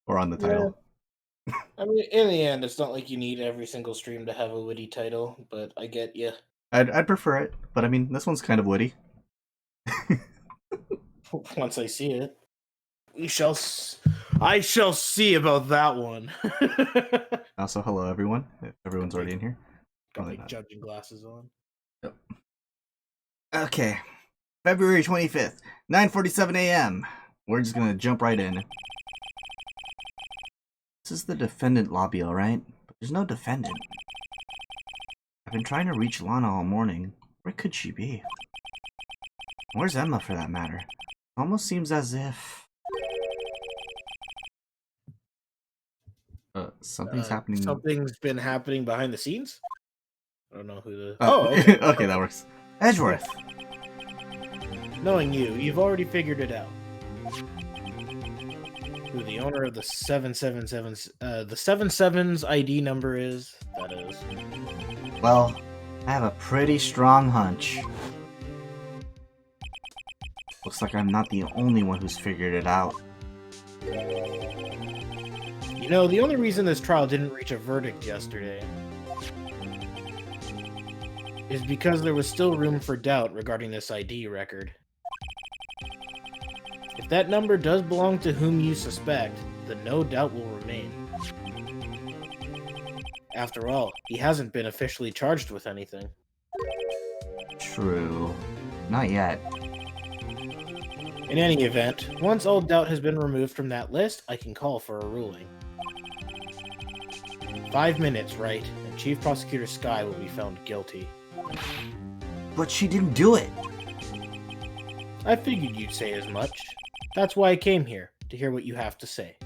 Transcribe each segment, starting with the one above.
or on the Yeah. title. I mean, in the end, it's not like you need every single stream to have a witty title, but I get you. I'd prefer it, but I mean, this one's kind of witty. Once I see it, I shall see about that one. Also, hello everyone. If everyone's already in here. Got Probably my not. judging glasses on. Yep. Okay, February 25th, 9:47 a.m. We're just gonna jump right in. This is the defendant lobby, alright? But there's no defendant. I've been trying to reach Lana all morning. Where could she be? Where's Emma, for that matter? Almost seems as if... something's happening. Something's been happening behind the scenes? I don't know who the... okay. Okay, that works. Edgeworth! Knowing you, you've already figured it out. Who the owner of the 777's ID number is, that is. Well, I have a pretty strong hunch. Looks like I'm not the only one who's figured it out. You know, the only reason this trial didn't reach a verdict yesterday is because there was still room for doubt regarding this ID record. If that number does belong to whom you suspect, then no doubt will remain. After all, he hasn't been officially charged with anything. True. Not yet. In any event, once all doubt has been removed from that list, I can call for a ruling. 5 minutes, right, and Chief Prosecutor Skye will be found guilty. But she didn't do it! I figured you'd say as much. That's why I came here, to hear what you have to say.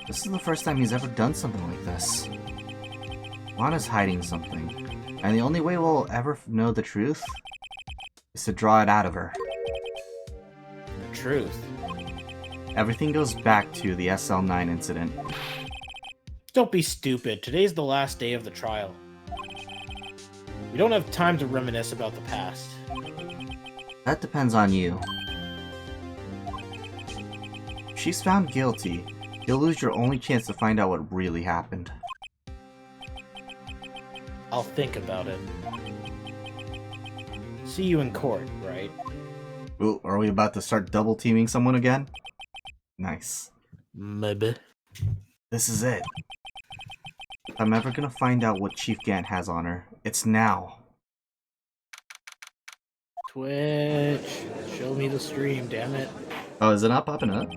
This is the first time he's ever done something like this. Lana's hiding something, and the only way we'll ever know the truth is to draw it out of her. The truth. Everything goes back to the SL9 incident. Don't be stupid. Today's the last day of the trial. We don't have time to reminisce about the past. That depends on you. If she's found guilty, you'll lose your only chance to find out what really happened. I'll think about it. See you in court, right? Ooh, are we about to start double teaming someone again? Nice. Maybe. This is it. If I'm ever gonna find out what Chief Gant has on her, it's now. Twitch, show me the stream, damn it. Oh, is it not popping up?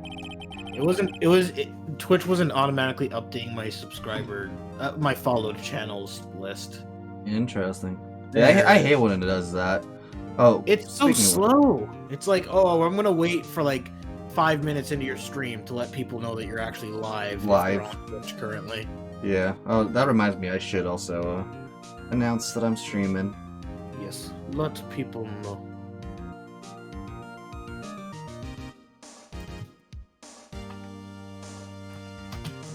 Twitch wasn't automatically updating my subscriber, my followed channels list. Interesting. Yeah, I hate when it does that. Oh, it's so slow. It's like, oh, I'm gonna wait for like 5 minutes into your stream to let people know that you're actually live. If they're on Twitch currently. Yeah. Oh, that reminds me. I should also announce that I'm streaming. Yes. Let people know.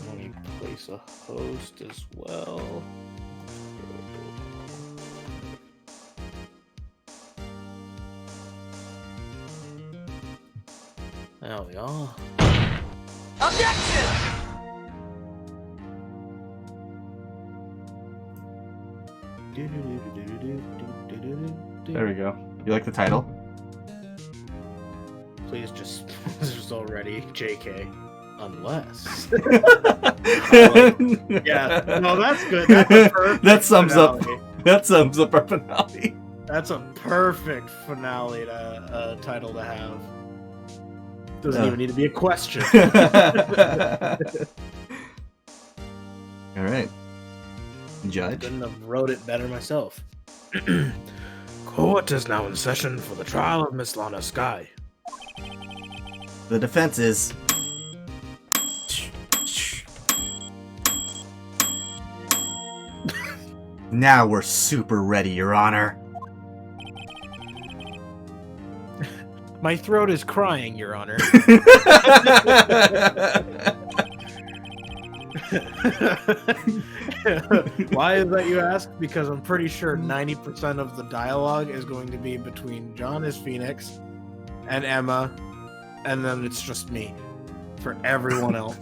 Let me place a host as well. There we are. Objection! There we go. You like the title? Please just already JK. Unless. Yeah, no, that's good. That's a perfect that sums finale. up. That sums up our finale. That's a perfect finale title to have. Doesn't even need to be a question. All right, Judge. Couldn't have wrote it better myself. Court is now in session for the trial of Miss Lana Skye. The defense is. Now we're super ready, Your Honor. My throat is crying, Your Honor. Why is that, you ask? Because I'm pretty sure 90% of the dialogue is going to be between John as Phoenix and Emma, and then it's just me. for everyone else.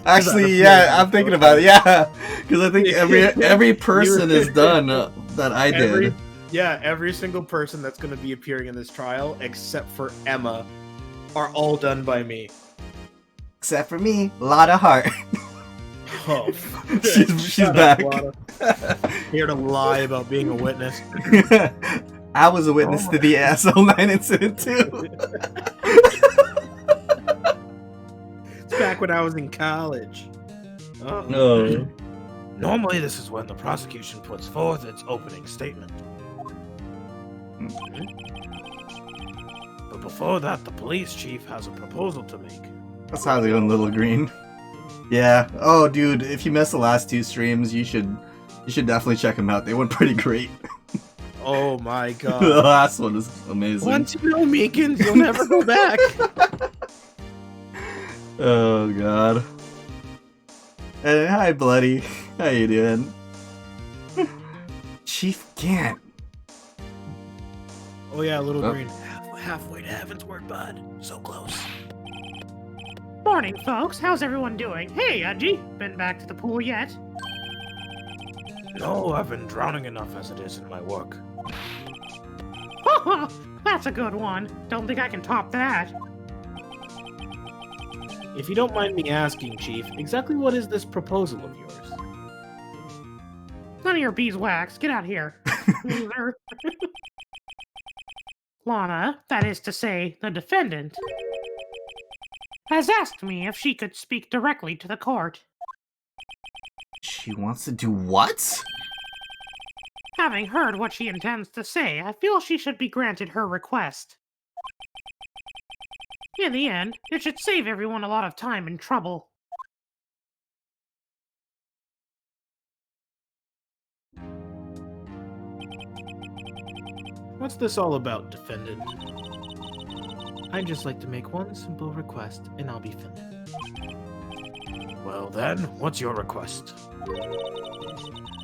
Actually, yeah, I'm thinking about it. Yeah, because I think every person is done that I did. Every single person that's going to be appearing in this trial, except for Emma, are all done by me. Except for me, Lotta Hart. Oh, she's back. Here to lie about being a witness. I was a witness to the Asshole 9 incident too. It's back when I was in college. No. Normally, this is when the prosecution puts forth its opening statement. But before that, the police chief has a proposal to make. That's how they go in Little Green. Yeah. Oh, dude, if you missed the last 2 streams, you should definitely check them out. They went pretty great. Oh my god. The last one is amazing. Once you know Meekins, you'll never go back. Oh god. Hey, hi, Bloody. How you doing? Chief Gant. Oh yeah, Little Green. Halfway to heaven's word, bud. So close. Morning, folks. How's everyone doing? Hey, Udgy. Been back to the pool yet? No, I've been drowning enough as it is in my work. That's a good one. Don't think I can top that. If you don't mind me asking, Chief, exactly what is this proposal of yours? None of your beeswax. Get out here. Loser. Lana, that is to say, the defendant, has asked me if she could speak directly to the court. She wants to do what? Having heard what she intends to say, I feel she should be granted her request. In the end, it should save everyone a lot of time and trouble. What's this all about, defendant? I'd just like to make one simple request, and I'll be finished. Well then, what's your request?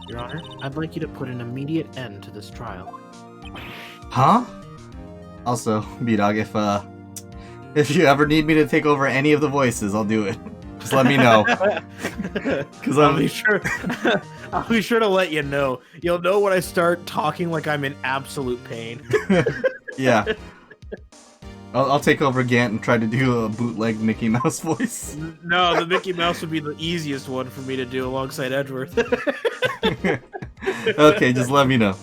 Your Honor, I'd like you to put an immediate end to this trial. Huh? Also, B-Dog, if you ever need me to take over any of the voices, I'll do it. Just let me know. Because I'll be sure. I'll be sure to let you know. You'll know when I start talking like I'm in absolute pain. Yeah. I'll take over Gant and try to do a bootleg Mickey Mouse voice. No, the Mickey Mouse would be the easiest one for me to do alongside Edgeworth. Okay, just let me know.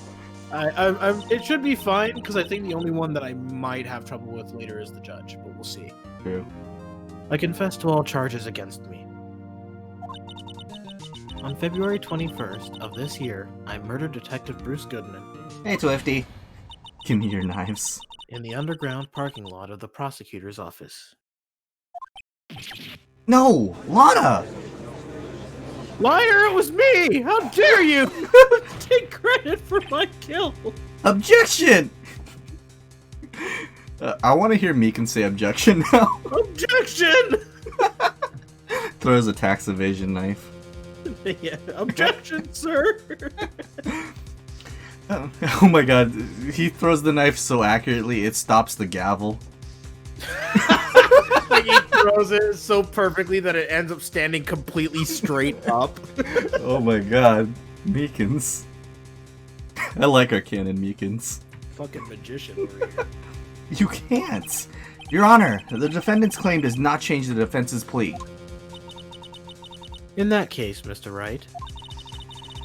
It should be fine, because I think the only one that I might have trouble with later is the judge, but we'll see. True. I confess to all charges against me. On February 21st of this year, I murdered Detective Bruce Goodman. Hey, Twifty. Give me your knives. In the underground parking lot of the prosecutor's office. No! Lana! Liar, it was me! How dare you take credit for my kill? Objection! I want to hear Meekin say objection now. Objection! Throws a tax evasion knife. Yeah, objection, sir! Oh my god, he throws the knife so accurately it stops the gavel. Like he throws it so perfectly that it ends up standing completely straight up. Oh my god, Meekins. I like our canon Meekins. Fucking magician over here. You can't! Your Honor, the defendant's claim does not change the defense's plea. In that case, Mr. Wright,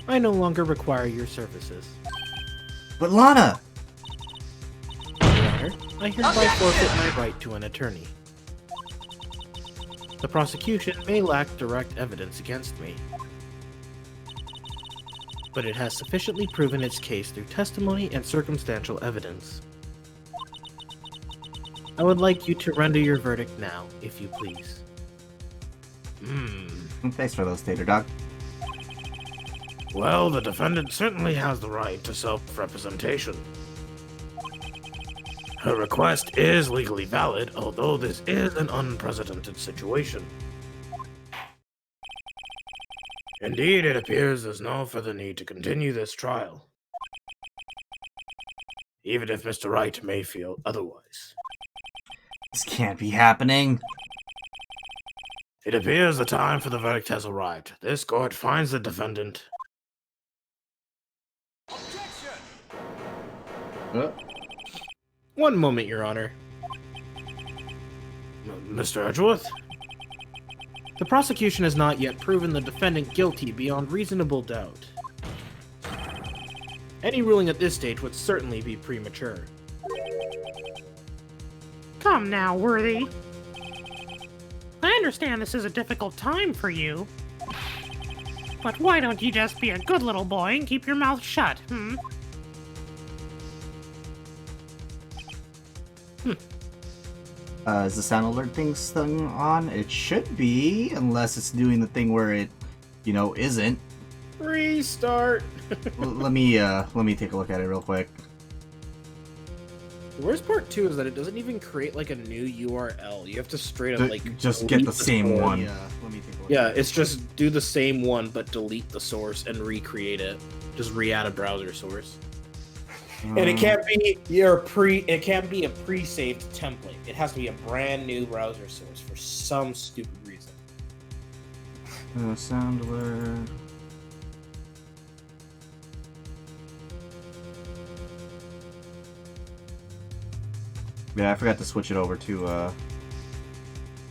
I no longer require your services. But Lana! Your Honor, I hereby forfeit my right to an attorney. The prosecution may lack direct evidence against me, but it has sufficiently proven its case through testimony and circumstantial evidence. I would like you to render your verdict now, if you please. Thanks for those, Tater Dog. Well, the defendant certainly has the right to self-representation. Her request is legally valid, although this is an unprecedented situation. Indeed, it appears there's no further need to continue this trial, even if Mr. Wright may feel otherwise. This can't be happening. It appears the time for the verdict has arrived. This court finds the defendant. One moment, Your Honor. Mr. Edgeworth? The prosecution has not yet proven the defendant guilty beyond reasonable doubt. Any ruling at this stage would certainly be premature. Come now, Worthy. I understand this is a difficult time for you. But why don't you just be a good little boy and keep your mouth shut, hmm? Is the sound alert thing still on? It should be, unless it's doing the thing where it, isn't. Restart! Let me take a look at it real quick. The worst part, too, is that it doesn't even create, like, a new URL. You have to straight up, Just get the same source. one. Yeah. Let me take a look. Yeah, it's just do the same one, but delete the source and recreate it. Just re-add a browser source. And it can't be it can't be a pre-saved template. It has to be a brand new browser source for some stupid reason. Sound alert. Yeah, I forgot to switch it over to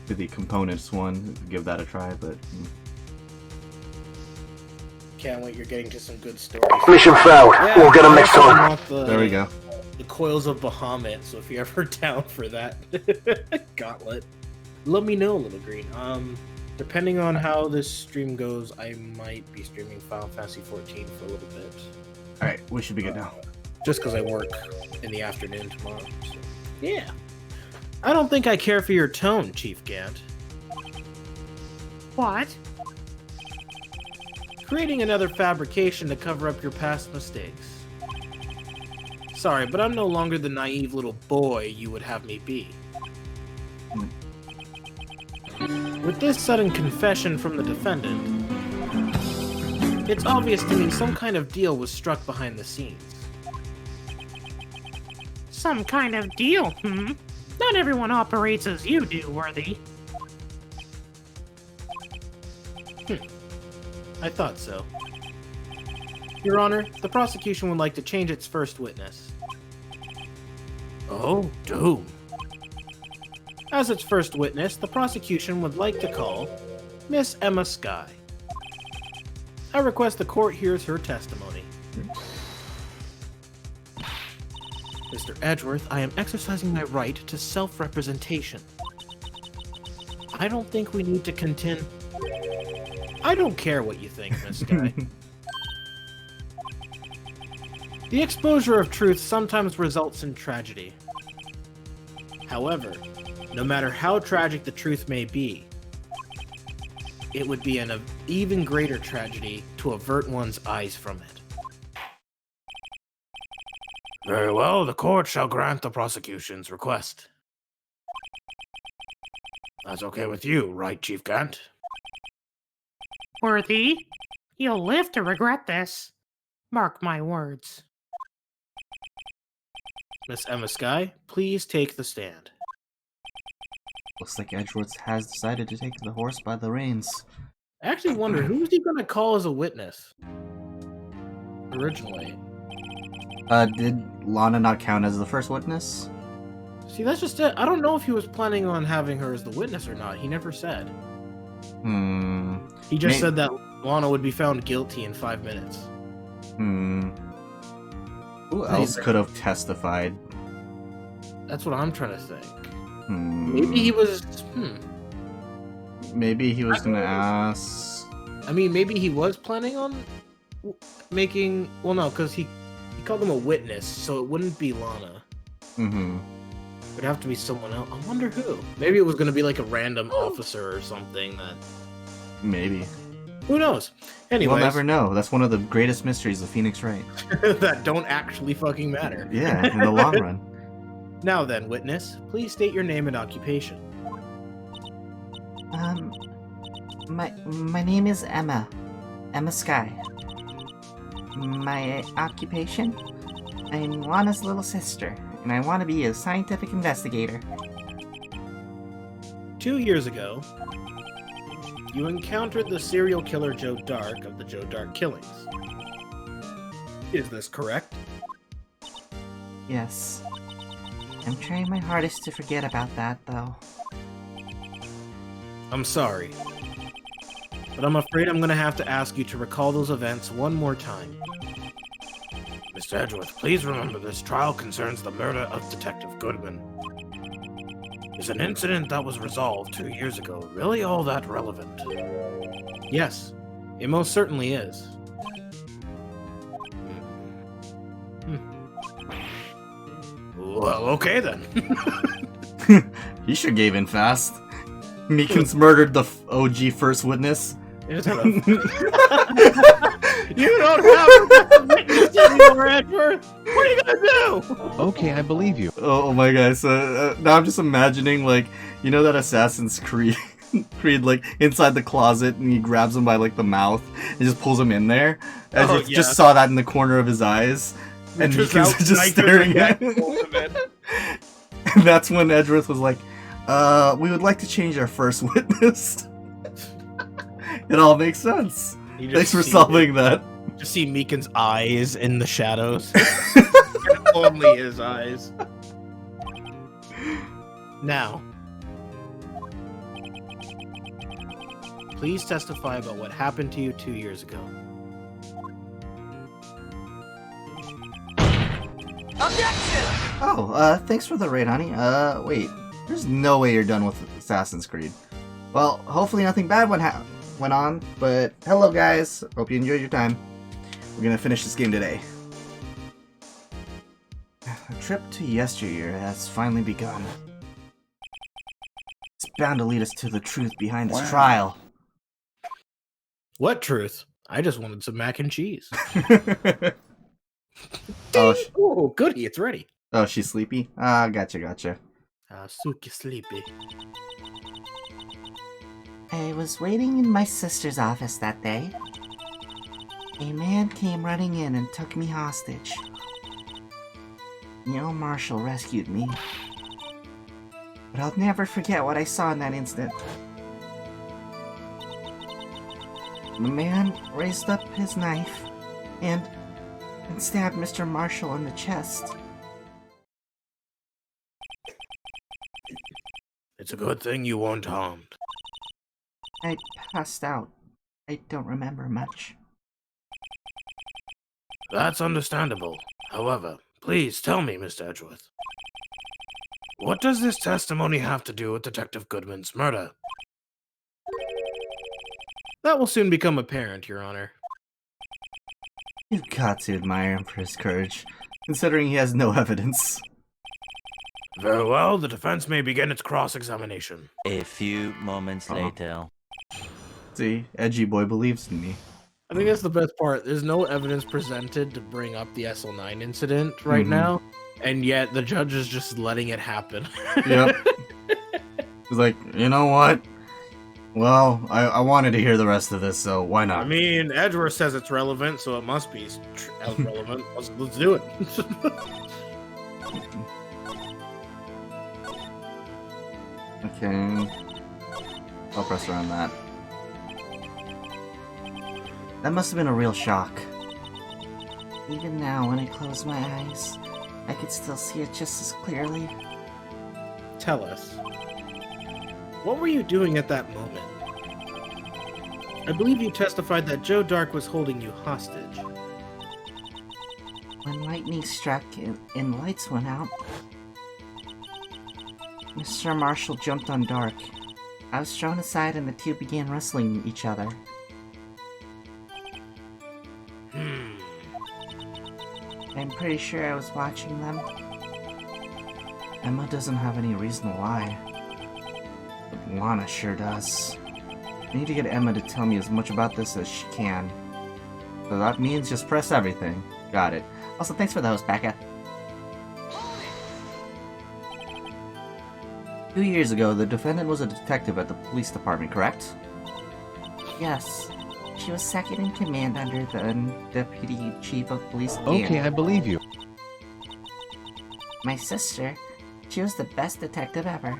the components one. Give that a try, but Can't wait, you're getting to some good stories. Mission failed. We'll get them next time. there we go. The Coils of Bahamut, so if you're ever down for that gauntlet, let me know, Little Green. Depending on how this stream goes, I might be streaming Final Fantasy 14 for a little bit. Alright, we should be good now. Just because I work in the afternoon tomorrow. So. Yeah. I don't think I care for your tone, Chief Gant. What? Creating another fabrication to cover up your past mistakes. Sorry, but I'm no longer the naive little boy you would have me be. With this sudden confession from the defendant, it's obvious to me some kind of deal was struck behind the scenes. Some kind of deal, hmm? Not everyone operates as you do, Worthy. I thought so. Your Honor, the prosecution would like to change its first witness. Oh, doom. As its first witness, the prosecution would like to call Miss Emma Skye. I request the court hears her testimony. Mr. Edgeworth, I am exercising my right to self-representation. I don't think we need to contend... I don't care what you think, Miss Skye. The exposure of truth sometimes results in tragedy. However, no matter how tragic the truth may be, it would be an even greater tragedy to avert one's eyes from it. Very well, the court shall grant the prosecution's request. That's okay with you, right, Chief Gant? Worthy, you'll live to regret this. Mark my words. Miss Emma Skye, please take the stand. Looks like Edgeworth has decided to take the horse by the reins. I actually wonder, who was he going to call as a witness? Originally. Did Lana not count as the first witness? See, that's just it. I don't know if he was planning on having her as the witness or not. He never said. He just said that Lana would be found guilty in 5 minutes. Who else could have testified? That's what I'm trying to think. Maybe he was... Maybe he was gonna ask... I mean, maybe he was planning on making... Well, no, because he called him a witness, so it wouldn't be Lana. It would have to be someone else. I wonder who. Maybe it was going to be like a random officer or something that... Maybe. Who knows? Anyways. We'll never know. That's one of the greatest mysteries of Phoenix Wright. that don't actually fucking matter. Yeah, in the long run. Now then, witness, please state your name and occupation. My name is Emma. Emma Skye. My occupation? I'm Lana's little sister, and I want to be a scientific investigator. 2 years ago, you encountered the serial killer Joe Dark of the Joe Dark killings. Is this correct? Yes. I'm trying my hardest to forget about that, though. I'm sorry. But I'm afraid I'm gonna have to ask you to recall those events one more time. Mr. Edgeworth, please remember this trial concerns the murder of Detective Goodman. Is an incident that was resolved 2 years ago really all that relevant? Yes, it most certainly is. Well, okay then. He sure gave in fast. Meekins murdered the OG first witness. You don't have a witness anymore, Edward! What are you gonna do? Okay, I believe you. Oh my god, so now I'm just imagining, like, you know that Assassin's Creed, like, inside the closet, and he grabs him by, like, the mouth, and just pulls him in there? I Oh, just yeah. saw that in the corner of his eyes, and Just Meekins out is just like staring the at neck him. pulls him in. And that's when Edgeworth was like, we would like to change our first witness. It all makes sense. You just Thanks for see- solving that. Just see Meekin's eyes in the shadows. Only his eyes. Now, please testify about what happened to you 2 years ago. Objection! Oh, thanks for the raid, honey. Wait. There's no way you're done with Assassin's Creed. Well, hopefully nothing bad went on, but hello guys. Hope you enjoyed your time. We're gonna finish this game today. A trip to yesteryear has finally begun. It's bound to lead us to the truth behind this trial. What truth? I just wanted some mac and cheese. oh, Oh, goody, it's ready. oh, she's sleepy? Ah, gotcha. Suki sleepy. I was waiting in my sister's office that day. A man came running in and took me hostage. Neil Marshall rescued me. But I'll never forget what I saw in that instant. The man raised up his knife and stabbed Mr. Marshall in the chest. It's a good thing you weren't harmed. I passed out. I don't remember much. That's understandable. However, please tell me, Mr. Edgeworth. What does this testimony have to do with Detective Goodman's murder? That will soon become apparent, Your Honor. You've got to admire him for his courage, considering he has no evidence. Very well, the defense may begin its cross-examination. A few moments later. See, Edgy Boy believes in me. I think that's the best part. There's no evidence presented to bring up the SL9 incident right Mhm. now, and yet the judge is just letting it happen. Yep. He's like, you know what? Well, I wanted to hear the rest of this, so why I not? mean, Edgeworth says it's relevant, so it must be relevant. Let's do it. Okay. I'll press around that. That must have been a real shock. Even now, when I close my eyes, I could still see it just as clearly. Tell us. What were you doing at that moment? I believe you testified that Joe Dark was holding you hostage. When lightning struck and lights went out, Mr. Marshall jumped on Dark. I was thrown aside and the two began wrestling each other. I'm pretty sure I was watching them. Emma doesn't have any reason why. But Lana sure does. I need to get Emma to tell me as much about this as she can. So that means just press everything. Got it. Also, thanks for the host, Becca. 2 years ago, the defendant was a detective at the police department, correct? Yes. She was second in command under the Deputy Chief of Police. Okay, Dan. I believe you. My sister, she was the best detective ever.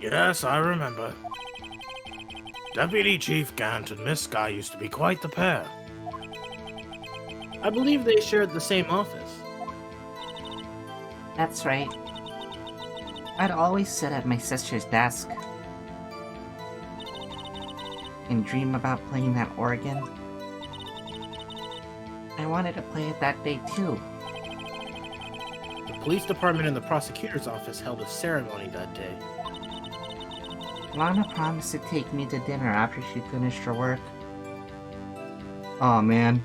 Yes, I remember. Deputy Chief Gant and Miss Sky used to be quite the pair. I believe they shared the same office. That's right. I'd always sit at my sister's desk and dream about playing that organ. I wanted to play it that day too. The police department and the prosecutor's office held a ceremony that day. Lana promised to take me to dinner after she finished her work. Oh man.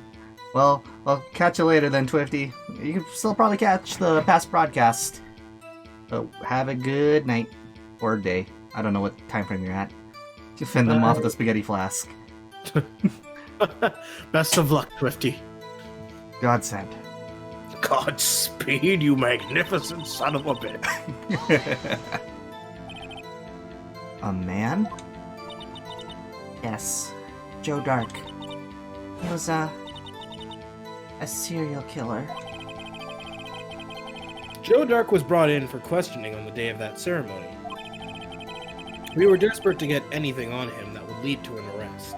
Well, I'll catch you later then, Twifty. You can still probably catch the past broadcast. So have a good night. Or day. I don't know what time frame you're at. You fend them off with a spaghetti flask. Best of luck, Twifty. Godsend. Godspeed, you magnificent son of a bitch. A man? Yes, Joe Dark. He was a serial killer. Joe Dark was brought in for questioning on the day of that ceremony. We were desperate to get anything on him that would lead to an arrest.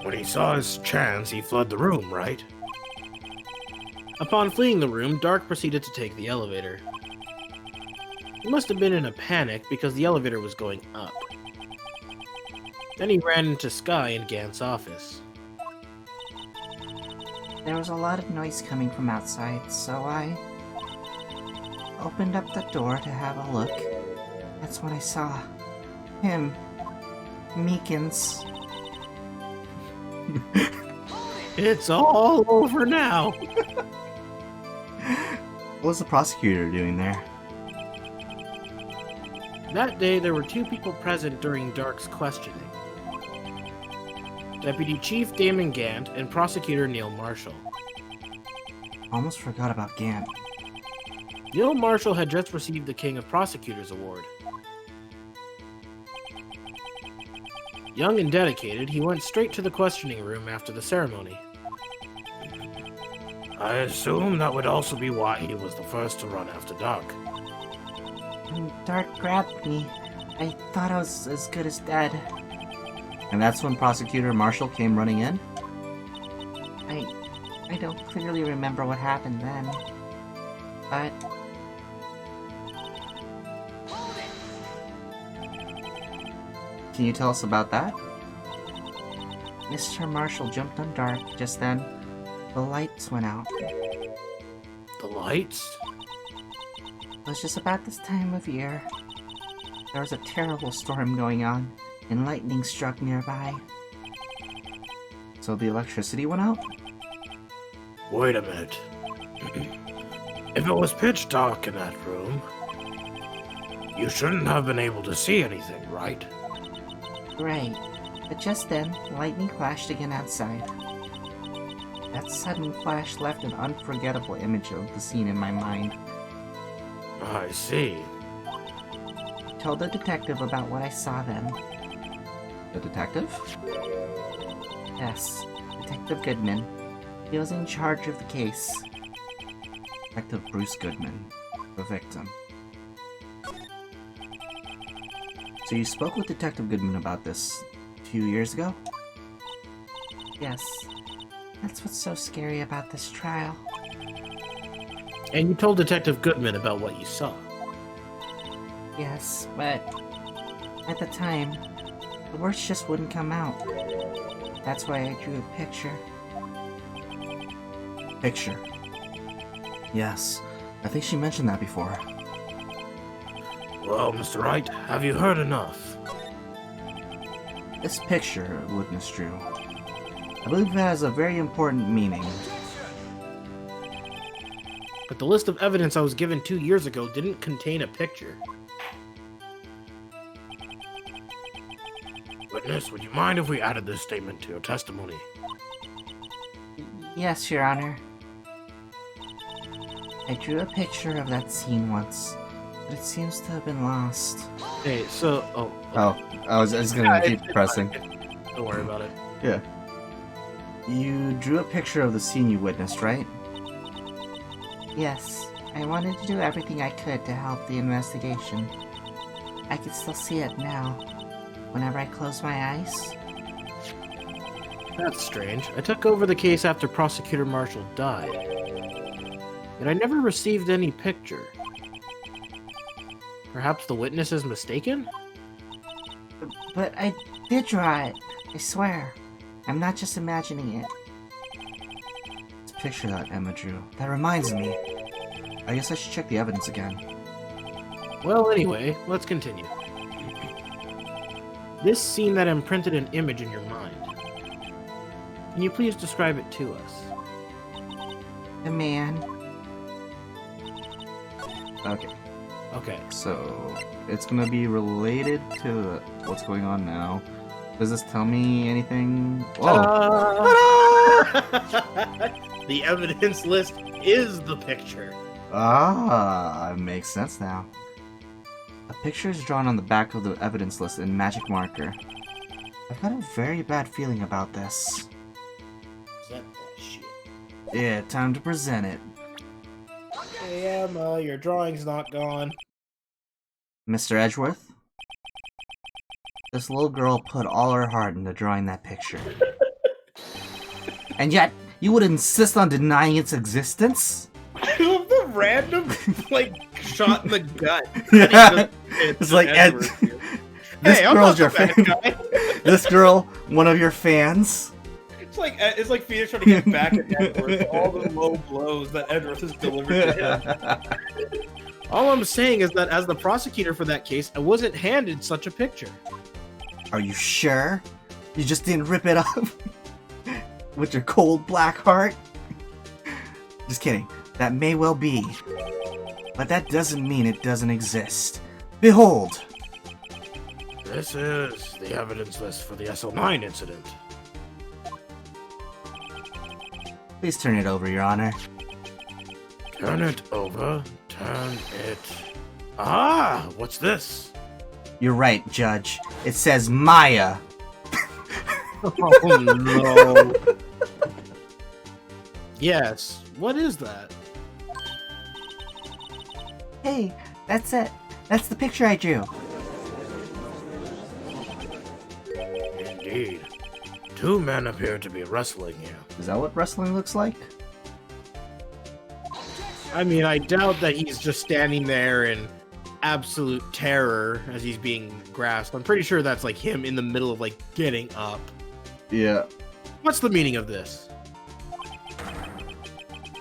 When he saw his chance, he fled the room, right? Upon fleeing the room, Dark proceeded to take the elevator. He must have been in a panic because the elevator was going up. Then he ran into Sky in Gant's office. There was a lot of noise coming from outside, so I opened up the door to have a look. That's when I saw him, Meekins. It's all over now! What was the prosecutor doing there? That day, there were two people present during Dark's questioning. Deputy Chief Damon Gant and Prosecutor Neil Marshall. Almost forgot about Gant. Neil Marshall had just received the King of Prosecutors Award. Young and dedicated, he went straight to the questioning room after the ceremony. I assume that would also be why he was the first to run after Dark. When Dark grabbed me, I thought I was as good as dead. And that's when Prosecutor Marshall came running in? I don't clearly remember what happened then. But Can you tell us about that? Mr. Marshall jumped on Dark just then. The lights went out. The lights? It was just about this time of year. There was a terrible storm going on, and lightning struck nearby. So the electricity went out? Wait a minute. If it was pitch dark in that room, you shouldn't have been able to see anything, right? Right. But just then, lightning flashed again outside. That sudden flash left an unforgettable image of the scene in my mind. I see. I told the detective about what I saw then. The detective? Yes, Detective Goodman. He was in charge of the case. Detective Bruce Goodman, the victim. So you spoke with Detective Goodman about this a few years ago? Yes. That's what's so scary about this trial. And you told Detective Goodman about what you saw. Yes, but at the time, the words just wouldn't come out. That's why I drew a picture. Picture. Yes, I think she mentioned that before. Well, Mr. Wright, have you heard enough? This picture witness drew, I believe it has a very important meaning. But the list of evidence I was given 2 years ago didn't contain a picture. Witness, would you mind if we added this statement to your testimony? Yes, Your Honor. I drew a picture of that scene once, but it seems to have been lost. Hey, so... Oh, I was gonna keep pressing. Don't worry about it. Yeah. You drew a picture of the scene you witnessed, right? Yes, I wanted to do everything I could to help the investigation. I can still see it now. Whenever I close my eyes. That's strange. I took over the case after Prosecutor Marshall died. Yet I never received any picture. Perhaps the witness is mistaken? But I did draw it. I swear. I'm not just imagining it. It's a picture that Emma drew. That reminds me. I guess I should check the evidence again. Well, anyway, let's continue. This scene that imprinted an image in your mind. Can you please describe it to us? The man. Okay, Okay. so it's gonna be related to what's going on now. Does this tell me anything? Whoa! The evidence list is the picture. Ah, makes sense now. A picture is drawn on the back of the evidence list in magic marker. I've got a very bad feeling about this. Present that shit. Yeah, time to present it. Hey Emma, your drawing's not gone. Mr. Edgeworth? This little girl put all her heart into drawing that picture. And yet, you would insist on denying its existence? I love the random, like, shot in the gut. Yeah. It's like, Edward here. this Hey, I'm girl's not your the fan. bad guy. This girl, one of your fans? It's like Phoenix trying to get back at Edward for all the low blows that Edward has delivered to him. All I'm saying is that as the prosecutor for that case, I wasn't handed such a picture. Are you sure? You just didn't rip it up? With your cold black heart? Just kidding. That may well be. But that doesn't mean it doesn't exist. Behold! This is the evidence list for the SO9 incident. Please turn it over, Your Honor. Turn it over. Turn it. Ah! What's this? You're right, Judge. It says Maya. Oh no. Yes, what is that? Hey, that's it. That's the picture I drew. Indeed. Two men appear to be wrestling here. Is that what wrestling looks like? I mean, I doubt that he's just standing there in absolute terror as he's being grasped. I'm pretty sure that's like him in the middle of like getting up. Yeah. What's the meaning of this?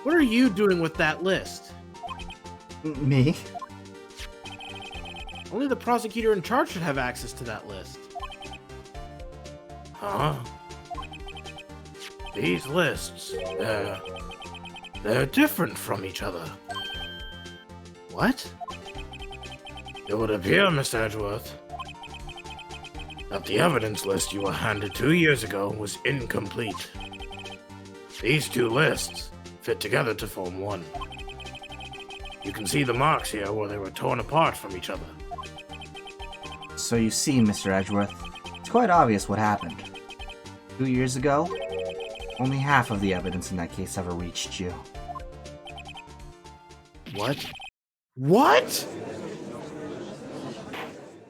What are you doing with that list? Me? Only the prosecutor in charge should have access to that list. Huh? These lists, they're different from each other. What? It would appear, Mr. Edgeworth, that the evidence list you were handed 2 years ago was incomplete. These two lists fit together to form one. You can see the marks here where they were torn apart from each other. So you see, Mr. Edgeworth, it's quite obvious what happened. 2 years ago, only half of the evidence in that case ever reached you. What? What?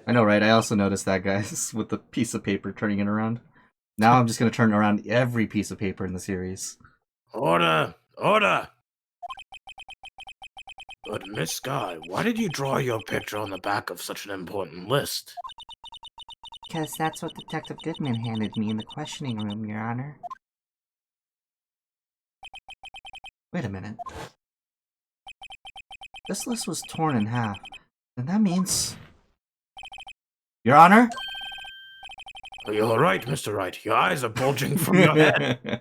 I know, right? I also noticed that, guys, with the piece of paper turning it around. Now I'm just gonna turn around every piece of paper in the series. Order! Order! But Miss Sky, why did you draw your picture on the back of such an important list? Because that's what Detective Goodman handed me in the questioning room, Your Honor. Wait a minute. This list was torn in half. And that means... Your Honor? Are you alright, Mr. Wright? Your eyes are bulging from your head.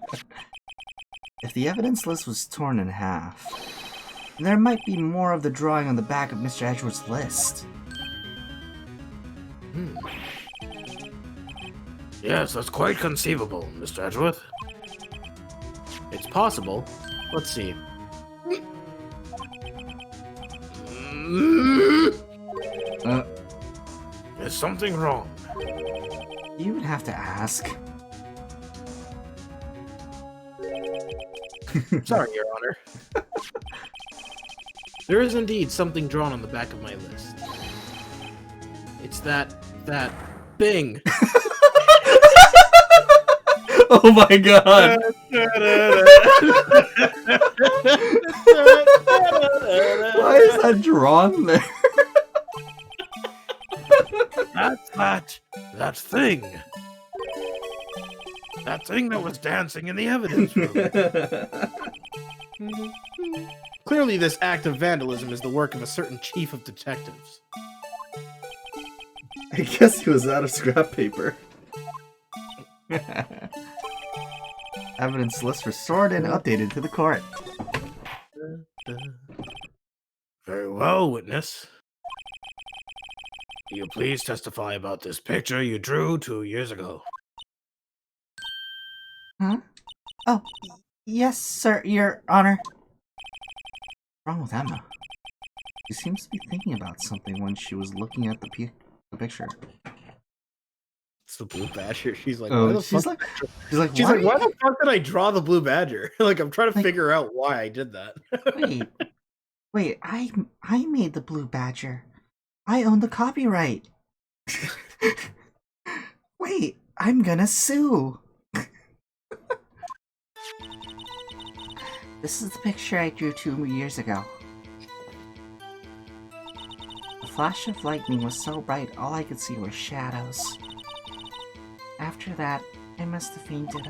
If the evidence list was torn in half, there might be more of the drawing on the back of Mr. Edgeworth's list. Yes, that's quite conceivable, Mr. Edgeworth. It's possible. Let's see. Is something wrong? You even have to ask. Sorry, Your Honor. There is indeed something drawn on the back of my list. It's that thing. Oh my god! Why is that drawn there? That's that thing. That thing that was dancing in the evidence room. Clearly, this act of vandalism is the work of a certain chief of detectives. I guess he was out of scrap paper. Evidence list restored and updated to the court. Very well, witness. Will you please testify about this picture you drew 2 years ago? Huh? Oh, yes, sir, Your Honor. What's wrong with Emma? She seems to be thinking about something when she was looking at the picture. It's the blue badger. She's like, Oh, why the she's fuck? like, She's like, why the fuck did I draw the blue badger? Like, I'm trying to Like- figure out why I did that. Wait, I made the blue badger. I own the copyright. Wait, I'm gonna sue. This is the picture I drew 2 years ago. The flash of lightning was so bright, all I could see were shadows. After that, I must have fainted.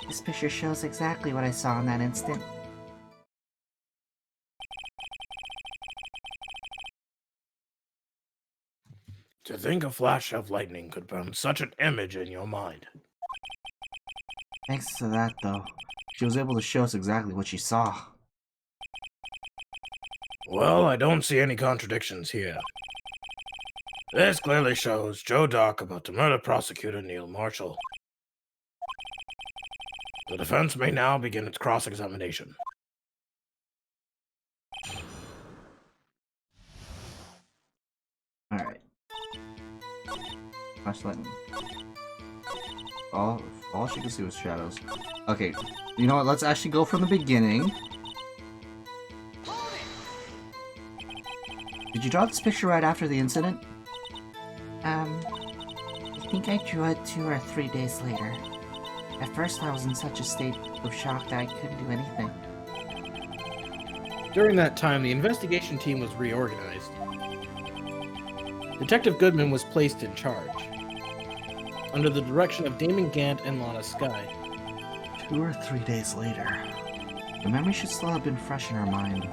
This picture shows exactly what I saw in that instant. To think a flash of lightning could burn such an image in your mind. Thanks to that, though, she was able to show us exactly what she saw. Well, I don't see any contradictions here. This clearly shows Joe Dock about to murder prosecutor Neil Marshall. The defense may now begin its cross-examination. Alright. Flash lightning. All she could see was shadows. Okay, you know what? Let's actually go from the beginning. Did you draw this picture right after the incident? I think I drew it 2 or 3 days later. At first I was in such a state of shock that I couldn't do anything. During that time, the investigation team was reorganized. Detective Goodman was placed in charge, under the direction of Damon Gant and Lana Skye. 2 or 3 days later. The memory should still have been fresh in her mind.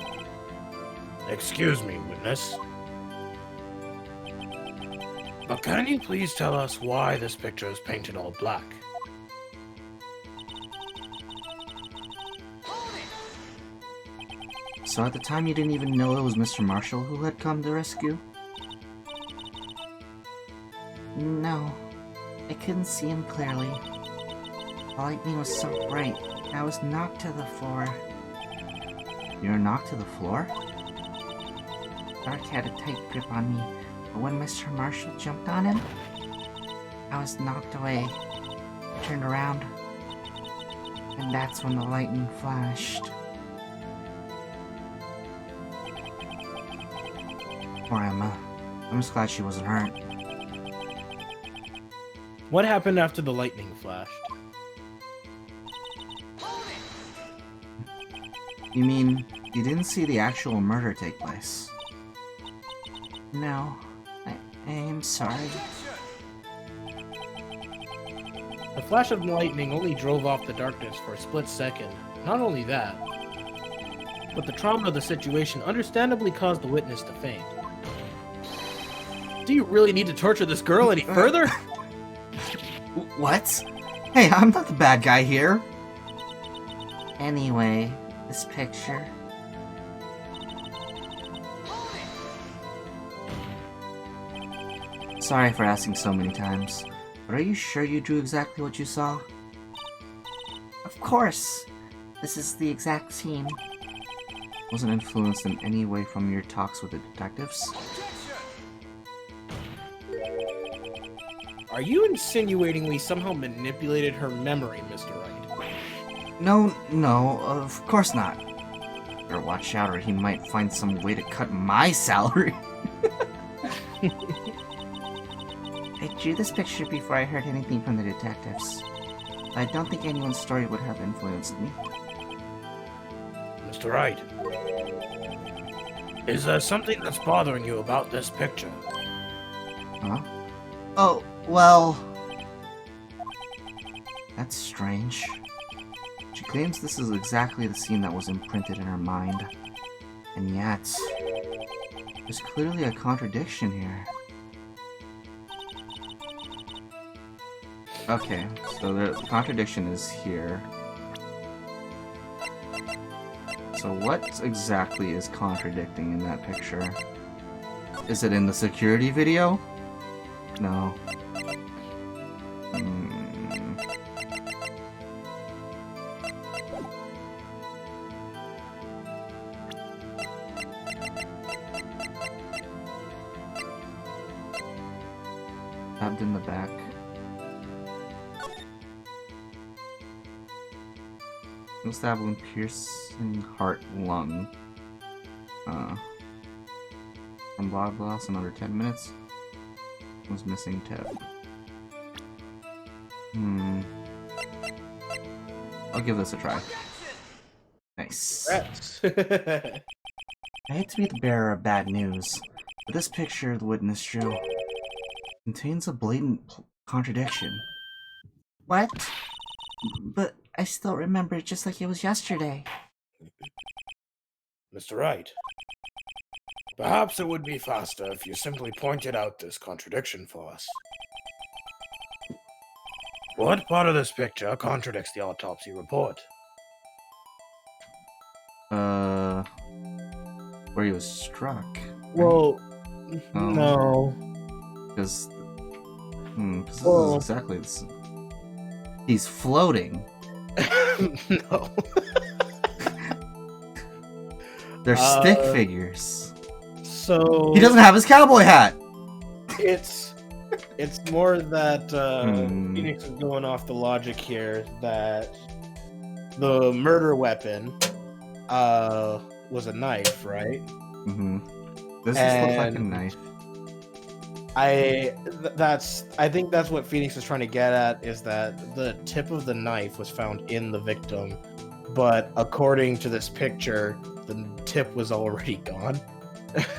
Excuse me, witness. But can you please tell us why this picture is painted all black? So at the time you didn't even know it was Mr. Marshall who had come to rescue? No, I couldn't see him clearly. The lightning was so bright, I was knocked to the floor. You were knocked to the floor? Dark had a tight grip on me, but when Mr. Marshall jumped on him, I was knocked away. Turned around, and that's when the lightning flashed. Poor Emma. I'm just glad she wasn't hurt. What happened after the lightning flashed? You mean, you didn't see the actual murder take place? No, I am sorry. The flash of lightning only drove off the darkness for a split second. Not only that, but the trauma of the situation understandably caused the witness to faint. Do you really need to torture this girl any further? What? Hey, I'm not the bad guy here. Anyway, this picture. Sorry for asking so many times, but are you sure you drew exactly what you saw? Of course! This is the exact scene. Wasn't influenced in any way from your talks with the detectives? Are you insinuating we somehow manipulated her memory, Mr. Wright? No, of course not. Better watch out or he might find some way to cut my salary. I drew this picture before I heard anything from the detectives. I don't think anyone's story would have influenced me. Mr. Wright, is there something that's bothering you about this picture? Huh? Oh, well... That's strange. She claims this is exactly the scene that was imprinted in her mind. And yet, there's clearly a contradiction here. Okay, so the contradiction is here. So what exactly is contradicting in that picture? Is it in the security video? No. Stabbed in the back. No stab wound piercing heart lung. From blood loss in under 10 minutes. Was missing tip. I'll give this a try. Nice. Congrats. I hate to be the bearer of bad news, but this picture the witness drew contains a blatant contradiction. What? But I still remember it just like it was yesterday. Mr. Wright, perhaps it would be faster if you simply pointed out this contradiction for us. What part of this picture contradicts the autopsy report? Where he was struck. Well, Oh. no. Because this Well- is exactly this. He's floating. No. They're stick figures. So He doesn't have his cowboy hat! it's more that Hmm. Phoenix is going off the logic here that the murder weapon was a knife, right? This just looks like a And- knife. I think that's what Phoenix is trying to get at, is that the tip of the knife was found in the victim, but according to this picture, the tip was already gone.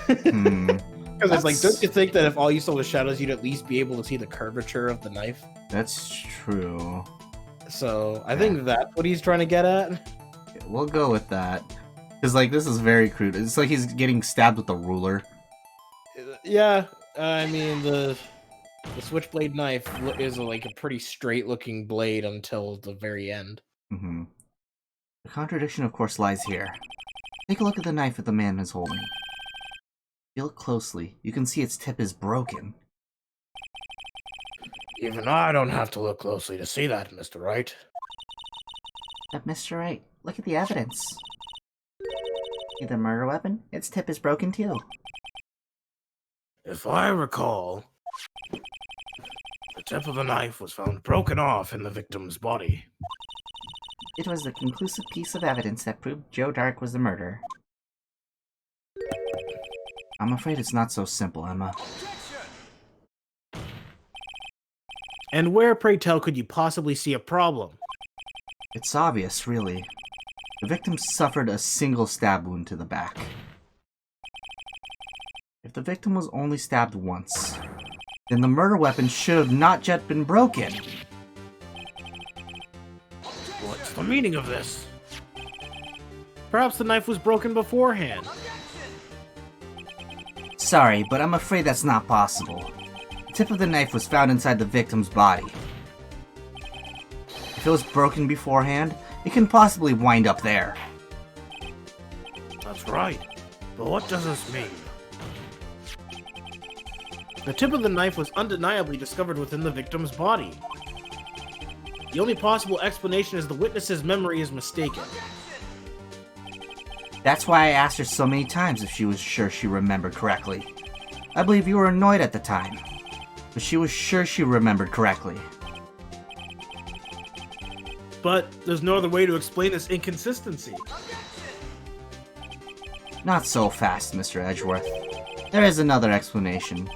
Hmm. Because it's like, That's- don't you think that if all you saw was shadows, you'd at least be able to see the curvature of the knife? That's true. So I think that's what he's trying to get at. We'll go with that. Because, like, this is very crude. It's like he's getting stabbed with a ruler. Yeah, I mean the switchblade knife is like a pretty straight looking blade until the very end. The contradiction, of course, lies here. Take a look at the knife that the man is holding. Feel it closely. You can see its tip is broken. Even I don't have to look closely to see that, Mr. Wright. But Mr. Wright, look at the evidence. See the murder weapon? Its tip is broken too. If I recall, the tip of the knife was found broken off in the victim's body. It was the conclusive piece of evidence that proved Joe Dark was the murderer. I'm afraid it's not so simple, Emma. And where, pray tell, could you possibly see a problem? It's obvious, really. The victim suffered a single stab wound to the back. If the victim was only stabbed once, then the murder weapon should have not yet been broken. What's the meaning of this? Perhaps the knife was broken beforehand. Sorry, but I'm afraid that's not possible. The tip of the knife was found inside the victim's body. If it was broken beforehand, it can possibly wind up there. That's right. But what does this mean? The tip of the knife was undeniably discovered within the victim's body. The only possible explanation is the witness's memory is mistaken. That's why I asked her so many times if she was sure she remembered correctly. I believe you were annoyed at the time, but she was sure she remembered correctly. But there's no other way to explain this inconsistency. Not so fast, Mr. Edgeworth. There is another explanation.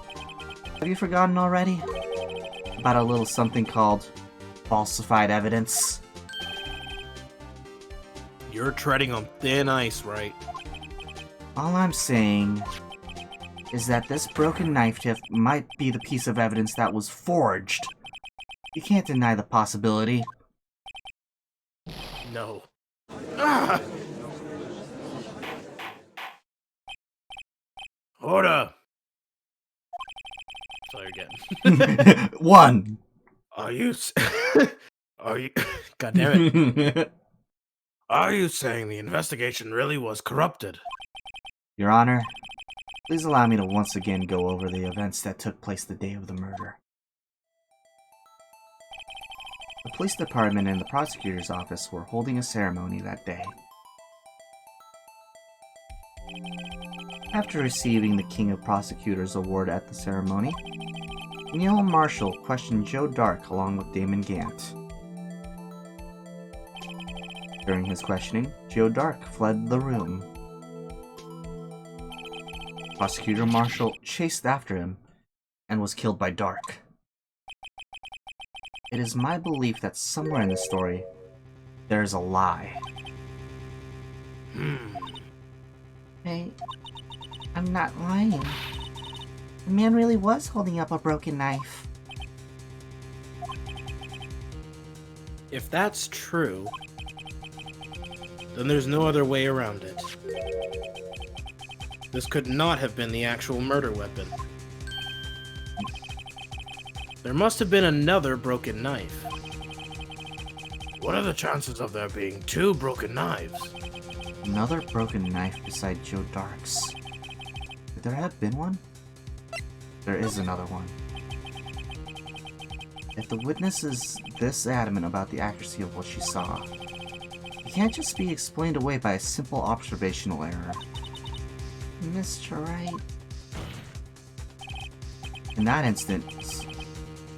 Have you forgotten already? About a little something called falsified evidence? You're treading on thin ice, right? All I'm saying is that this broken knife tip might be the piece of evidence that was forged. You can't deny the possibility. No. Ah! Order! Sorry again. 1. Are you... Are you... God damn it. Are you saying the investigation really was corrupted? Your Honor, please allow me to once again go over the events that took place the day of the murder. The police department and the prosecutor's office were holding a ceremony that day. After receiving the King of Prosecutors award at the ceremony, Neil Marshall questioned Joe Dark along with Damon Gant. During his questioning, Joe Dark fled the room. Prosecutor Marshall chased after him and was killed by Dark. It is my belief that somewhere in the story, there is a lie. Hey, I'm not lying. The man really was holding up a broken knife. If that's true, then there's no other way around it. This could not have been the actual murder weapon. There must have been another broken knife. What are the chances of there being 2 broken knives? Another broken knife beside Joe Dark's. Could there have been one? There is another one. If the witness is this adamant about the accuracy of what she saw, it can't just be explained away by a simple observational error. Mr. Wright. In that instance,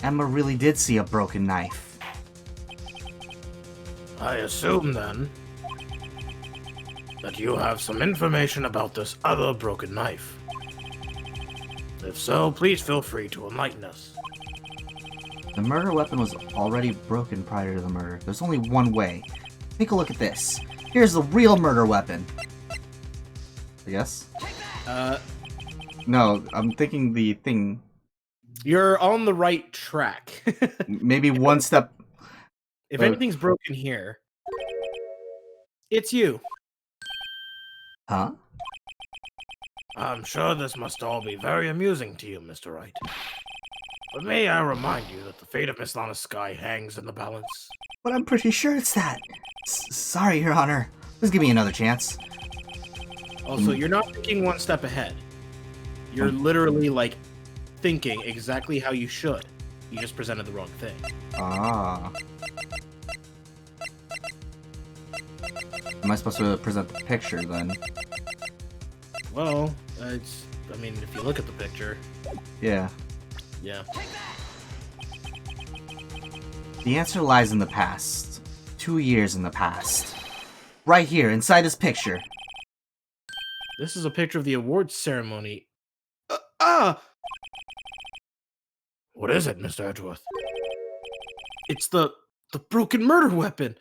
Emma really did see a broken knife. I assume, then, that you have some information about this other broken knife. If so, please feel free to enlighten us. The murder weapon was already broken prior to the murder. There's only one way. Take a look at this. Here's the real murder weapon. Yes? No, I'm thinking the thing. You're on the right track. Maybe one step. If anything's broken here, it's you. Huh? I'm sure this must all be very amusing to you, Mr. Wright. But may I remind you that the fate of Miss Lana Skye hangs in the balance? But I'm pretty sure it's that. Sorry, Your Honor. Please give me another chance. Also, you're not thinking one step ahead. You're literally, like, thinking exactly how you should. You just presented the wrong thing. Ah. Am I supposed to present the picture, then? Well, I mean, if you look at the picture, Yeah. yeah. The answer lies in the past. 2 years in the past. Right here, inside this picture. This is a picture of the awards ceremony. What is it, Mr. Edgeworth? It's the broken murder weapon.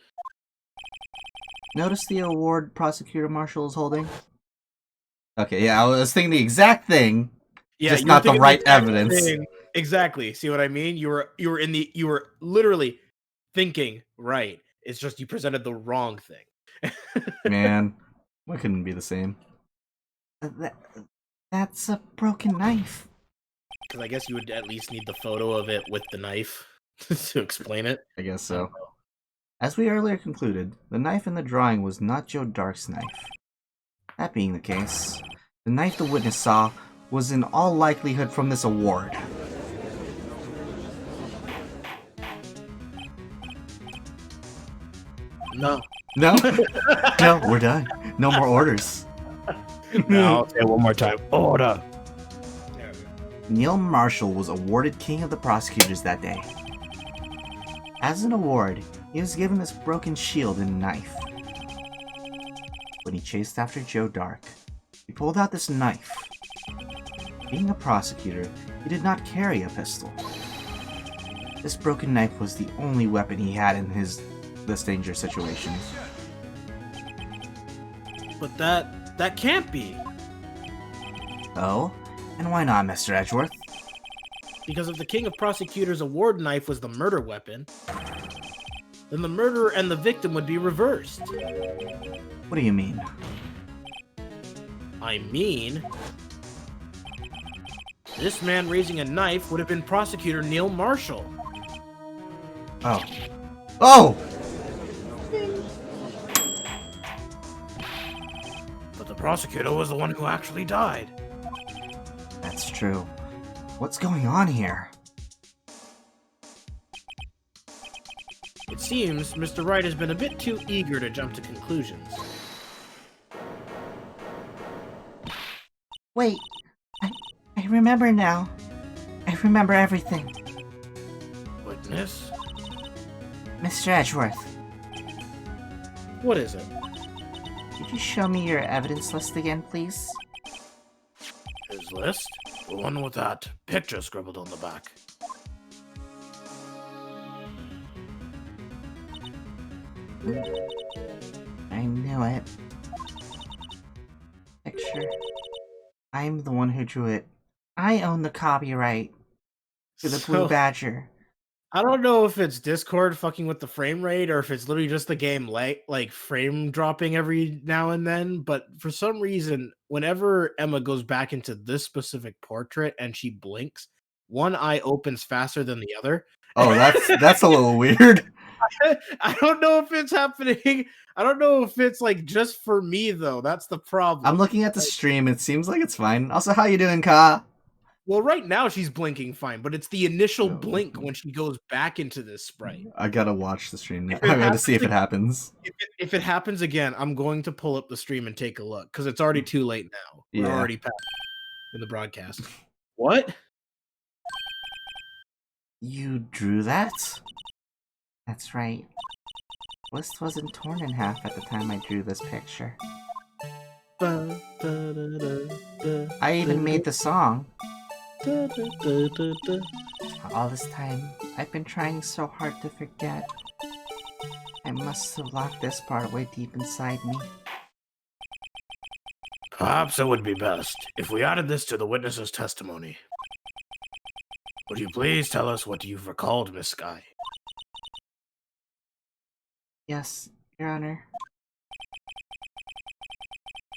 Notice the award Prosecutor Marshall is holding? Okay, yeah, I was thinking the exact thing. Yeah, Just you were not the thinking right exact evidence. thing. Exactly. See what I mean? You were literally thinking right. It's just you presented the wrong thing. Man, why couldn't it be the same? That's a broken knife. Because I guess you would at least need the photo of it with the knife to explain it. I guess so. As we earlier concluded, the knife in the drawing was not Joe Dark's knife. That being the case, the knife the witness saw was in all likelihood from this award. No. No? No, we're done. No more orders. Now, I'll say it one more time. Order! Neil Marshall was awarded King of the Prosecutors that day. As an award, he was given this broken shield and knife. When he chased after Joe Dark, he pulled out this knife. Being a prosecutor, he did not carry a pistol. This broken knife was the only weapon he had in this dangerous situation. But that can't be. Oh? And why not, Mr. Edgeworth? Because if the King of Prosecutors' award knife was the murder weapon, then the murderer and the victim would be reversed. What do you mean? I mean, this man raising a knife would have been Prosecutor Neil Marshall. Oh. Oh! But the prosecutor was the one who actually died. That's true. What's going on here? It seems Mr. Wright has been a bit too eager to jump to conclusions. Wait, I remember now. I remember everything. Witness? Mr. Edgeworth, What is it? could you show me your evidence list again, please? His list? The one with that picture scribbled on the back. I knew it. Picture. I'm the one who drew it. I own the copyright to the Blue So- Badger. I don't know if it's Discord fucking with the frame rate or if it's literally just the game like frame dropping every now and then, but for some reason, whenever Emma goes back into this specific portrait and she blinks, one eye opens faster than the other. Oh, that's a little weird. I don't know if it's happening. I don't know if it's like just for me though. That's the problem. I'm looking at the stream. It seems like it's fine. Also, how you doing, Ka? Well, right now she's blinking fine, but it's the initial blink when she goes back into this sprite. I gotta watch the stream now. If it I gotta happens see if it again- happens. If it happens again, I'm going to pull up the stream and take a look because it's already too late now. We're Yeah. already past in the broadcast. What? You drew that? That's right. List wasn't torn in half at the time I drew this picture. I even made the song. All this time, I've been trying so hard to forget. I must have locked this part way deep inside me. Perhaps it would be best if we added this to the witness's testimony. Would you please tell us what you've recalled, Miss Sky? Yes, Your Honor.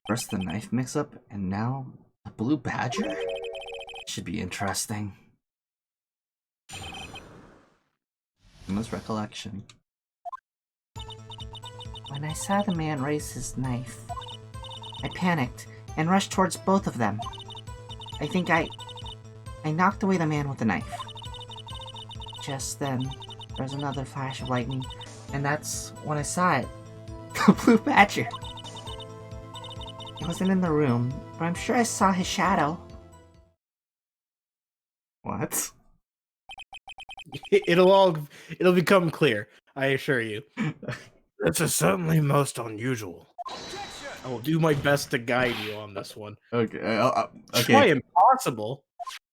First the knife mix-up, and now the Blue Badger? Should be interesting. Emma's recollection. When I saw the man raise his knife, I panicked and rushed towards both of them. I think I knocked away the man with the knife. Just then, there was another flash of lightning, and that's when I saw it. The Blue Badger. He wasn't in the room, but I'm sure I saw his shadow. What? It'll become clear. I assure you. This is certainly most unusual. I will do my best to guide you on this one. Okay. Try Okay. impossible.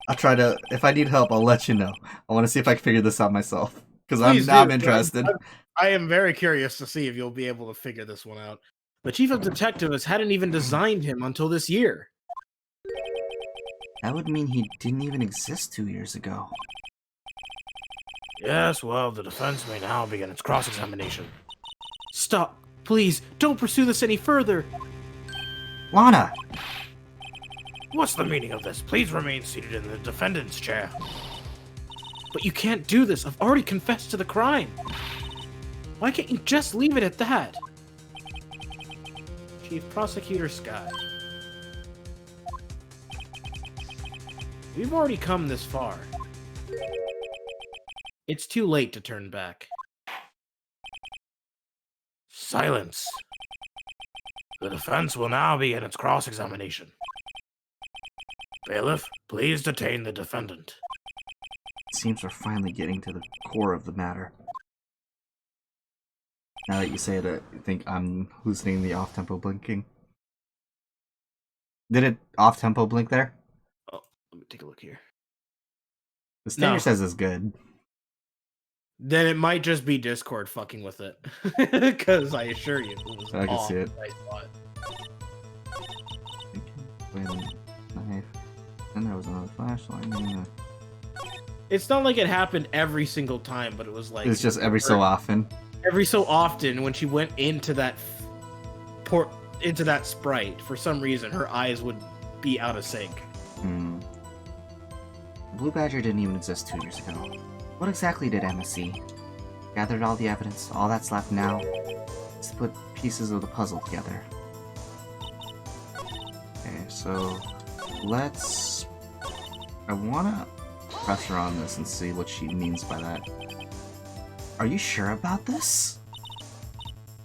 I'll try to. If I need help, I'll let you know. I want to see if I can figure this out myself because Please I'm do. interested. I am very curious to see if you'll be able to figure this one out. The chief of detectives hadn't even designed him until this year. That would mean he didn't even exist 2 years ago. Yes, well, the defense may now begin its cross-examination. Stop. Please, don't pursue this any further. Lana! What's the meaning of this? Please remain seated in the defendant's chair. But you can't do this. I've already confessed to the crime. Why can't you just leave it at that? Chief Prosecutor Sky. We've already come this far. It's too late to turn back. Silence. The defense will now begin its cross-examination. Bailiff, please detain the defendant. It seems we're finally getting to the core of the matter. Now that you say it, I think I'm hallucinating the off-tempo blinking. Did it off-tempo blink there? Let me take a look here. The stinger No. says it's good. Then it might just be Discord fucking with it. Because I assure you, it was I can off see it. when I saw it. Wait a minute. Knife. Then there was another flashlight. It's not like it happened every single time, but it was like It's just every so often. every so often when she went into that into that sprite, for some reason her eyes would be out of sync. Hmm. Blue Badger didn't even exist 2 years ago. What exactly did Emma see? Gathered all the evidence. All that's left now is to put pieces of the puzzle together. Okay, so let's... I wanna press her on this and see what she means by that. Are you sure about this?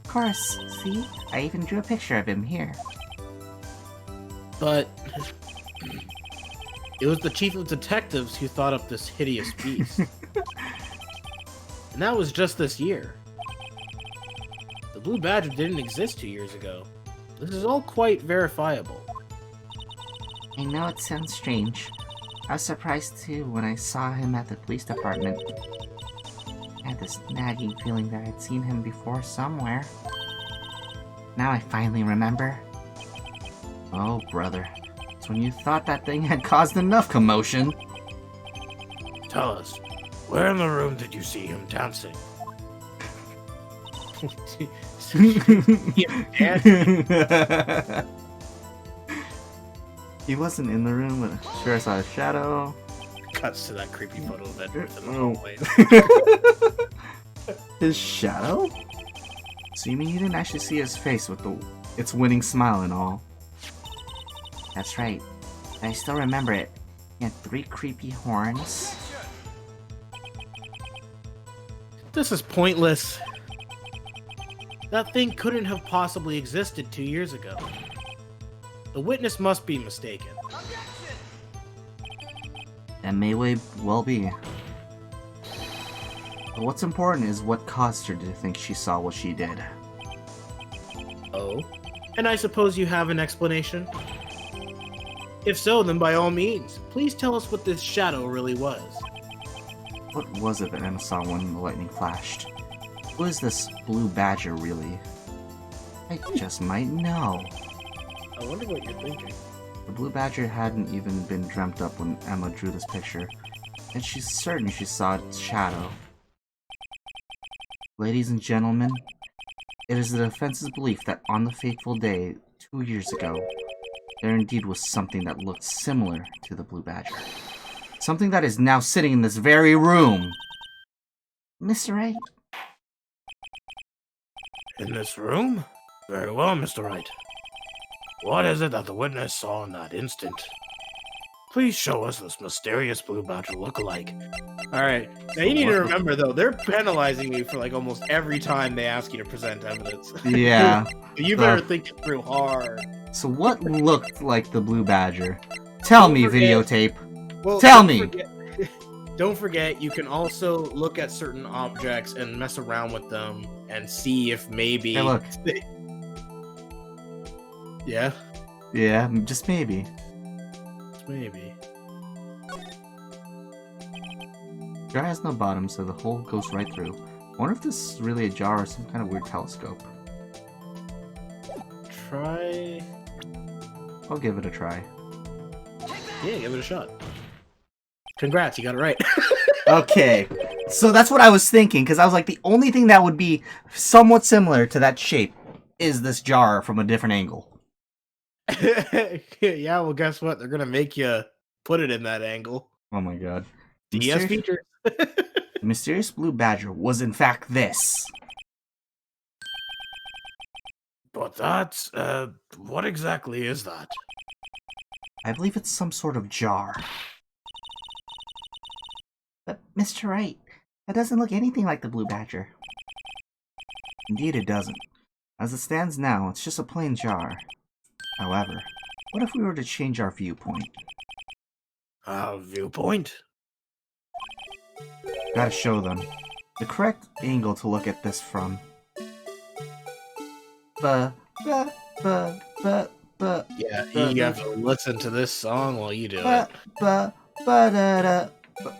Of course, see? I even drew a picture of him here. But it was the chief of detectives who thought up this hideous beast. And that was just this year. The Blue Badger didn't exist 2 years ago. This is all quite verifiable. I know it sounds strange. I was surprised too when I saw him at the police department. I had this nagging feeling that I'd seen him before somewhere. Now I finally remember. Oh, brother. It's when you thought that thing had caused enough commotion. Tell us, where in the room did you see him dancing? He wasn't in the room, but I'm sure I saw a shadow. Cuts to that creepy photo of Edward in the hallway. His shadow? So you mean you didn't actually see his face with its winning smile and all? That's right. I still remember it. He had 3 creepy horns. This is pointless. That thing couldn't have possibly existed 2 years ago. The witness must be mistaken. That may well be. But what's important is what caused her to think she saw what she did. Oh? And I suppose you have an explanation? If so, then by all means, please tell us what this shadow really was. What was it that Emma saw when the lightning flashed? Who is this Blue Badger really? I just might know. I wonder what you're thinking. The Blue Badger hadn't even been dreamt up when Emma drew this picture, and she's certain she saw its shadow. Ladies and gentlemen, it is the defense's belief that on the fateful day 2 years ago, there indeed was something that looked similar to the Blue Badger. Something that is now sitting in this very room. Mr. Wright? In this room? Very well, Mr. Wright. What is it that the witness saw in that instant? Please show us this mysterious Blue Badger look-alike. Alright, now you need to remember though, they're penalizing me for like almost every time they ask you to present evidence. Yeah. You better think it through hard. So what looked like the Blue Badger? Tell me, forget- videotape. Well, Tell don't me. Don't forget, you can also look at certain objects and mess around with them and see if maybe... Hey, look. Yeah? Yeah, just maybe. Maybe. Jar has no bottom, so the hole goes right through. I wonder if this is really a jar or some kind of weird telescope. Try... I'll give it a try. Yeah, give it a shot. Congrats, you got it right. Okay, so that's what I was thinking, because I was like, the only thing that would be somewhat similar to that shape is this jar from a different angle. Yeah, well, guess what? They're gonna make you put it in that angle. Oh my god. DS features. The mysterious Blue Badger was in fact this. But that's, what exactly is that? I believe it's some sort of jar. But, Mr. Wright, that doesn't look anything like the Blue Badger. Indeed it doesn't. As it stands now, it's just a plain jar. However, what if we were to change our viewpoint? Viewpoint? Gotta show them. The correct angle to look at this from. but, Yeah, but, you have to listen to this song while you do but, it. but, but, but.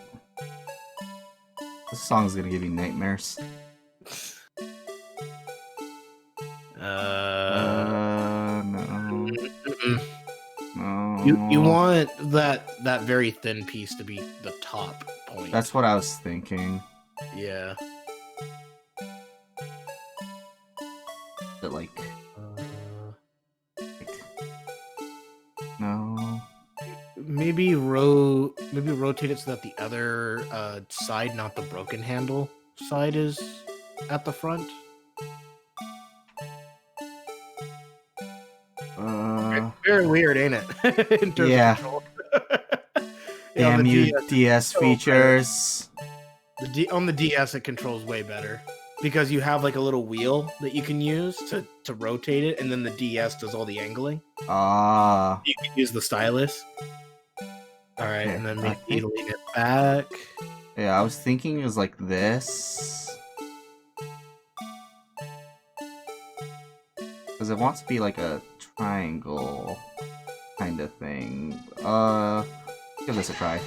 This song's gonna give you nightmares. No. Mm-mm. No. You want that very thin piece to be the top point. That's what I was thinking. Yeah. But like, Uh, no. maybe rotate it so that the other side, not the broken handle side, is at the front. Very weird, ain't it? In terms Yeah. of control. Damn on the you, DS, DS so features. on the DS, it controls way better because you have like a little wheel that you can use to rotate it, and then the DS does all the angling. Ah. You can use the stylus. All right, Okay, and then I maybe think- lean it back. Yeah, I was thinking it was like this. Because it wants to be like a triangle kind of thing. Give this a try.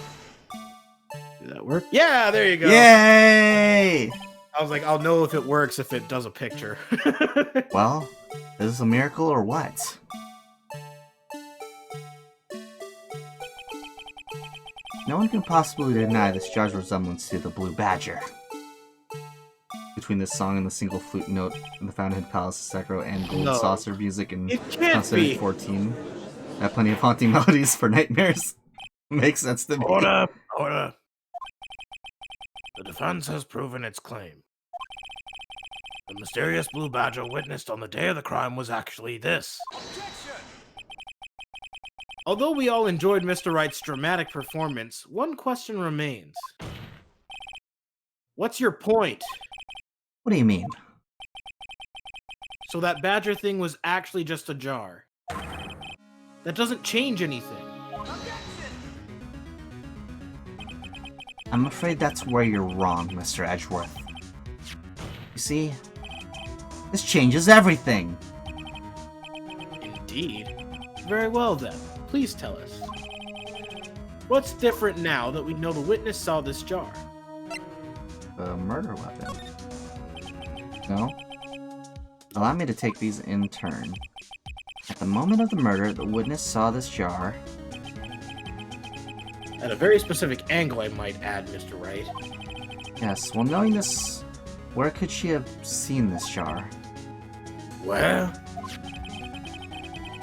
Did that work? Yeah, there you go. Yay! I was like, I'll know if it works if it does a picture. Well, is this a miracle or what? No one can possibly deny this jar's resemblance to the Blue Badger. Between this song and the single flute note in the Fountainhead Palace of Sekiro and Gold No. Saucer music in It can't Final be. 14. I have plenty of haunting melodies for nightmares. Makes sense to me. Order! Order! The defense has proven its claim. The mysterious Blue Badger witnessed on the day of the crime was actually this. Although we all enjoyed Mr. Wright's dramatic performance, one question remains. What's your point? What do you mean? So that badger thing was actually just a jar. That doesn't change anything. I'm afraid that's where you're wrong, Mr. Edgeworth. You see, this changes everything. Indeed. Very well then. Please tell us. What's different now that we know the witness saw this jar? The murder weapon. No? Allow me to take these in turn. At the moment of the murder, the witness saw this jar. At a very specific angle, I might add, Mr. Wright. Yes, well, knowing this, where could she have seen this jar? Where?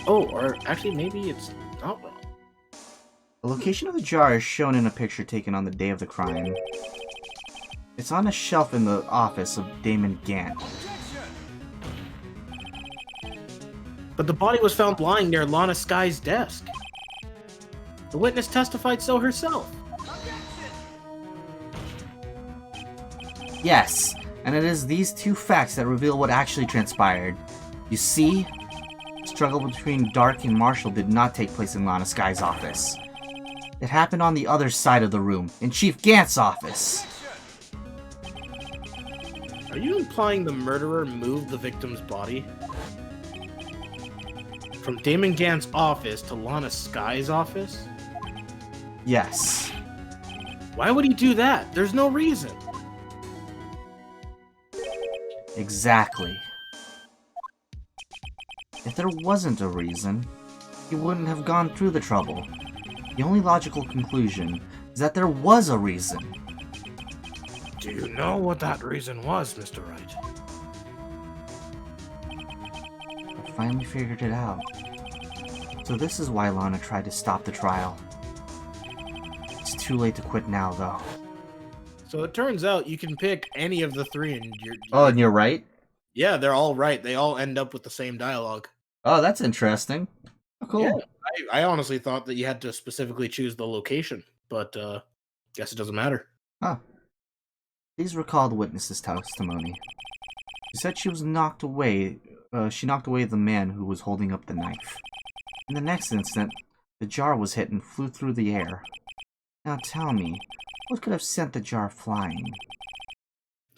Oh, or actually, maybe it's not wrong. The location of the jar is shown in a picture taken on the day of the crime. It's on a shelf in the office of Damon Gant. But the body was found lying near Lana Sky's desk. The witness testified so herself. Yes, and it is these two facts that reveal what actually transpired. You see, the struggle between Dark and Marshall did not take place in Lana Sky's office. It happened on the other side of the room, in Chief Gant's office. Are you implying the murderer moved the victim's body? From Damon Gant's office to Lana Sky's office? Yes. Why would he do that? There's no reason. Exactly. If there wasn't a reason, he wouldn't have gone through the trouble. The only logical conclusion is that there was a reason. Do you know what that reason was, Mr. Wright? I finally figured it out. So this is why Lana tried to stop the trial. It's too late to quit now, though. So it turns out you can pick any of the three and you're... Oh, and you're right? Yeah, they're all right. They all end up with the same dialogue. Oh, that's interesting. Oh, cool. Yeah, I honestly thought that you had to specifically choose the location, but guess it doesn't matter. Huh. Please recall the witness's testimony. She said she was knocked away. She knocked away the man who was holding up the knife. In the next instant, the jar was hit and flew through the air. Now tell me, what could have sent the jar flying?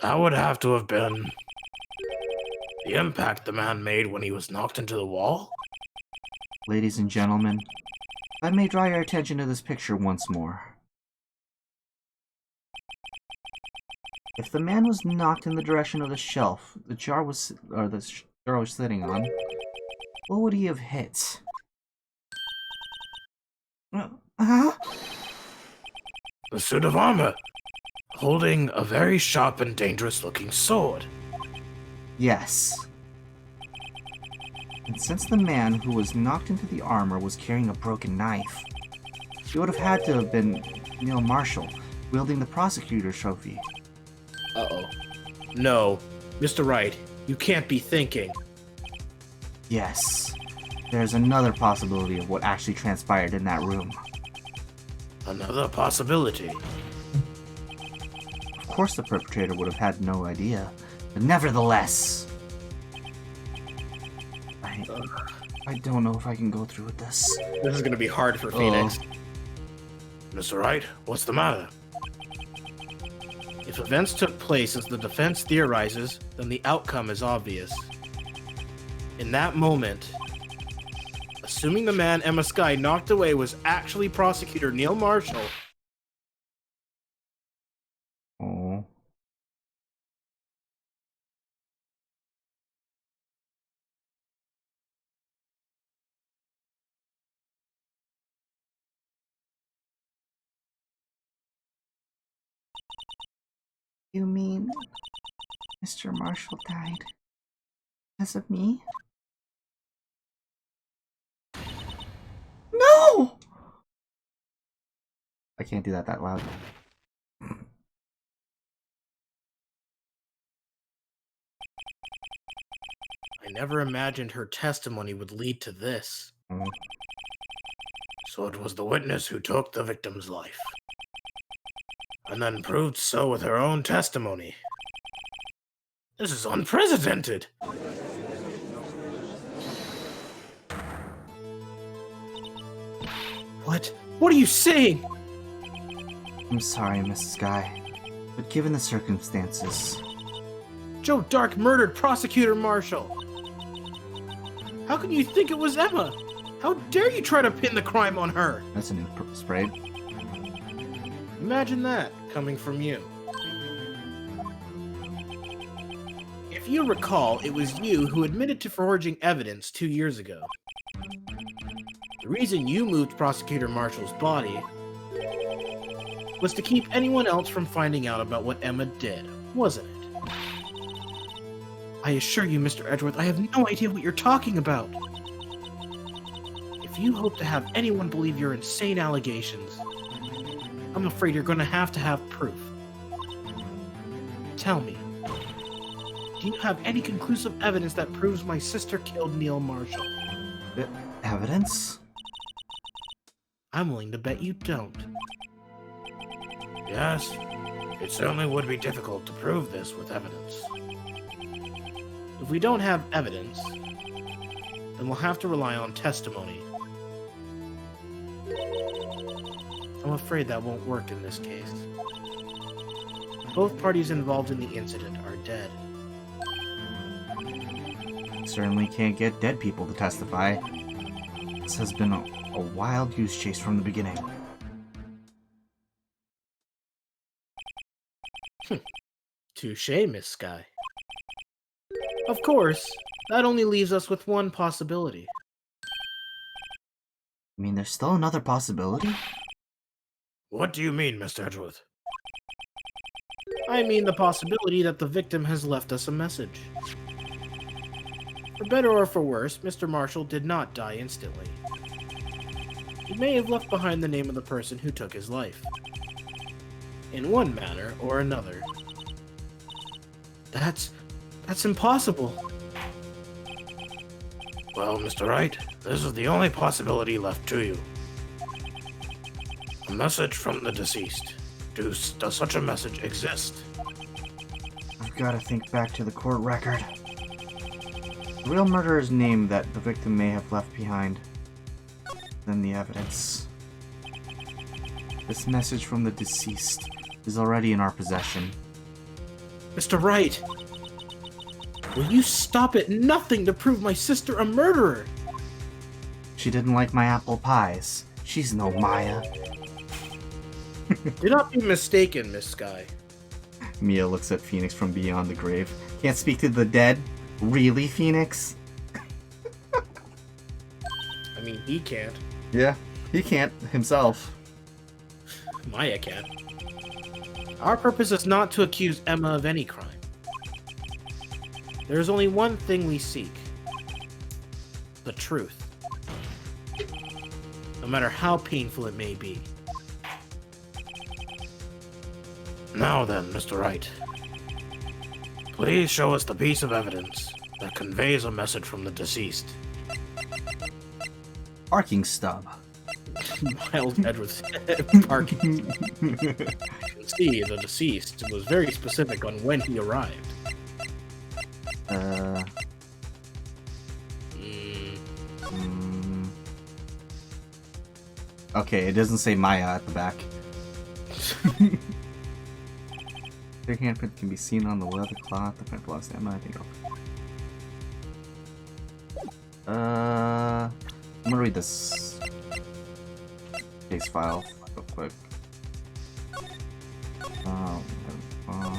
That would have to have been the impact the man made when he was knocked into the wall. Ladies and gentlemen, if I may draw your attention to this picture once more. If the man was knocked in the direction of the shelf the jar was sitting on, what would he have hit? Huh? The suit of armor, holding a very sharp and dangerous-looking sword. Yes. And since the man who was knocked into the armor was carrying a broken knife, he would have had to have been Neil Marshall, wielding the prosecutor's trophy. Uh-oh. No, Mr. Wright, you can't be thinking. Yes. There's another possibility of what actually transpired in that room. Another possibility. Of course the perpetrator would have had no idea, but nevertheless... I don't know if I can go through with this. This is gonna be hard for Phoenix. Mr. Wright, what's the matter? If events took place as the defense theorizes, then the outcome is obvious. In that moment, assuming the man Emma Skye knocked away was actually prosecutor Neil Marshall, Oh. You mean Mr. Marshall died because of me? No! I can't do that loud. I never imagined her testimony would lead to this. So it was the witness who took the victim's life, and then proved so with her own testimony. This is unprecedented! What? What are you saying? I'm sorry, Mrs. Skye, but given the circumstances... Joe Dark murdered Prosecutor Marshall. How can you think it was Emma? How dare you try to pin the crime on her? That's a new spray. Imagine that, coming from you. If you recall, it was you who admitted to forging evidence 2 years ago. The reason you moved Prosecutor Marshall's body was to keep anyone else from finding out about what Emma did, wasn't it? I assure you, Mr. Edgeworth, I have no idea what you're talking about. If you hope to have anyone believe your insane allegations, I'm afraid you're going to have proof. Tell me, do you have any conclusive evidence that proves my sister killed Neil Marshall? Evidence? I'm willing to bet you don't. Yes, it certainly would be difficult to prove this with evidence. If we don't have evidence, then we'll have to rely on testimony. I'm afraid that won't work in this case. Both parties involved in the incident are dead. Certainly can't get dead people to testify. This has been a wild goose chase from the beginning. Touché, Miss Skye. Of course, that only leaves us with one possibility. I mean, there's still another possibility? What do you mean, Mr. Edgeworth? I mean the possibility that the victim has left us a message. For better or for worse, Mr. Marshall did not die instantly. He may have left behind the name of the person who took his life. In one manner or another. That's impossible. Well, Mr. Wright, this is the only possibility left to you. A message from the deceased. Does such a message exist? I've got to think back to the court record. The real murderer's name that the victim may have left behind. Then the evidence. This message from the deceased is already in our possession. Mr. Wright! Will you stop at nothing to prove my sister a murderer? She didn't like my apple pies. She's no Maya. Do not be mistaken, Miss Sky. Mia looks at Phoenix from beyond the grave. Can't speak to the dead? Really, Phoenix? I mean, he can't. Yeah, he can't himself. Maya can. Our purpose is not to accuse Emma of any crime. There is only one thing we seek. The truth. No matter how painful it may be. Now then, Mr. Wright. Please show us the piece of evidence that conveys a message from the deceased. Parking stub. Miles Edwards parking. You can see the deceased was very specific on when he arrived. Okay, it doesn't say Maya at the back. Their handprint can be seen on the leather cloth. The print belongs to Emma, I think. I'm gonna read this case file real quick.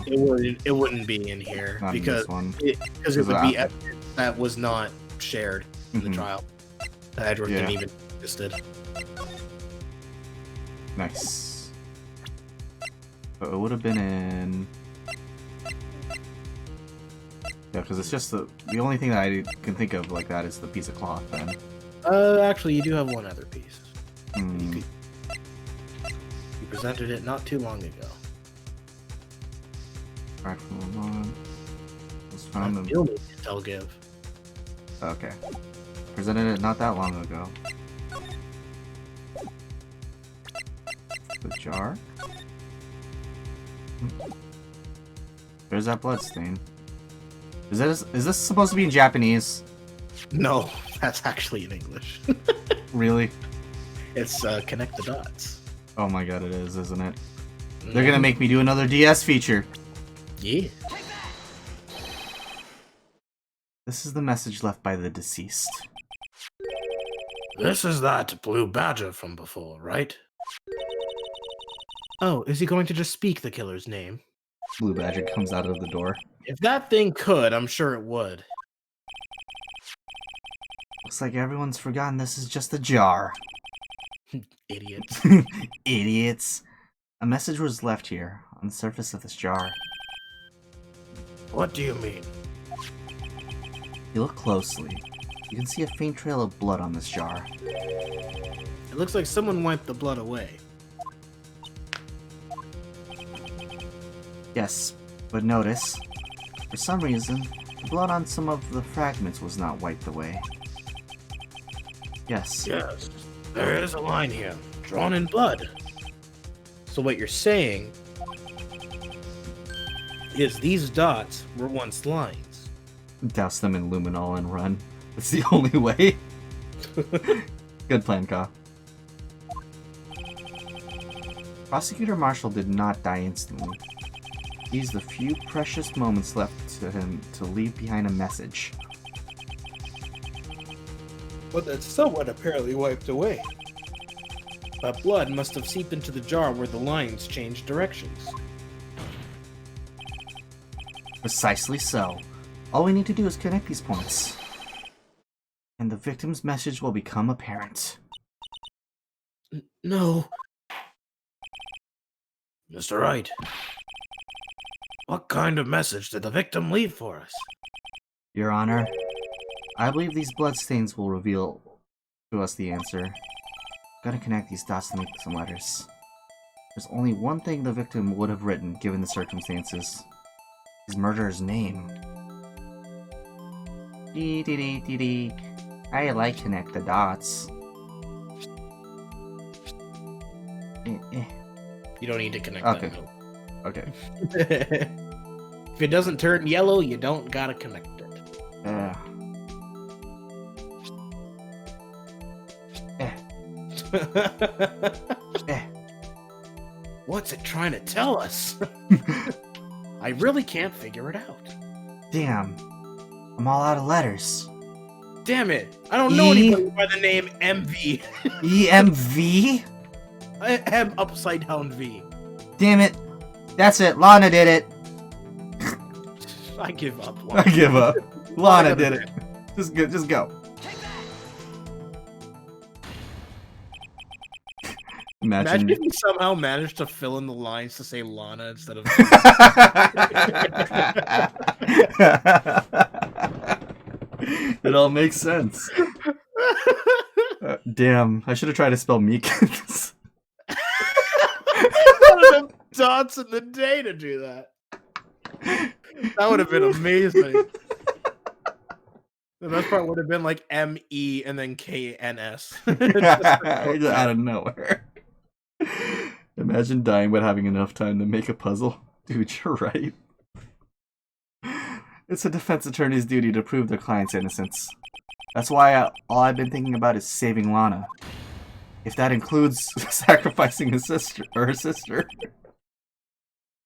It wouldn't be in here Not in because this one. it would be after. evidence that was not shared in the Mhm. trial. That Edward didn't Yeah. even existed. Nice. But it would have been in. Yeah, because it's just the only thing that I can think of like that is the piece of cloth. Then. Actually, you do have one other piece. Hmm. You presented it not too long ago. Back from the lawn. Let's I find them. still need Intel give. Okay. Presented it not that long ago. The jar. There's that blood stain. Is this supposed to be in Japanese? No, that's actually in English. Really? It's connect the dots. Oh my god, it is, isn't it? They're gonna make me do another DS feature. Yeah. This is the message left by the deceased. This is that blue badger from before, right? Oh, is he going to just speak the killer's name? Blue Badger comes out of the door. If that thing could, I'm sure it would. Looks like everyone's forgotten this is just a jar. Idiots. Idiots. A message was left here, on the surface of this jar. What do you mean? If you look closely, you can see a faint trail of blood on this jar. It looks like someone wiped the blood away. Yes, but notice, for some reason, the blood on some of the fragments was not wiped away. Yes. Yes, there is a line here, drawn in blood. So what you're saying is these dots were once lines. Douse them in luminol and run. That's the only way. Good plan, Ka. Prosecutor Marshall did not die instantly. He used the few precious moments left to him to leave behind a message. But that someone apparently wiped away. That blood must have seeped into the jar where the lines changed directions. Precisely so. All we need to do is connect these points. And the victim's message will become apparent. No. Mr. Wright, what kind of message did the victim leave for us? Your Honor, I believe these bloodstains will reveal to us the answer. Gotta connect these dots to make some letters. There's only one thing the victim would have written given the circumstances. His murderer's name. Dee dee dee dee dee. I like connect the dots. You don't need to connect Okay. that. Okay. If it doesn't turn yellow, you don't gotta connect it. What's it trying to tell us? I really can't figure it out. Damn. I'm all out of letters. Damn it! I don't know anybody by the name MV. EMV? M upside down V. Damn it. That's it. Lana did it. I give up. I give up. Lana did it. Just go. Imagine if we somehow managed to fill in the lines to say Lana instead of. It all makes sense. Damn, I should have tried to spell Meekins. Enough dots in the day to do that. That would have been amazing. The best part would have been like M-E and then K-N-S. Out of nowhere. Imagine dying but having enough time to make a puzzle. Dude, you're right. It's a defense attorney's duty to prove their client's innocence. That's why all I've been thinking about is saving Lana. If that includes sacrificing his sister or her sister.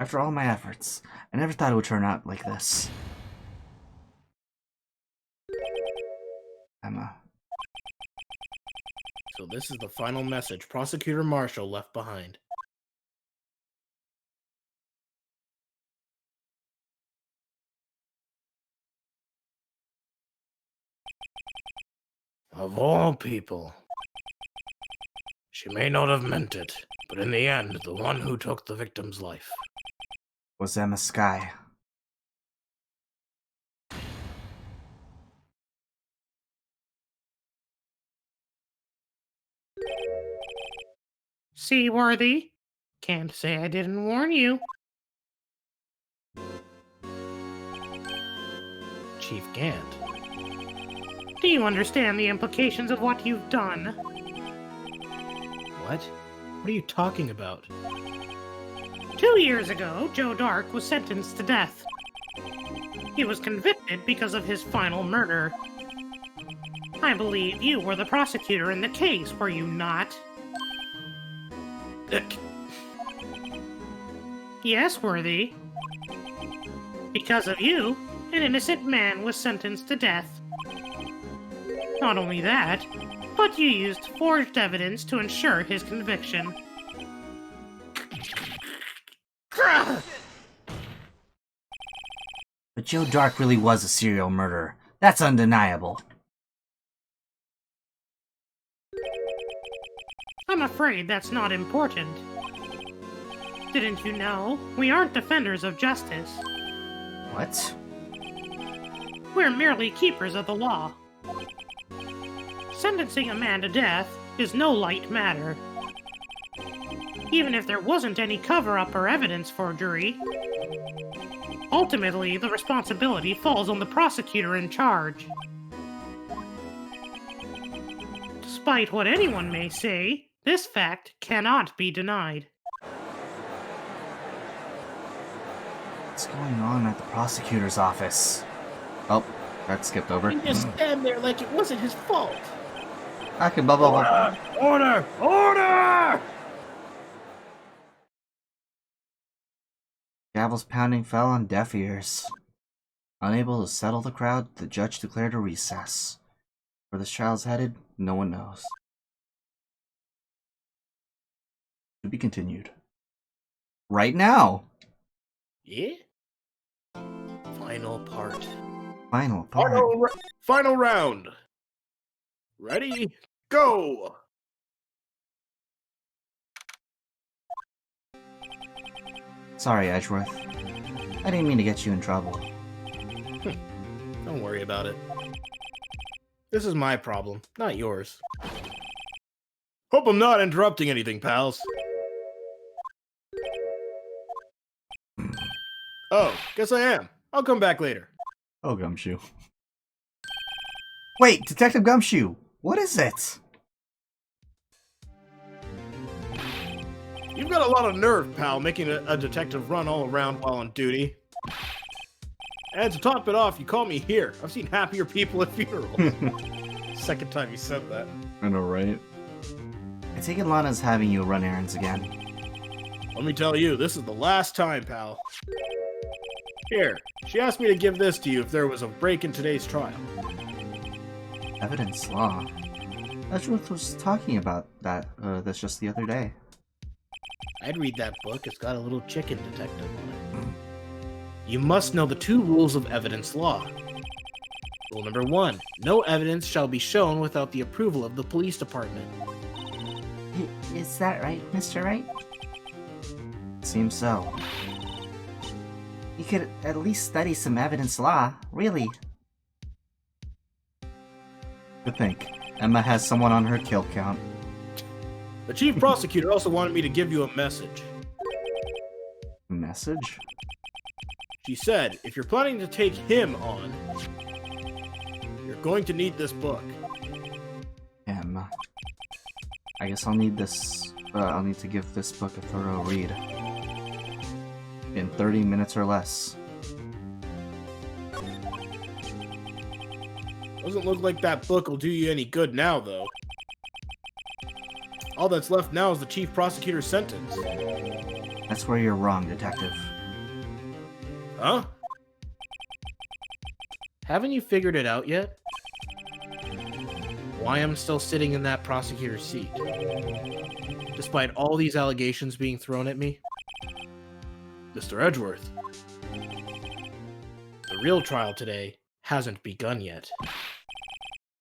After all my efforts, I never thought it would turn out like this. Emma. So this is the final message Prosecutor Marshall left behind. Of all people. She may not have meant it, but in the end, the one who took the victim's life Was Emma Sky. Seaworthy? Can't say I didn't warn you. Chief Gant. Do you understand the implications of what you've done? What? What are you talking about? 2 years ago, Joe Dark was sentenced to death. He was convicted because of his final murder. I believe you were the prosecutor in the case, were you not? Yes, Worthy. Because of you, an innocent man was sentenced to death. Not only that, but you used forged evidence to ensure his conviction. But Joe Dark really was a serial murderer. That's undeniable. I'm afraid that's not important. Didn't you know? We aren't defenders of justice. What? We're merely keepers of the law. Sentencing a man to death is no light matter. Even if there wasn't any cover-up or evidence forgery, ultimately the responsibility falls on the prosecutor in charge. Despite what anyone may say, this fact cannot be denied. What's going on at the prosecutor's office? Oh, that skipped over. You just stand there like it wasn't his fault. I can blah blah blah. Order! Order! Gavel's pounding fell on deaf ears. Unable to settle the crowd, the judge declared a recess. Where this trial's headed, no one knows. To be continued. Right now! Yeah? Final part. Final part. Final round. Ready? Go! Sorry, Edgeworth. I didn't mean to get you in trouble. Don't worry about it. This is my problem, not yours. Hope I'm not interrupting anything, pals. Oh, guess I am. I'll come back later. Oh, Gumshoe. Wait, Detective Gumshoe! What is it? You've got a lot of nerve, pal, making a detective run all around while on duty. And to top it off, you call me here. I've seen happier people at funerals. Second time you said that. I know, right? I take it Lana's having you run errands again. Let me tell you, this is the last time, pal. Here, she asked me to give this to you if there was a break in today's trial. Evidence law. Edgeworth was talking about this just the other day. I'd read that book. It's got a little chicken detective on it. You must know the 2 rules of evidence law. Rule number 1. No evidence shall be shown without the approval of the police department. Is that right, Mr. Wright? Seems so. You could at least study some evidence law, really. To think, Emma has someone on her kill count. The chief prosecutor also wanted me to give you a message. Message? She said, if you're planning to take him on, you're going to need this book. Emma. I guess I'll need this. I'll need to give this book a thorough read. In 30 minutes or less. Doesn't look like that book will do you any good now, though. All that's left now is the chief prosecutor's sentence. That's where you're wrong, Detective. Huh? Haven't you figured it out yet? Why I'm still sitting in that prosecutor's seat? Despite all these allegations being thrown at me? Mr. Edgeworth. The real trial today hasn't begun yet.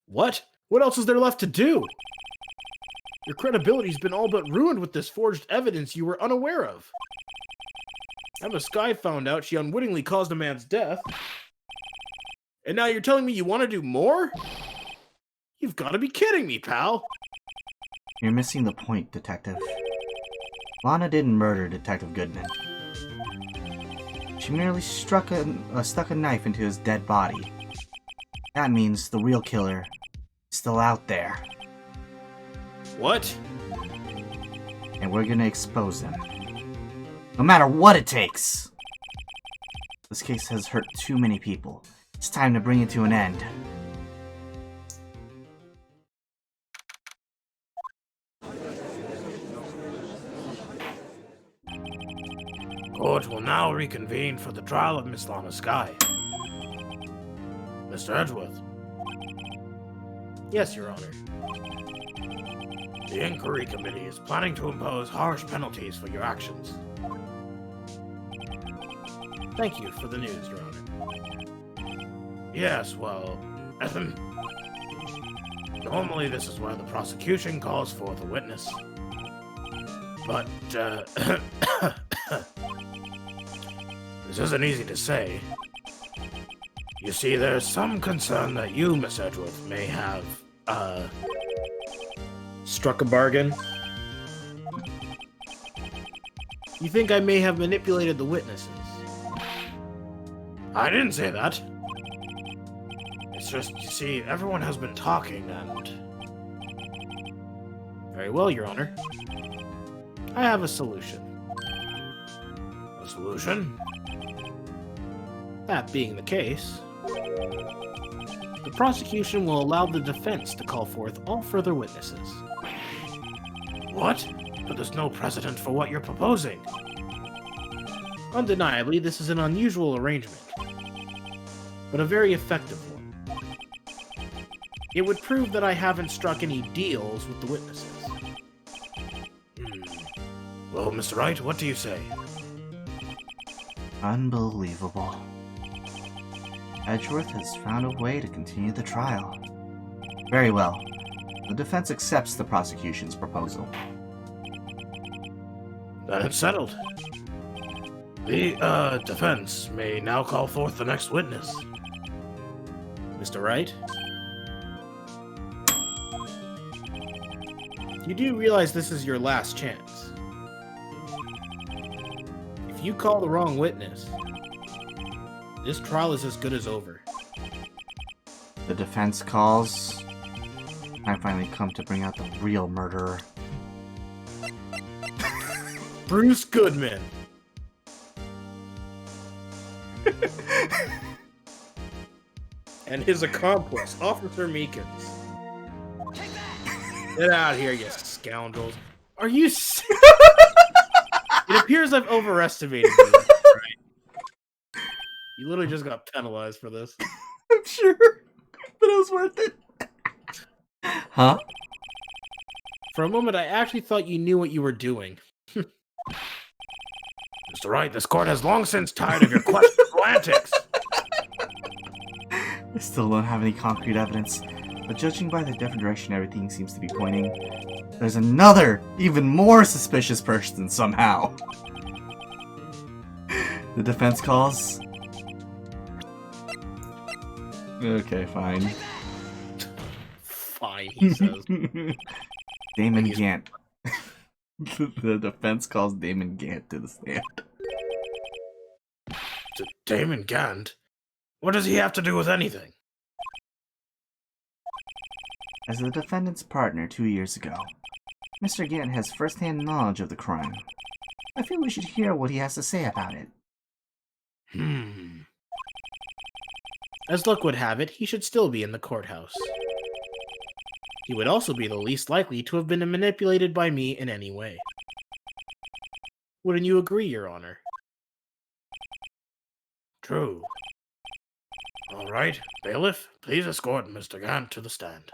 What? What else is there left to do? Your credibility's been all but ruined with this forged evidence you were unaware of. Emma Skye found out she unwittingly caused a man's death. And now you're telling me you want to do more? You've got to be kidding me, pal. You're missing the point, Detective. Lana didn't murder Detective Goodman. She merely stuck a knife into his dead body. That means the real killer is still out there. What? And we're gonna expose him. No matter what it takes! This case has hurt too many people. It's time to bring it to an end. Court will now reconvene for the trial of Miss Lana Skye. Mr. Edgeworth, Yes, Your Honor. the Inquiry Committee is planning to impose harsh penalties for your actions. Thank you for the news, Your Honor. Yes, well, normally this is where the prosecution calls forth a witness. But, this isn't easy to say. You see, there's some concern that you, Miss Edgeworth, may have, Struck a bargain? You think I may have manipulated the witnesses? I didn't say that. It's just, you see, everyone has been talking and... Very well, Your Honor. I have a solution. A solution? That being the case, the prosecution will allow the defense to call forth all further witnesses. What? But there's no precedent for what you're proposing. Undeniably, this is an unusual arrangement, but a very effective one. It would prove that I haven't struck any deals with the witnesses. Well, Mr. Wright, what do you say? Unbelievable. Edgeworth has found a way to continue the trial. Very well. The defense accepts the prosecution's proposal. Then it's settled. The, defense may now call forth the next witness. Mr. Wright? You do realize this is your last chance. If you call the wrong witness, this trial is as good as over. The defense calls. I finally come to bring out the real murderer. Bruce Goodman! And his accomplice, Officer Meekins. Get out of here, you scoundrels. Are you It appears I've overestimated you. Right? You literally just got penalized for this. I'm sure, but it was worth it. Huh? For a moment, I actually thought you knew what you were doing. Mr. Wright, this court has long since tired of your questionable antics. I still don't have any concrete evidence, but judging by the different direction everything seems to be pointing, there's another, even more suspicious person somehow. The defense calls. Okay, fine. Fine, he says. Damon Gant. The defense calls Damon Gant to the stand. Damon Gant? What does he have to do with anything? As the defendant's partner 2 years ago, Mr. Gant has first-hand knowledge of the crime. I feel we should hear what he has to say about it. As luck would have it, he should still be in the courthouse. He would also be the least likely to have been manipulated by me in any way. Wouldn't you agree, Your Honor? True. All right, bailiff, please escort Mr. Gant to the stand.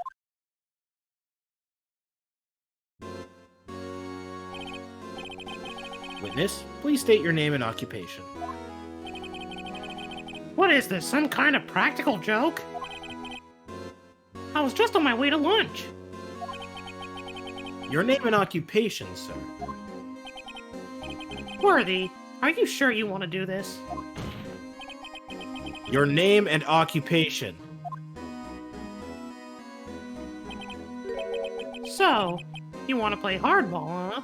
Witness, please state your name and occupation. What is this, some kind of practical joke? I was just on my way to lunch. Your name and occupation, sir. Worthy, are you sure you want to do this? Your name and occupation. So, you want to play hardball, huh?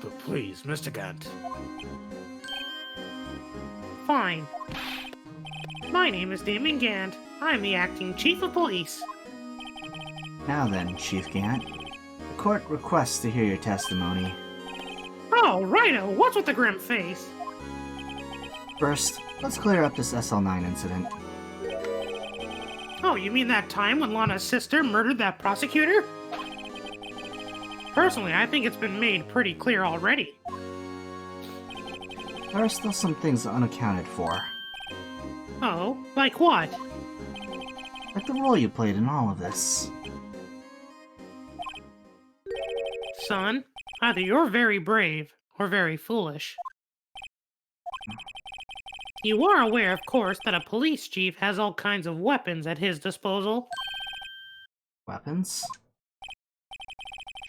But please, Mr. Gant. Fine. My name is Damon Gant. I'm the acting chief of police. Now then, Chief Gant, the court requests to hear your testimony. Oh, righto, what's with the grim face? First, let's clear up this SL9 incident. Oh, you mean that time when Lana's sister murdered that prosecutor? Personally, I think it's been made pretty clear already. There are still some things unaccounted for, Oh, like what? like the role you played in all of this. Son, either you're very brave or very foolish. You are aware, of course, that a police chief has all kinds of weapons at his disposal. Weapons?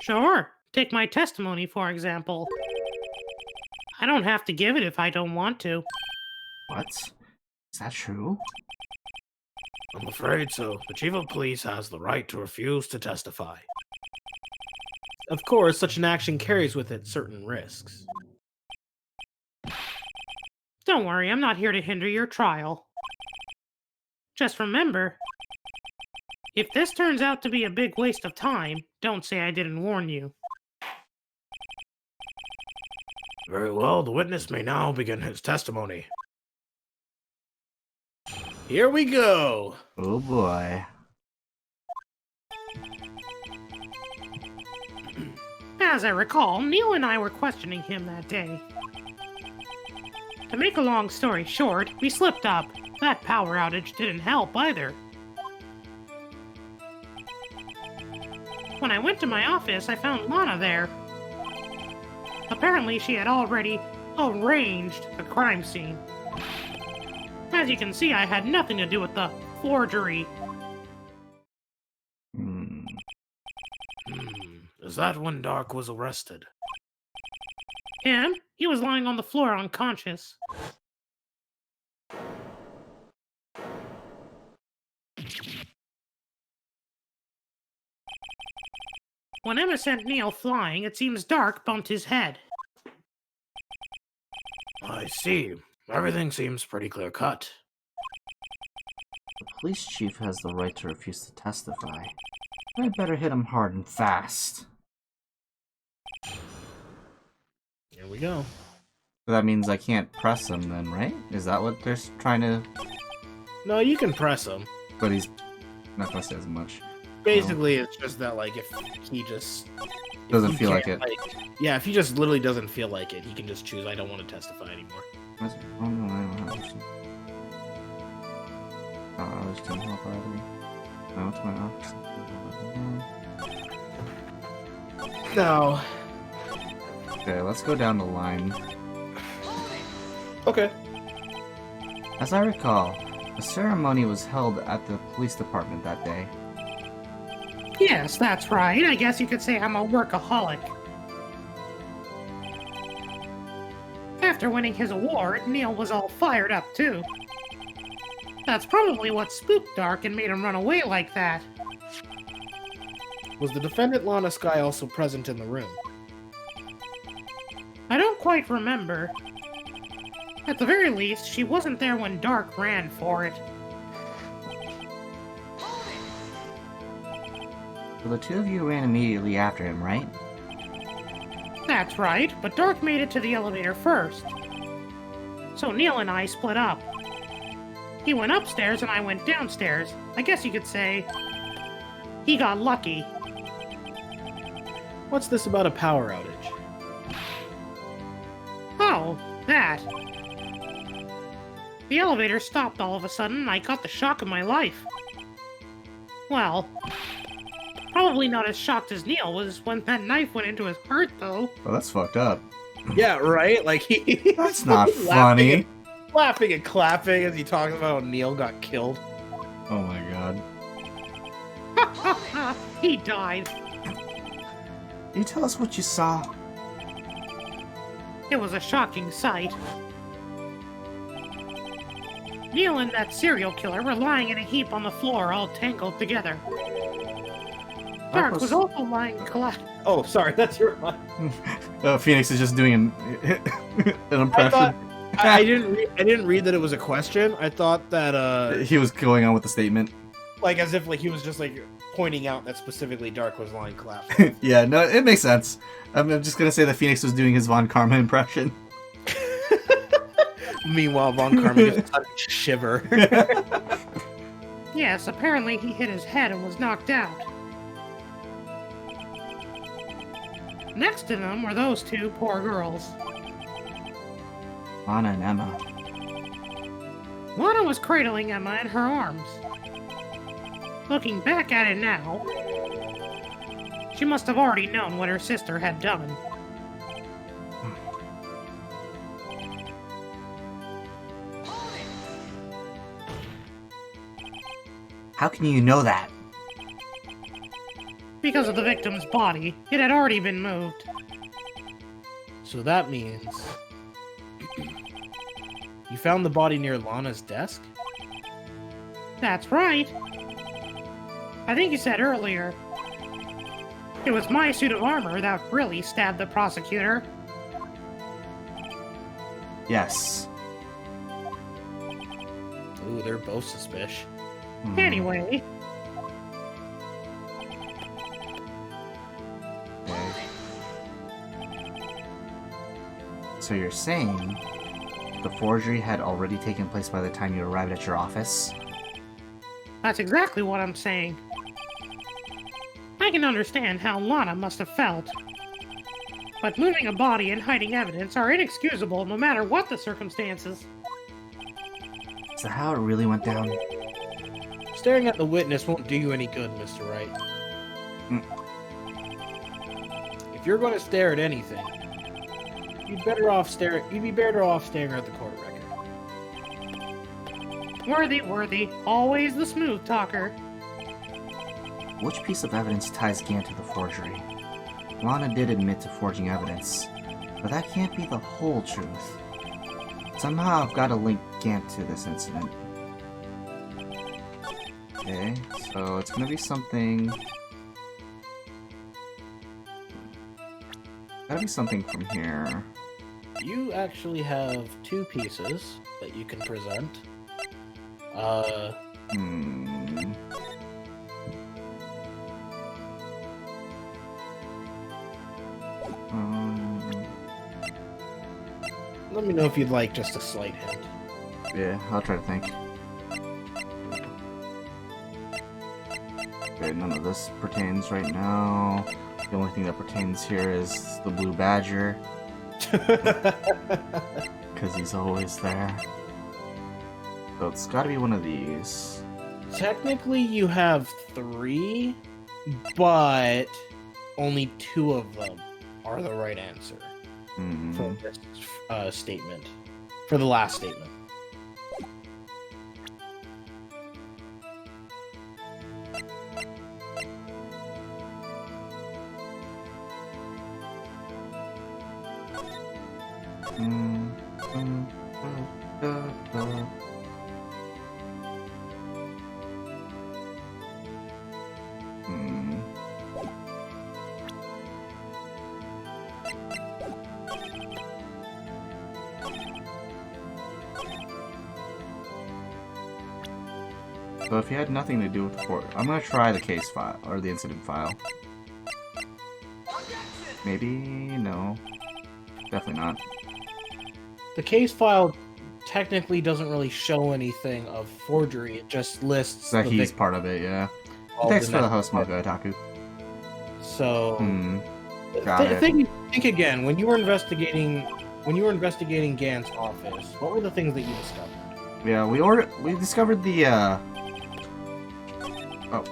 Sure. Take my testimony, for example. I don't have to give it if I don't want to. What? Is that true? I'm afraid so. The chief of police has the right to refuse to testify. Of course, such an action carries with it certain risks. Don't worry, I'm not here to hinder your trial. Just remember, if this turns out to be a big waste of time, don't say I didn't warn you. Very well, the witness may now begin his testimony. Here we go! Oh boy. As I recall, Neil and I were questioning him that day. To make a long story short, we slipped up. That power outage didn't help either. When I went to my office, I found Lana there. Apparently, she had already arranged the crime scene. As you can see, I had nothing to do with the forgery. Is that when Dark was arrested? Him? He was lying on the floor unconscious. When Emma sent Neil flying, it seems Dark bumped his head. I see. Everything seems pretty clear-cut. The police chief has the right to refuse to testify. I'd better hit him hard and fast. Here we go. That means I can't press him then, right? Is that what they're trying to... No, you can press him. But he's not gonna say as much. Basically, it's just that, like, if he just... Doesn't he feel like can't, it. Yeah, if he just literally doesn't feel like it, he can just choose, I don't want to testify anymore. Oh no, I don't have this. Oh, I was gonna help already. No, it's my office. No. Okay, let's go down the line. Okay. As I recall, a ceremony was held at the police department that day. Yes, that's right. I guess you could say I'm a workaholic. After winning his award, Neil was all fired up, too. That's probably what spooked Dark and made him run away like that. Was the defendant Lana Sky also present in the room? I don't quite remember. At the very least, she wasn't there when Dark ran for it. So the two of you ran immediately after him, right? That's right, but Dark made it to the elevator first. So Neil and I split up. He went upstairs and I went downstairs. I guess you could say he got lucky. What's this about a power outage? Oh, that. The elevator stopped all of a sudden and I got the shock of my life. Well, probably not as shocked as Neil was when that knife went into his heart, though. Well, that's fucked up. Yeah, right? Like, That's not funny. Laughing and clapping as he talks about how Neil got killed. Oh my god. He died. Can you tell us what you saw? It was a shocking sight. Neil and that serial killer were lying in a heap on the floor, all tangled together. Dark was also lying Oh, sorry, that's your line. Phoenix is just doing an impression. I didn't read that it was a question. I thought that He was going on with the statement. like as if like he was just like pointing out that specifically Dark was lying collapsed. Yeah, no, it makes sense. I'm just gonna say that Phoenix was doing his Von Karma impression. Meanwhile, Von Karma just started to shiver. Yes, apparently he hit his head and was knocked out. Next to them were those two poor girls. Lana and Emma. Lana was cradling Emma in her arms. Looking back at it now, she must have already known what her sister had done. How can you know that? Because of the victim's body, it had already been moved. So that means you found the body near Lana's desk? That's right. I think you said earlier. It was my suit of armor that really stabbed the prosecutor. Yes. Ooh, they're both suspicious. Anyway, Okay. So you're saying the forgery had already taken place by the time you arrived at your office? that's exactly what I'm saying. I can understand how Lana must have felt. But moving a body and hiding evidence are inexcusable no matter what the circumstances. Is that how it really went down? Staring at the witness won't do you any good, Mr. Wright. If you're going to stare at anything, you'd be better off staring at the court record. Worthy, always the smooth talker. Which piece of evidence ties Gant to the forgery? Lana did admit to forging evidence, but that can't be the whole truth. Somehow I've got to link Gant to this incident. Okay, so it's gonna be something... Gotta be something from here. You actually have two pieces that you can present. Let me know if you'd like just a slight hint. Yeah, I'll try to think. Okay, none of this pertains right now. The only thing that pertains here is the Blue Badger. Because he's always there. So it's gotta be one of these. Technically, you have 3, but only 2 of them are the right answer for this statement. For the last statement. So if he had nothing to do with the port, I'm gonna try the case file or the incident file. Maybe no, definitely not. The case file technically doesn't really show anything of forgery. It just lists So the he's victim part of it, yeah. of Thanks the for the next host, part. Mocha Otaku. So Got it. think again. When you were investigating Gant's office, what were the things that you discovered? Yeah, we discovered the oh,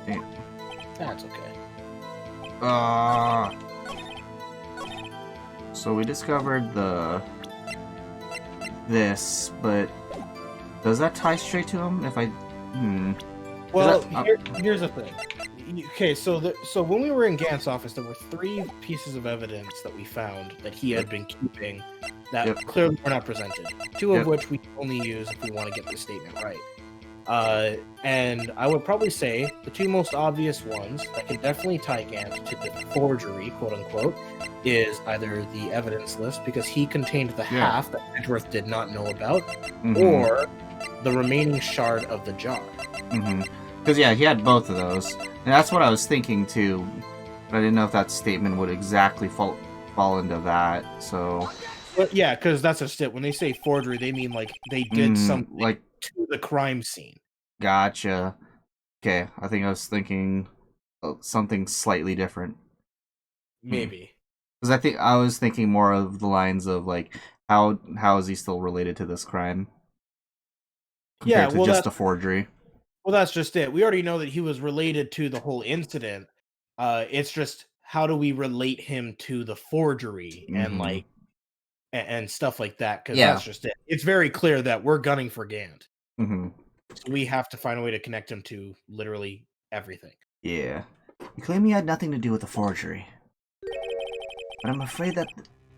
damn. That's okay. So we discovered this, but does that tie straight to him? If I Well, that- here's the thing. Okay, so when we were in Gant's office, there were 3 pieces of evidence that we found that he had been keeping that Yep. clearly were not presented. 2 Yep. of which we can only use if we want to get this statement right. And I would probably say the 2 most obvious ones that can definitely tie Gant to the forgery, quote unquote, is either the evidence list because he contained the Yeah. half that Edgeworth did not know about, Mhm. or the remaining shard of the jar. Because yeah, he had both of those, and that's what I was thinking too. But I didn't know if that statement would exactly fall into that. So But yeah, because that's just it. When they say forgery, they mean like they did something like to the crime scene. gotcha. Okay, I think I was thinking something slightly different. Maybe. Because I was thinking more of the lines of like how is he still related to this crime? Yeah, Compared to well, just a forgery. Well, that's just it. We already know that he was related to the whole incident. It's just how do we relate him to the forgery and Mhm. like and stuff like that? Because Yeah. that's just it. It's very clear that we're gunning for Gant. hmm So we have to find a way to connect him to literally everything. Yeah. You claim you had nothing to do with the forgery. But I'm afraid that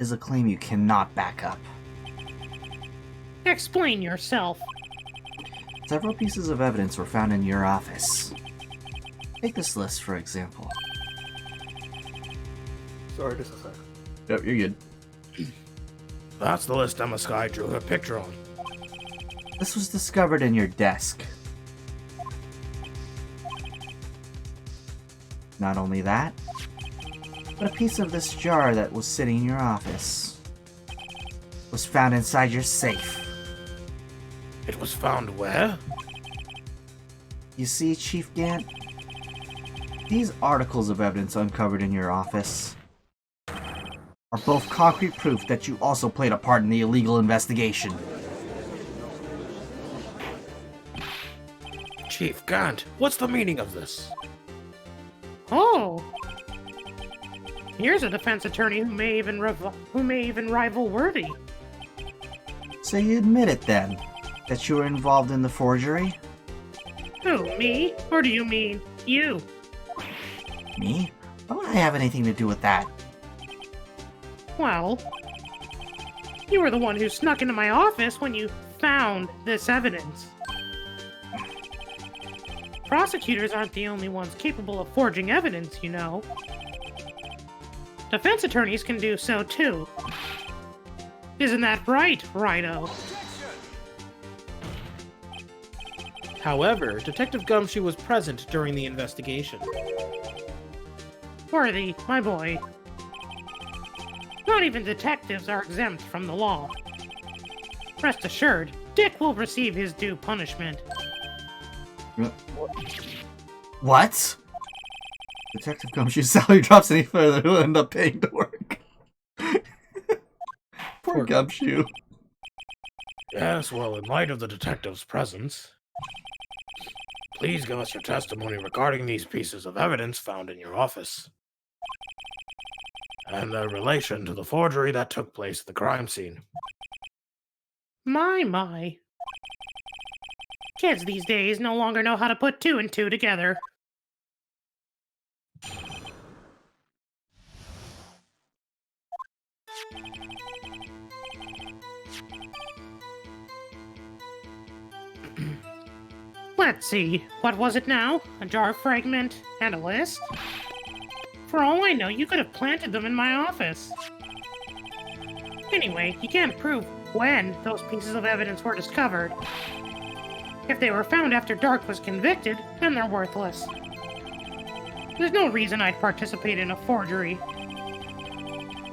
is a claim you cannot back up. Explain yourself. Several pieces of evidence were found in your office. Take this list, for example. Sorry, just a second. Yep, you're good. That's the list Emma Sky drew her picture on. This was discovered in your desk. Not only that, but a piece of this jar that was sitting in your office was found inside your safe. It was found where? You see, Chief Gant? These articles of evidence uncovered in your office are both concrete proof that you also played a part in the illegal investigation. Chief Gant, what's the meaning of this? Oh. Here's a defense attorney who may even rival Worthy. So you admit it then, that you were involved in the forgery? Who, me? Or do you mean you? Me? Why would I have anything to do with that? Well, you were the one who snuck into my office when you found this evidence. Prosecutors aren't the only ones capable of forging evidence, you know. Defense attorneys can do so too. Isn't that right, Rido? However, Detective Gumshoe was present during the investigation. Worthy, my boy. Not even detectives are exempt from the law. Rest assured, Dick will receive his due punishment. What? Detective Gumshoe's salary drops any further, he'll end up paying to work. Poor Gumshoe. Yes, well, in light of the detective's presence. please give us your testimony regarding these pieces of evidence found in your office and their relation to the forgery that took place at the crime scene. My. Kids these days no longer know how to put two and two together. Let's see, what was it now? A jar fragment and a list? For all I know, you could have planted them in my office. Anyway, you can't prove when those pieces of evidence were discovered. If they were found after Dark was convicted, then they're worthless. There's no reason I'd participate in a forgery.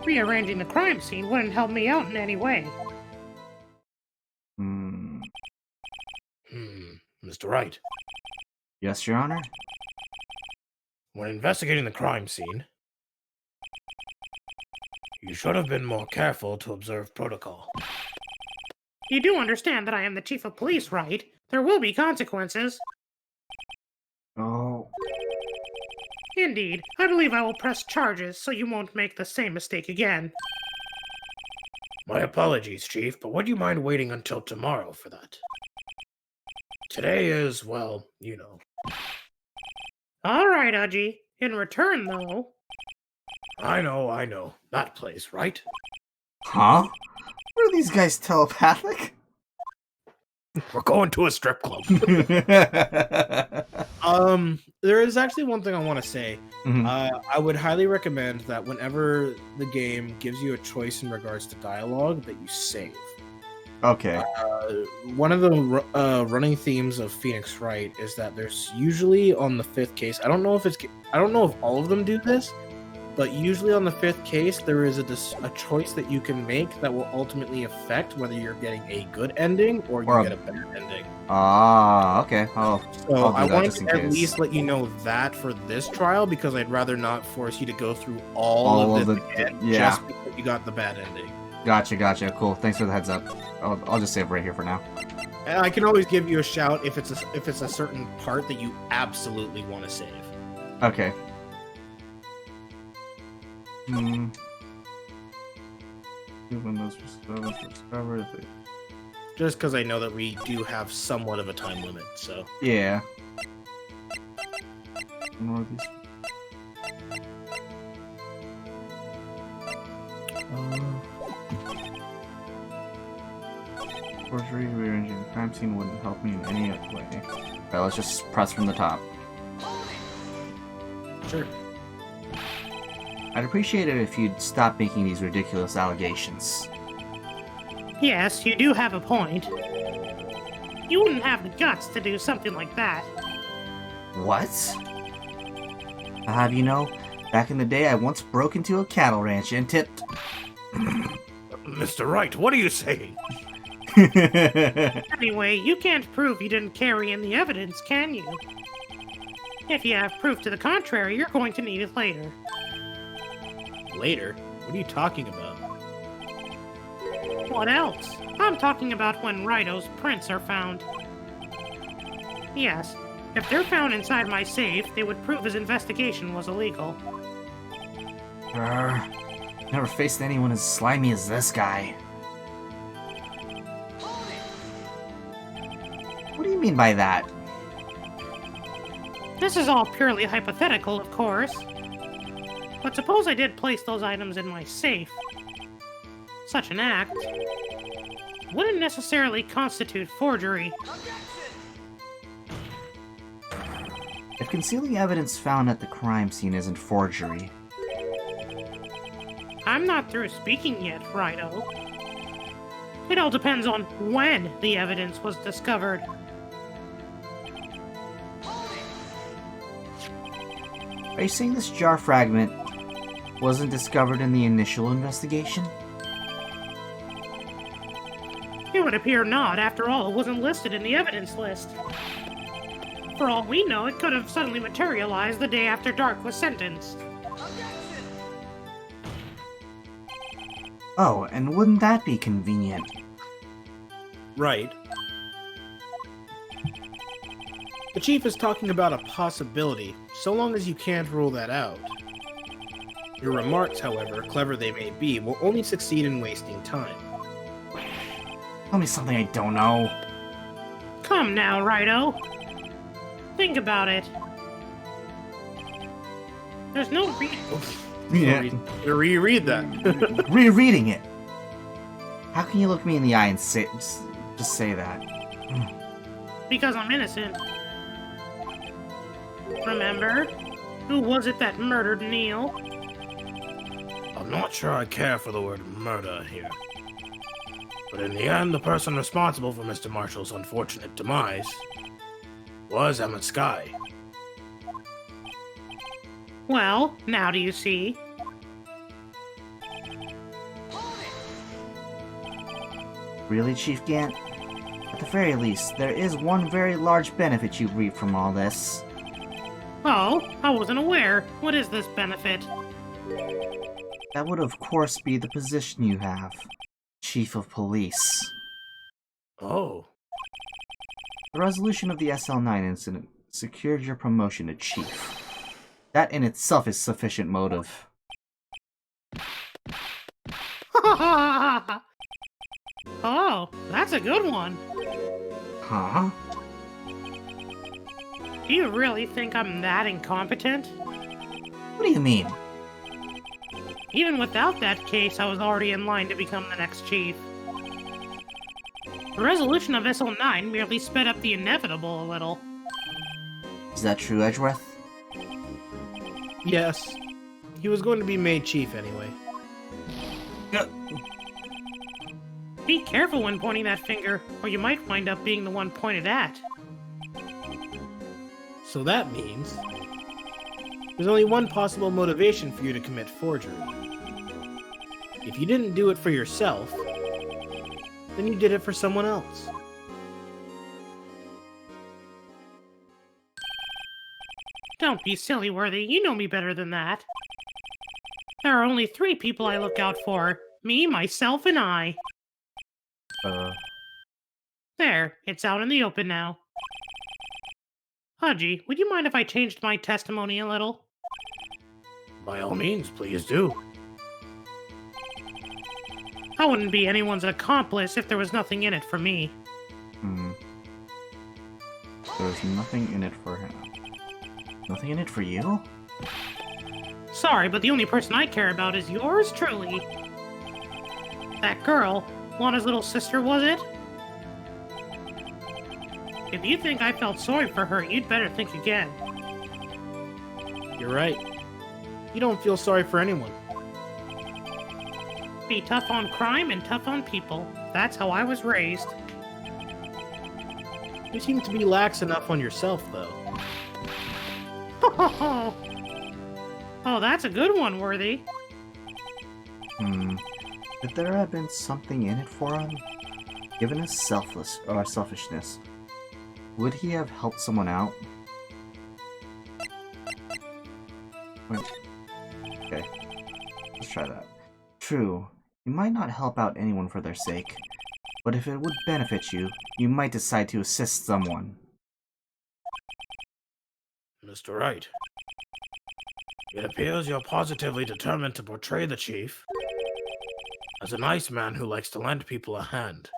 Rearranging the crime scene wouldn't help me out in any way. Mr. Wright, Yes, Your Honor? when investigating the crime scene, you should have been more careful to observe protocol. You do understand that I am the chief of police, right? There will be consequences. Oh. Indeed, I believe I will press charges so you won't make the same mistake again. My apologies, Chief, but would you mind waiting until tomorrow for that? Today is, well, you know. Alright, Udgy. In return, though... I know. That place, right? Huh? Are these guys telepathic? We're going to a strip club. There is actually one thing I want to say. Mhm. I would highly recommend that whenever the game gives you a choice in regards to dialogue, that you save. Okay. One of the running themes of Phoenix Wright is that there's usually on the fifth case. I don't know if all of them do this, but usually on the fifth case there is a choice that you can make that will ultimately affect whether you're getting a good ending or you get a bad ending. Ah, okay. Oh, So I'll do I that wanted just in to at case. least let you know that for this trial because I'd rather not force you to go through all All of of this the- again yeah. just because you got the bad ending. Gotcha. Cool. Thanks for the heads up. I'll just save right here for now. And I can always give you a shout if it's a certain part that you absolutely want to save. Okay. When those were discovered, Just because I know that we do have somewhat of a time limit, so. yeah. More of these. Forgery, rearranging the crime scene wouldn't help me in any way. Alright, let's just press from the top. Sure. I'd appreciate it if you'd stop making these ridiculous allegations. Yes, you do have a point. You wouldn't have the guts to do something like that. What? I'll have you know, back in the day I once broke into a cattle ranch and tipped... Mr. Wright, what are you saying? Anyway, you can't prove you didn't carry in the evidence, can you? If you have proof to the contrary, you're going to need it later. Later? What are you talking about? What else? I'm talking about when Raido's prints are found. Yes, if they're found inside my safe, they would prove his investigation was illegal. Never faced anyone as slimy as this guy. What do you mean by that? This is all purely hypothetical, of course. But suppose I did place those items in my safe. Such an act wouldn't necessarily constitute forgery. If concealing evidence found at the crime scene isn't forgery, I'm not through speaking yet, Rido. It all depends on when the evidence was discovered. are you saying this jar fragment wasn't discovered in the initial investigation? It would appear not. After all, it wasn't listed in the evidence list. For all we know, it could have suddenly materialized the day after Dark was sentenced. Oh, and wouldn't that be convenient? Right. The chief is talking about a possibility, so long as you can't rule that out. Your remarks, however clever they may be, will only succeed in wasting time. Tell me something I don't know. Come now, Rido. Think about it. There's no reason. Yeah. Reread that. Rereading it. How can you look me in the eye and say just say that? Because I'm innocent. Remember? Who was it that murdered Neil? I'm not sure I care for the word murder here. But in the end, the person responsible for Mr. Marshall's unfortunate demise was Emmett Sky. Well, now do you see? Really, Chief Gant? At the very least, there is one very large benefit you reap from all this. Oh, I wasn't aware. What is this benefit? That would of course be the position you have. Chief of Police. Oh, The resolution of the SL9 incident secured your promotion to Chief. That in itself is sufficient motive. Oh, that's a good one. Huh? Do you really think I'm that incompetent? What do you mean? Even without that case, I was already in line to become the next chief. The resolution of SL9 merely sped up the inevitable a little. Is that true, Edgeworth? Yes. He was going to be made chief anyway. Be careful when pointing that finger, or you might wind up being the one pointed at. So that means there's only one possible motivation for you to commit forgery. If you didn't do it for yourself, then you did it for someone else. Don't be silly, Worthy. You know me better than that. There are only 3 people I look out for. Me, myself, and I. There, it's out in the open now. Haji, would you mind if I changed my testimony a little? by all means, please do. I wouldn't be anyone's accomplice if there was nothing in it for me. There's nothing in it for him. Nothing in it for you? Sorry, but the only person I care about is yours truly. That girl, Lana's little sister, was it? If you think I felt sorry for her, you'd better think again. You're right. You don't feel sorry for anyone. Be tough on crime and tough on people. That's how I was raised. You seem to be lax enough on yourself, though. Oh, that's a good one, Worthy. Could there have been something in it for him? Given his selfishness, would he have helped someone out? Wait. Okay, let's try that. True, you might not help out anyone for their sake, but if it would benefit you, you might decide to assist someone. Mr. Wright, it appears you're positively determined to portray the chief as a nice man who likes to lend people a hand.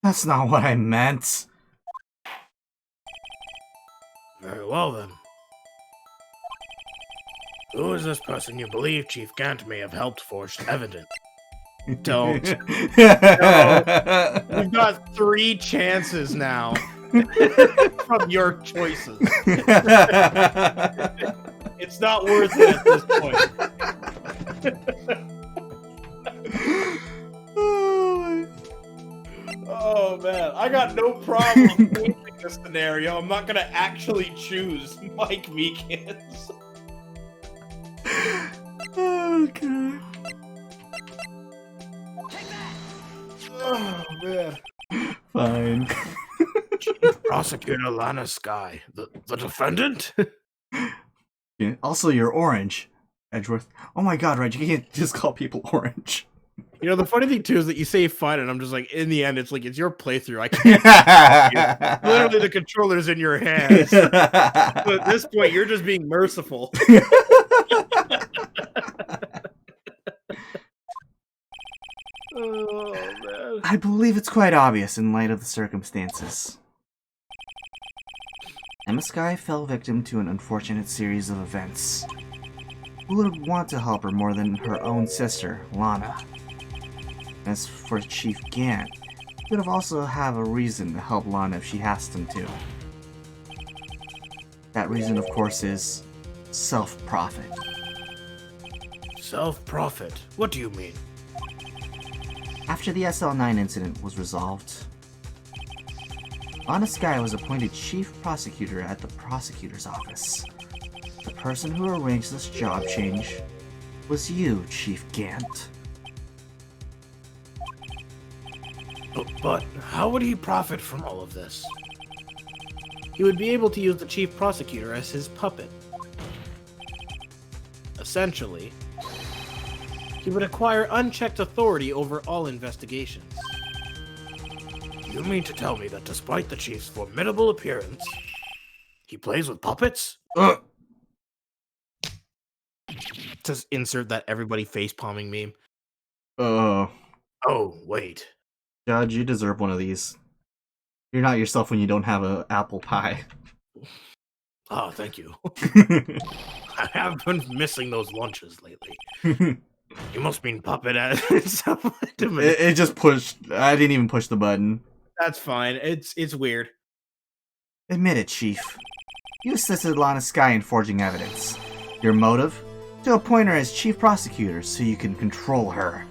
That's not what I meant! Very well, then. Who is this person you believe Chief Gant may have helped forge evidence? Don't. No. We've got 3 chances now from your choices. It's not worth it at this point. Oh man, I got no problem changing this scenario. I'm not gonna actually choose Mike Meekins. Okay. Oh man. Fine. Prosecutor Lana Sky, the defendant? Yeah, also, you're orange, Edgeworth. Oh my god, Reg, you can't just call people orange. You know, the funny thing too is that you say fine, and I'm just like, in the end, it's like it's your playthrough. I can't. Literally, the controller's in your hands. So at this point, you're just being merciful. Oh man. I believe it's quite obvious in light of the circumstances. Emma Sky fell victim to an unfortunate series of events. Who would want to help her more than her own sister, Lana? As for Chief Gant, he would have also have a reason to help Lana if she asked him to. That reason, of course, is self-profit. Self-profit? What do you mean? After the SL9 incident was resolved, Lana Sky was appointed chief prosecutor at the prosecutor's office. The person who arranged this job change was you, Chief Gant. But how would he profit from all of this? He would be able to use the chief prosecutor as his puppet. Essentially, he would acquire unchecked authority over all investigations. You mean to tell me that despite the chief's formidable appearance, he plays with puppets? Just insert that everybody face palming meme. Oh, wait. Judge, you deserve one of these. You're not yourself when you don't have an apple pie. Oh, thank you. I have been missing those lunches lately. You must mean puppet as it just pushed. I didn't even push the button. That's fine. It's weird. Admit it, Chief. You assisted Lana Sky in forging evidence. Your motive? To appoint her as chief prosecutor so you can control her.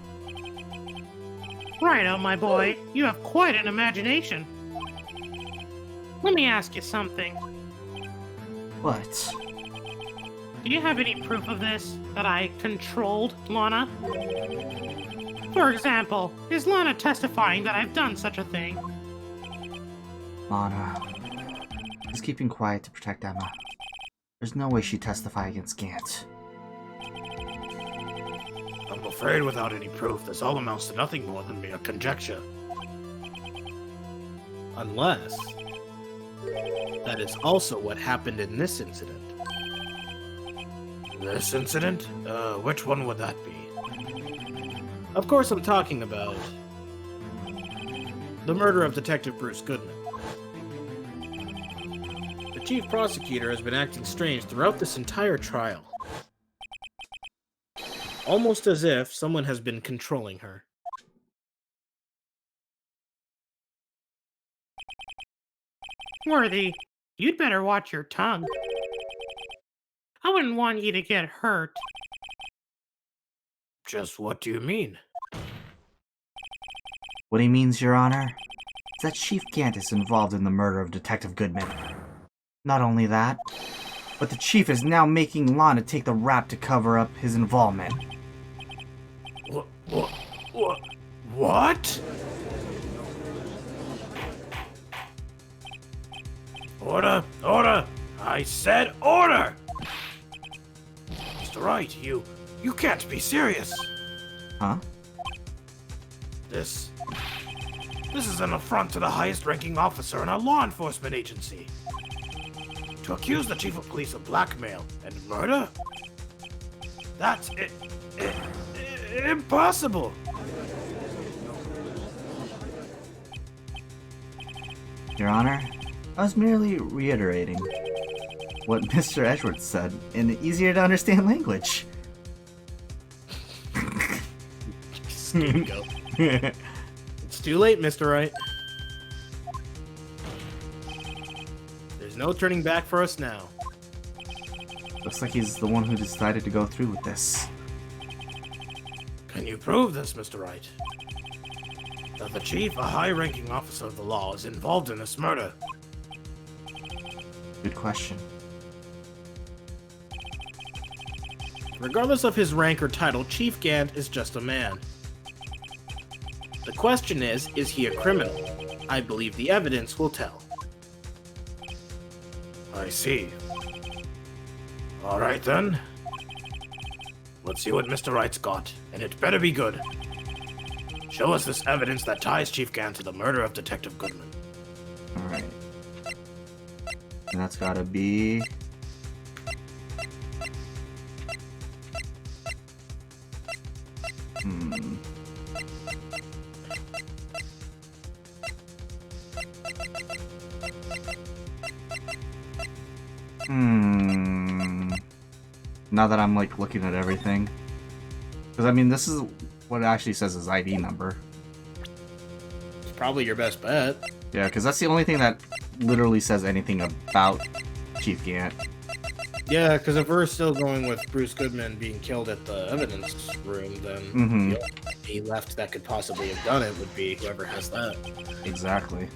Righto, my boy. You have quite an imagination. Let me ask you something. What? Do you have any proof of this? That I controlled Lana? For example, is Lana testifying that I've done such a thing? Lana is keeping quiet to protect Emma. There's no way she'd testify against Gant. I'm afraid without any proof, this all amounts to nothing more than mere conjecture. Unless that is also what happened in this incident. This incident? Which one would that be? Of course, I'm talking about the murder of Detective Bruce Goodman. The chief prosecutor has been acting strange throughout this entire trial. Almost as if someone has been controlling her. Worthy, you'd better watch your tongue. I wouldn't want you to get hurt. Just what do you mean? What he means, Your Honor, is that Chief Gant is involved in the murder of Detective Goodman. Not only that, but the Chief is now making Lana take the rap to cover up his involvement. What? Order! Order! I said order! Mr. Wright, you can't be serious. Huh? This is an affront to the highest-ranking officer in a law enforcement agency. To accuse the chief of police of blackmail and murder? That's impossible. Your Honor, I was merely reiterating what Mr. Edgeworth said in easier-to-understand language. Scapegoat. It's too late, Mr. Wright. There's no turning back for us now. Looks like he's the one who decided to go through with this. Can you prove this, Mr. Wright? That the chief, a high-ranking officer of the law, is involved in this murder? Good question. Regardless of his rank or title, Chief Gant is just a man. The question is he a criminal? I believe the evidence will tell. I see. All right, then. Let's see what Mr. Wright's got, and it better be good. Show us this evidence that ties Chief Gant to the murder of Detective Goodman. Alright. And that's gotta be... Now that I'm like looking at everything. Because I mean, this is what it actually says his ID number. It's probably your best bet. Yeah, because that's the only thing that literally says anything about Chief Gant. Yeah, because if we're still going with Bruce Goodman being killed at the evidence room, then the only he left that could possibly have done it would be whoever has that. Exactly.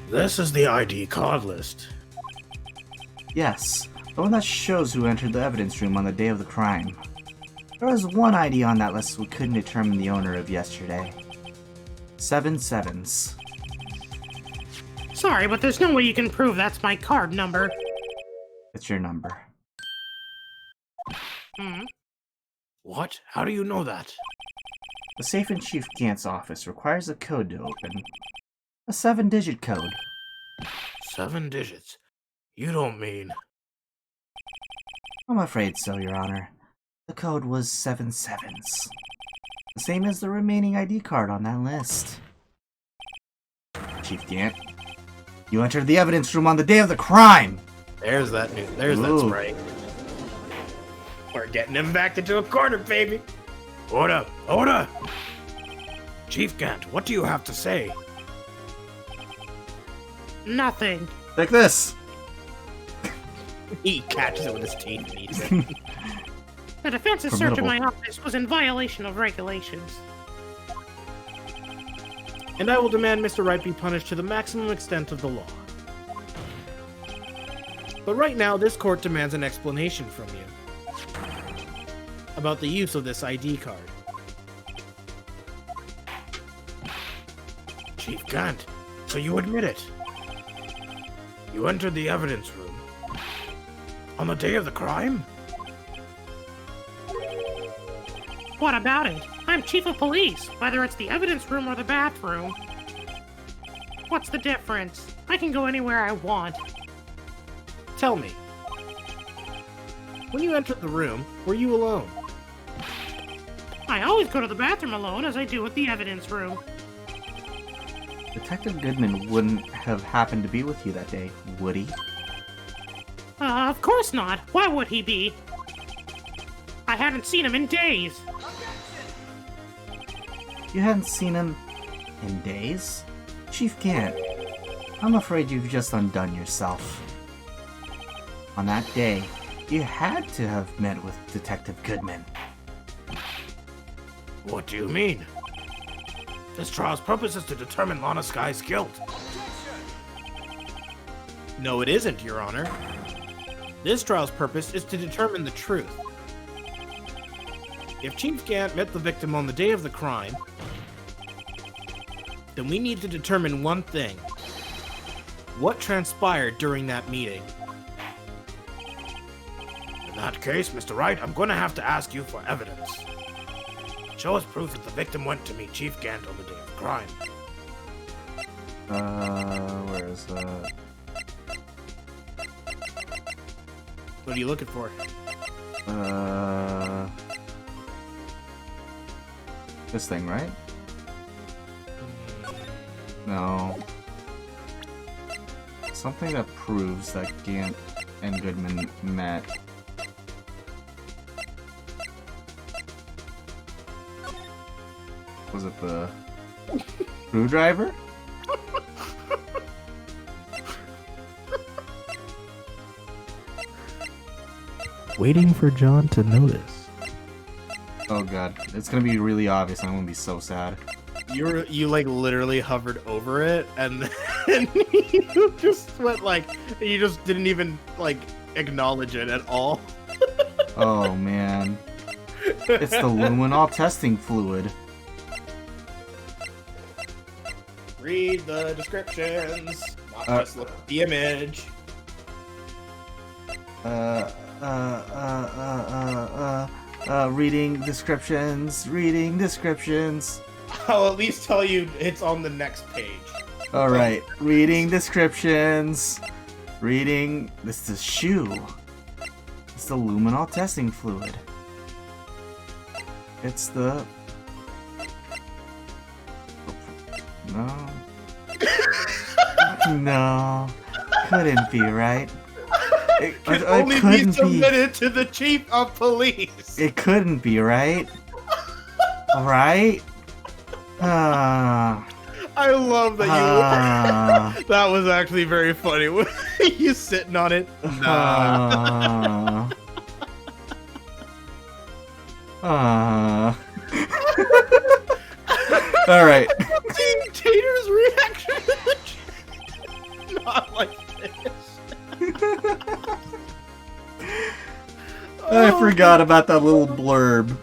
This is the ID card list. Yes, the one that shows who entered the evidence room on the day of the crime. There was one ID on that list we couldn't determine the owner of yesterday. 7 sevens. Sorry, but there's no way you can prove that's my card number. It's your number. What? How do you know that? The safe in Chief Gant's office requires a code to open. A 7-digit code. 7 digits? You don't mean... I'm afraid so, Your Honor. The code was 7 sevens. The same as the remaining ID card on that list. Chief Gant, you entered the evidence room on the day of the crime! There's that new. There's that sprite. We're getting him back into a corner, baby. Order! Order! Chief Gant, what do you have to say? Nothing. Like this! He catches it with his teeth and eats it. The defense's search of Formidable. my office was in violation of regulations. And I will demand Mr. Wright be punished to the maximum extent of the law. But right now, this court demands an explanation from you about the use of this ID card. Chief Gant, so you admit it. You entered the evidence room on the day of the crime? What about it? I'm chief of police, whether it's the evidence room or the bathroom. What's the difference? I can go anywhere I want. Tell me, when you entered the room, were you alone? I always go to the bathroom alone, as I do with the evidence room. Detective Goodman wouldn't have happened to be with you that day, would he? Of course not. Why would he be? I hadn't seen him in days. You hadn't seen him in days? Chief Gant, I'm afraid you've just undone yourself. On that day, you had to have met with Detective Goodman. What do you mean? This trial's purpose is to determine Lana Sky's guilt. No, it isn't, Your Honor. This trial's purpose is to determine the truth. If Chief Gant met the victim on the day of the crime, then we need to determine one thing. What transpired during that meeting? In that case, Mr. Wright, I'm going to have to ask you for evidence. Show us proof that the victim went to meet Chief Gant on the day of the crime. Where is that? What are you looking for? This thing, right? No. Something that proves that Gant and Goodman met. Was it the screwdriver? Waiting for John to notice. Oh god, it's gonna be really obvious. I'm gonna be so sad. You like literally hovered over it, and then you just went like, you just didn't even like acknowledge it at all. Oh man, it's the luminol testing fluid. Read the descriptions, not just look at the image. Reading descriptions. I'll at least tell you it's on the next page. Alright, reading descriptions. Reading. This is shoe. It's the luminol testing fluid. It's the. No. No. Couldn't be, right? It Can only be couldn't submitted to the chief of police. It couldn't be, right? Right? I love that you. That was actually very funny. You sitting on it? Nah. All right. Team Tater's reaction to the not like this. I forgot about that little blurb.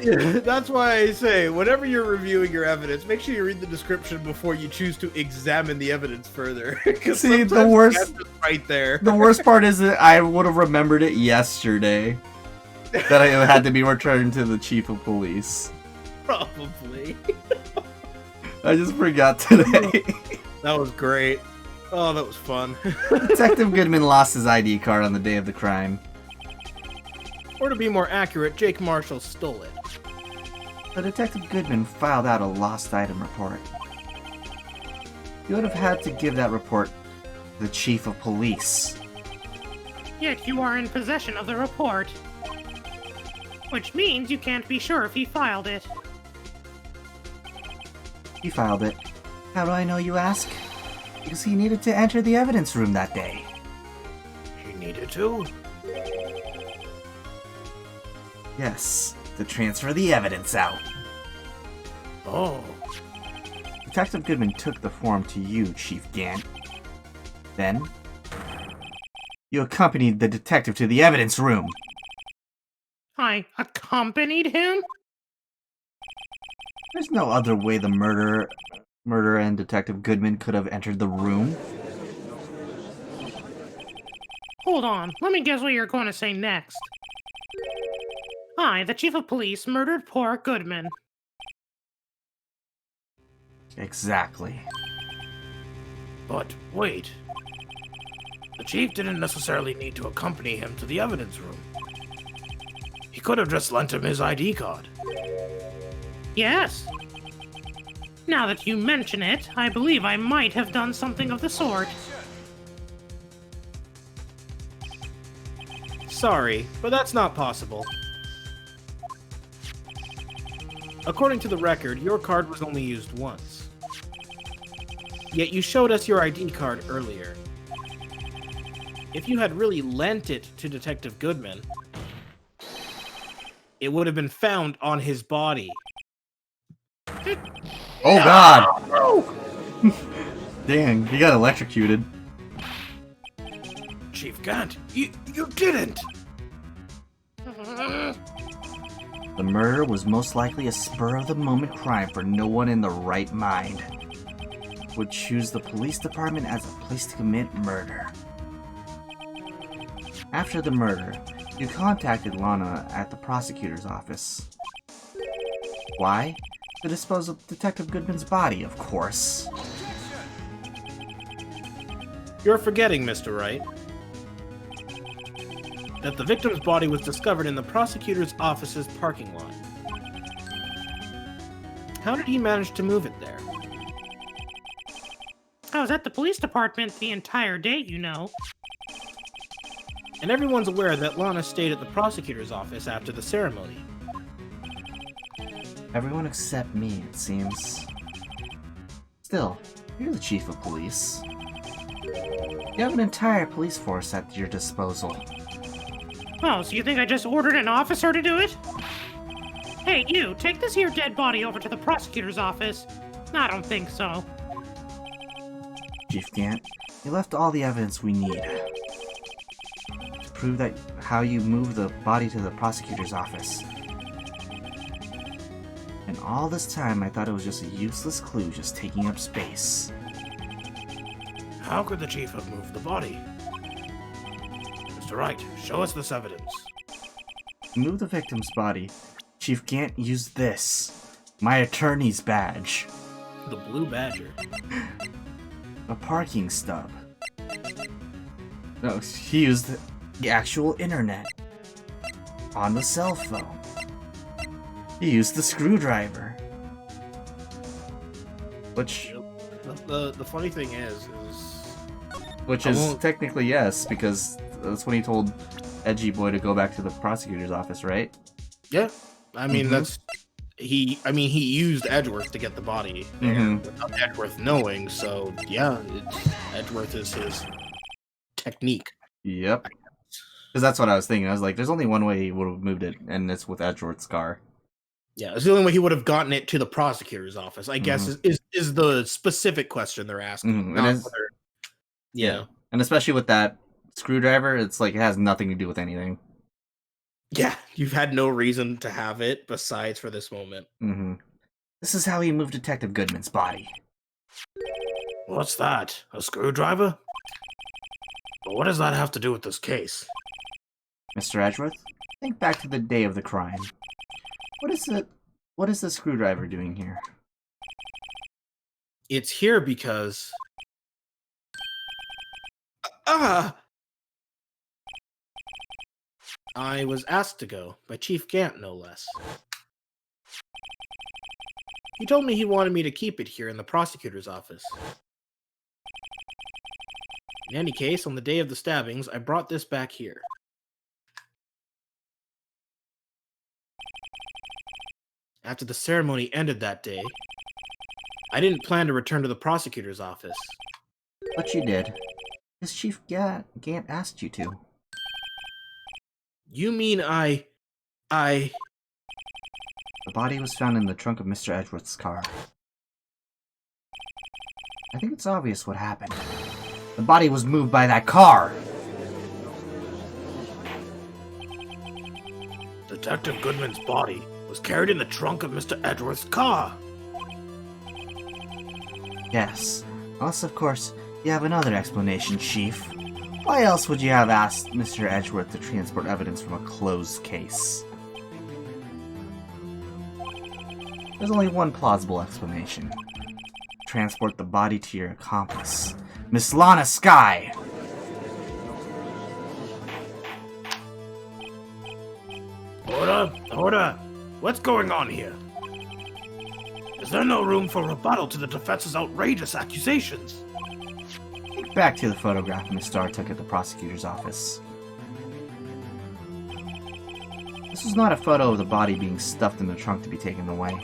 Yeah, that's why I say, whenever you're reviewing your evidence, make sure you read the description before you choose to examine the evidence further. See, the worst right there. The worst part is that I would have remembered it yesterday. That it had to be returned to the chief of police. Probably. I just forgot today. That was great. Oh, that was fun. Detective Goodman lost his ID card on the day of the crime. Or to be more accurate, Jake Marshall stole it. So Detective Goodman filed out a lost item report. You would have had to give that report to the chief of police. Yet you are in possession of the report. Which means you can't be sure if he filed it. He filed it. How do I know, you ask? Because he needed to enter the evidence room that day. He needed to? Yes, to transfer the evidence out. Oh. Detective Goodman took the form to you, Chief Gant. Then, you accompanied the detective to the evidence room. I accompanied him? There's no other way the murderer and Detective Goodman could have entered the room. Hold on, let me guess what you're going to say next. I, the chief of police, murdered poor Goodman. Exactly. But wait. The chief didn't necessarily need to accompany him to the evidence room. He could have just lent him his ID card. Yes. Now that you mention it, I believe I might have done something of the sort. Sorry, but that's not possible. According to the record, your card was only used once. Yet you showed us your ID card earlier. If you had really lent it to Detective Goodman, it would have been found on his body. Oh god! Dang, he got electrocuted. Chief Gant, you didn't! The murder was most likely a spur-of-the-moment crime for no one in the right mind would choose the police department as a place to commit murder. After the murder, you contacted Lana at the prosecutor's office. Why? To dispose of Detective Goodman's body, of course. You're forgetting, Mr. Wright, that the victim's body was discovered in the prosecutor's office's parking lot. How did he manage to move it there? I was at the police department the entire day, you know. And everyone's aware that Lana stayed at the prosecutor's office after the ceremony. Everyone except me, it seems. Still, you're the chief of police. You have an entire police force at your disposal. Oh, so you think I just ordered an officer to do it? Hey, you, take this here dead body over to the prosecutor's office. I don't think so. Chief Gant, you left all the evidence we need to prove that how you moved the body to the prosecutor's office. And all this time, I thought it was just a useless clue just taking up space. How could the chief have moved the body? Mr. Wright, show us this evidence. To move the victim's body, Chief Gant used this. My attorney's badge. The Blue Badger. A parking stub. No, he used the actual internet. On the cell phone. He used the screwdriver. Which... The funny thing is Which is technically yes, because that's when he told Edgy Boy to go back to the prosecutor's office, right? yeah. I mean he used Edgeworth to get the body there without Edgeworth knowing. So yeah, Edgeworth is his technique. Yep. Because that's what I was thinking. I was like, there's only one way he would have moved it, and it's with Edgeworth's car. Yeah, it's the only way he would have gotten it to the prosecutor's office, I guess, is the specific question they're asking. Not whether, yeah. And especially with that screwdriver, it's like it has nothing to do with anything. Yeah, you've had no reason to have it besides for this moment. This is how he moved Detective Goodman's body. What's that? A screwdriver? But what does that have to do with this case? Mr. Edgeworth, think back to the day of the crime. What is the screwdriver doing here? It's here because... I was asked to go, by Chief Gant, no less. He told me he wanted me to keep it here in the prosecutor's office. In any case, on the day of the stabbings, I brought this back here. After the ceremony ended that day, I didn't plan to return to the prosecutor's office. But you did. Because Chief Gant asked you to. You mean I... The body was found in the trunk of Mr. Edgeworth's car. I think it's obvious what happened. The body was moved by that car! Detective Goodman's body was carried in the trunk of Mr. Edgeworth's car. Yes. Unless, of course, you have another explanation, Chief. Why else would you have asked Mr. Edgeworth to transport evidence from a closed case? There's only one plausible explanation. Transport the body to your accomplice, Miss Lana Skye! Order! What's going on here? Is there no room for rebuttal to the defense's outrageous accusations? Think back to the photograph Miss Starr took at the prosecutor's office. This was not a photo of the body being stuffed in the trunk to be taken away.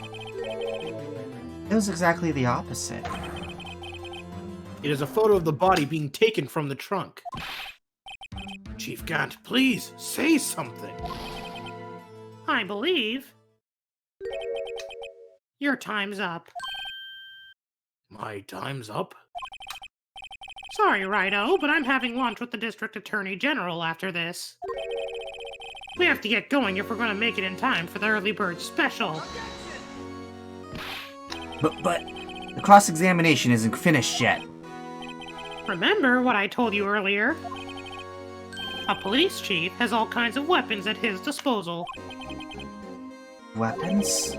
It was exactly the opposite. It is a photo of the body being taken from the trunk. Chief Gant, please, say something. I believe your time's up. My time's up? Sorry, Rido, but I'm having lunch with the District Attorney General after this. We have to get going if we're going to make it in time for the early bird special. But the cross-examination isn't finished yet. Remember what I told you earlier? A police chief has all kinds of weapons at his disposal. Weapons?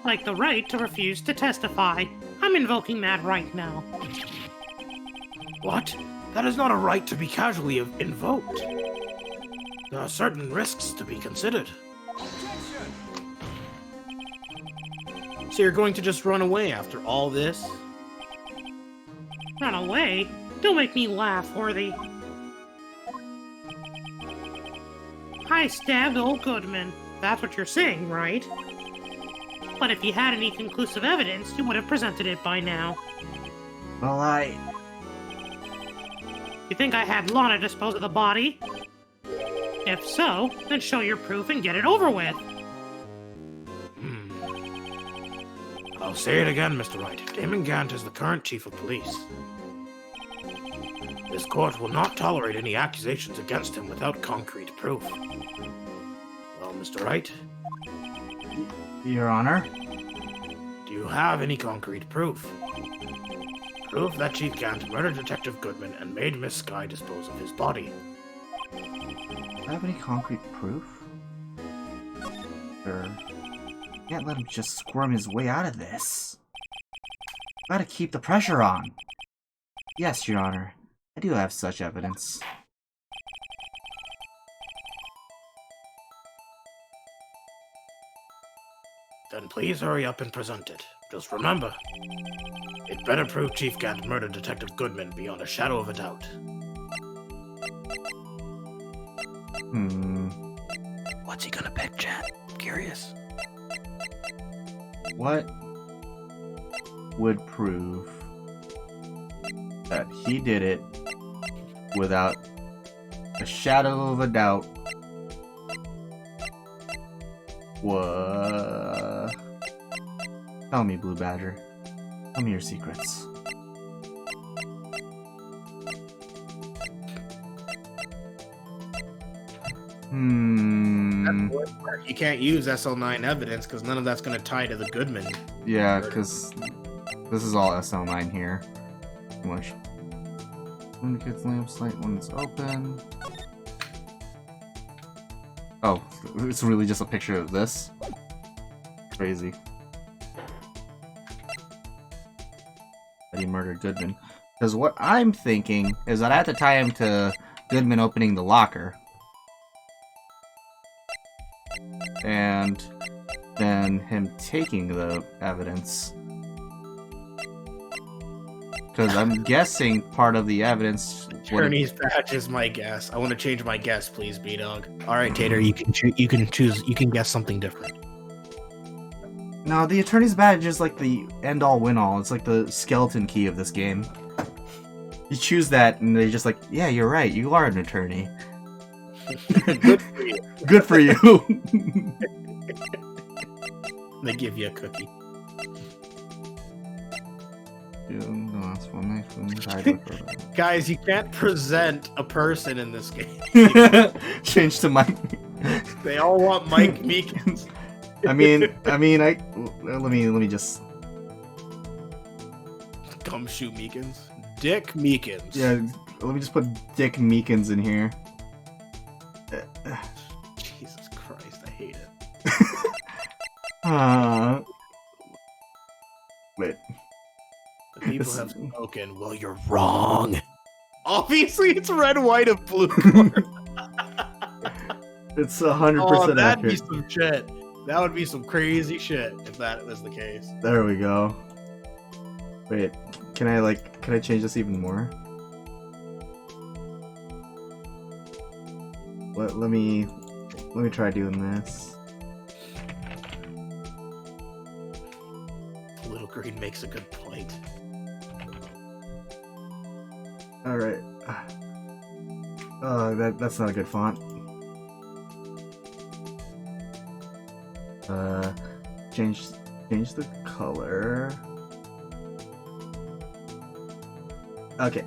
Like the right to refuse to testify. I'm invoking that right now. What? That is not a right to be casually invoked. There are certain risks to be considered. So you're going to just run away after all this? Run away? Don't make me laugh, Worthy. I stabbed old Goodman. That's what you're saying, right? But if you had any conclusive evidence, you would have presented it by now. Well, You think I had Lana dispose of the body? If so, then show your proof and get it over with. I'll say it again, Mr. Wright. Damon Gant is the current chief of police. This court will not tolerate any accusations against him without concrete proof. Well, Mr. Wright? Your Honor? Do you have any concrete proof? Proof that Chief Gant murdered Detective Goodman and made Miss Skye dispose of his body. Do I have any concrete proof? Sure. Can't let him just squirm his way out of this. Gotta keep the pressure on. Yes, Your Honor. I do have such evidence. Then please hurry up and present it. Just remember, it better prove Chief Gant murdered Detective Goodman beyond a shadow of a doubt. What's he gonna pick, Chat? Curious. What would prove that he did it without a shadow of a doubt? What? Tell me, Blue Badger. Tell me your secrets. You can't use SL9 evidence because none of that's going to tie to the Goodman. Yeah, because this is all SL9 here. Too much. When the kid's lamp light when it's open. Oh, it's really just a picture of this? Crazy. That he murdered Goodman. Because what I'm thinking is that I have to tie him to Goodman opening the locker. And then him taking the evidence. Because I'm guessing part of the evidence... Attorney's badge is my guess. I want to change my guess, please, B-Dog. All right, Tater, you can choose. You can guess something different. No, the attorney's badge is like the end-all, win-all. It's like the skeleton key of this game. You choose that, and they're just like, yeah, you're right. You are an attorney. Good for you. Good for you. They give you a cookie. Guys, you can't present a person in this game. Change to Mike. They all want Mike Meekins. let me just. Gumshoe Meekins. Dick Meekins. Yeah, let me just put Dick Meekins in here. Jesus Christ, I hate it. Wait. The people have spoken. Well, you're wrong. Obviously, it's red, white, and blue. It's 100% that'd be accurate. some shit. That would be some crazy shit if that was the case. There we go. Wait, can I change this even more? Let me try doing this. Little Green makes a good point. All right. That's not a good font. Change the color. Okay.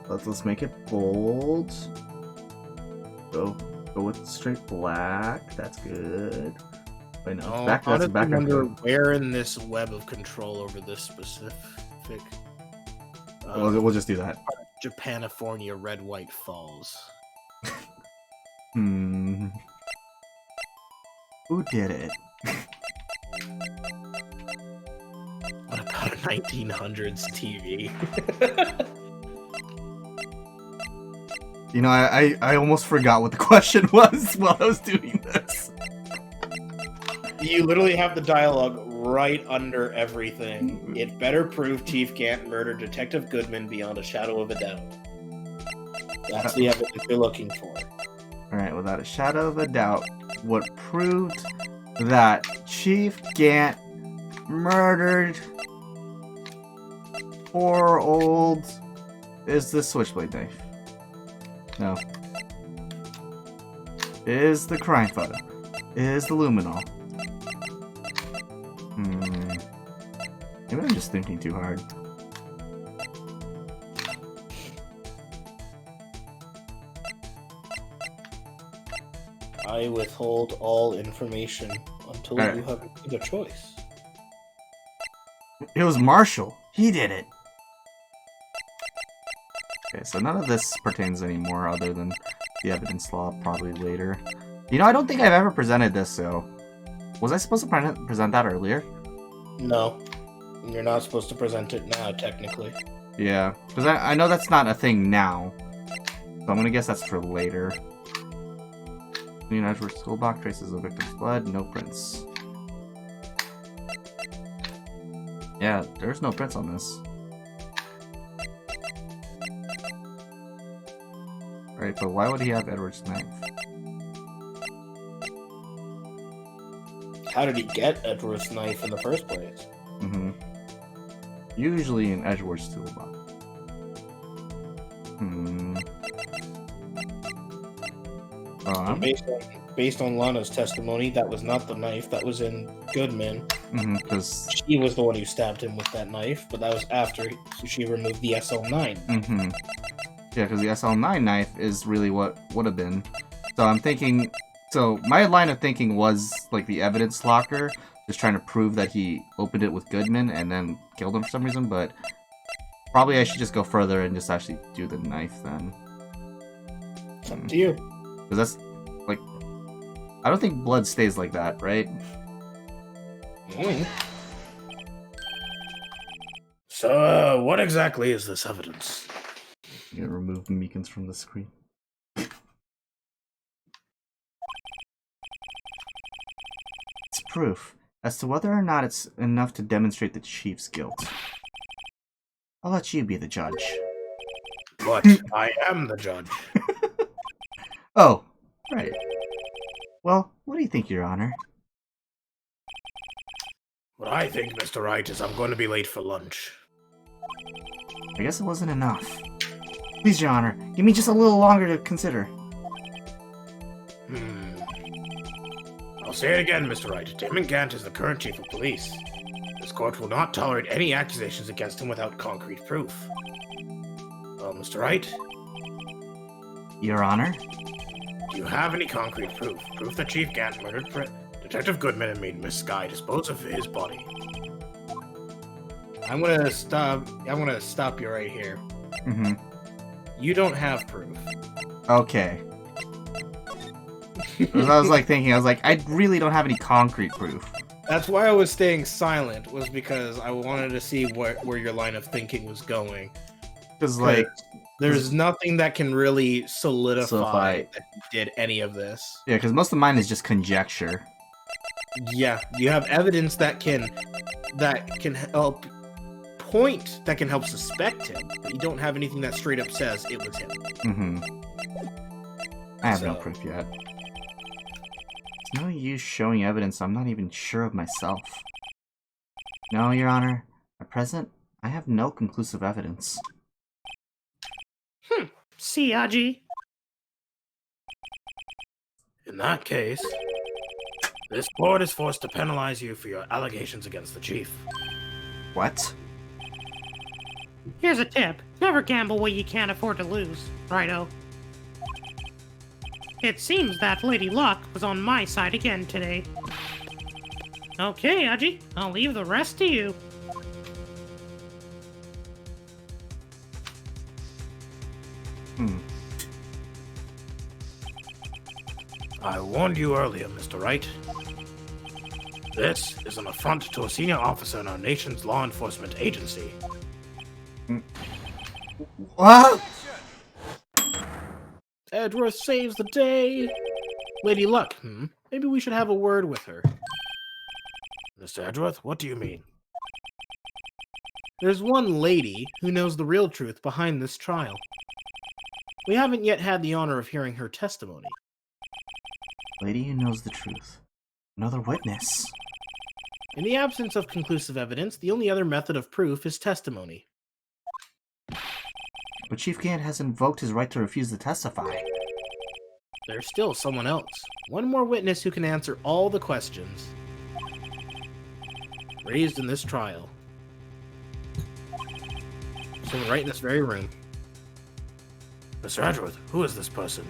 Let's make it bold. Go with straight black. That's good. Wait, no, Oh, that's honestly, back. I wonder where in this web of control over this specific We'll just do that. Japanifornia red white falls. Who did it? What about a 1900s TV? You know, I almost forgot what the question was while I was doing this. You literally have the dialogue right under everything. It better prove Chief Gant murdered Detective Goodman beyond a shadow of a doubt. That's the evidence you're looking for. Alright, without a shadow of a doubt, what proved that Chief Gant murdered poor old... Is the switchblade knife? No. Is the crime photo? Is the luminol? Maybe I'm just thinking too hard. I withhold all information until Alright. you have made a choice. It was Marshall. He did it. Okay, so none of this pertains anymore other than the evidence law, probably later. You know, I don't think I've ever presented this, so... Was I supposed to present that earlier? No. You're not supposed to present it now, technically. Yeah, because I know that's not a thing now. So I'm gonna guess that's for later. Clean Edgeworth School Box, traces of victim's blood, no prints. Yeah, there's no prints on this. Right, but why would he have Edward's knife? How did he get Edward's knife in the first place? Mm-hmm. Usually in Edgeworth's toolbox. Based on Lana's testimony, that was not the knife. That was in Goodman. Because She was the one who stabbed him with that knife, but that was after she removed the SL9. yeah, because the SL9 knife is really what would have been. So I'm thinking. So my line of thinking was like the evidence locker, just trying to prove that he opened it with Goodman and then killed him for some reason. But probably I should just go further and just actually do the knife then. It's up to you. Because that's like, I don't think blood stays like that, right? So, what exactly is this evidence? I'm gonna remove Meekins from the screen. It's proof as to whether or not it's enough to demonstrate the chief's guilt. I'll let you be the judge. But I am the judge. Oh, right. Well, what do you think, Your Honor? What I think, Mr. Wright, is I'm going to be late for lunch. I guess it wasn't enough. Please, Your Honor, give me just a little longer to consider. I'll say it again, Mr. Wright. Damon Gant is the current chief of police. This court will not tolerate any accusations against him without concrete proof. Well, Mr. Wright? Your Honor? Do you have any concrete proof? Proof that Chief Gant murdered Detective Goodman and made Miss Skye dispose of his body. I'm gonna stop you right here. You don't have proof. Okay. I was like thinking, I was like, I really don't have any concrete proof. That's why I was staying silent, was because I wanted to see where your line of thinking was going. Because, like... There's nothing that can really solidify that you did any of this. Yeah, because most of mine is just conjecture. Yeah, you have evidence that can help point, that can help suspect him, but you don't have anything that straight up says it was him. I have no proof yet. There's no use showing evidence I'm not even sure of myself. No, Your Honor. At present, I have no conclusive evidence. See, Aji? In that case, this court is forced to penalize you for your allegations against the chief. What? Here's a tip. Never gamble what you can't afford to lose, righto? It seems that Lady Luck was on my side again today. Okay, Aji, I'll leave the rest to you. I warned you earlier, Mr. Wright. This is an affront to a senior officer in our nation's law enforcement agency. What? Edgeworth saves the day. Lady Luck, maybe we should have a word with her. Mr. Edgeworth, what do you mean? There's one lady who knows the real truth behind this trial. We haven't yet had the honor of hearing her testimony. Lady who knows the truth. Another witness. In the absence of conclusive evidence, the only other method of proof is testimony. But Chief Gant has invoked his right to refuse to testify. There's still someone else. One more witness who can answer all the questions raised in this trial. Someone right in this very room. Mr. Edgeworth, who is this person?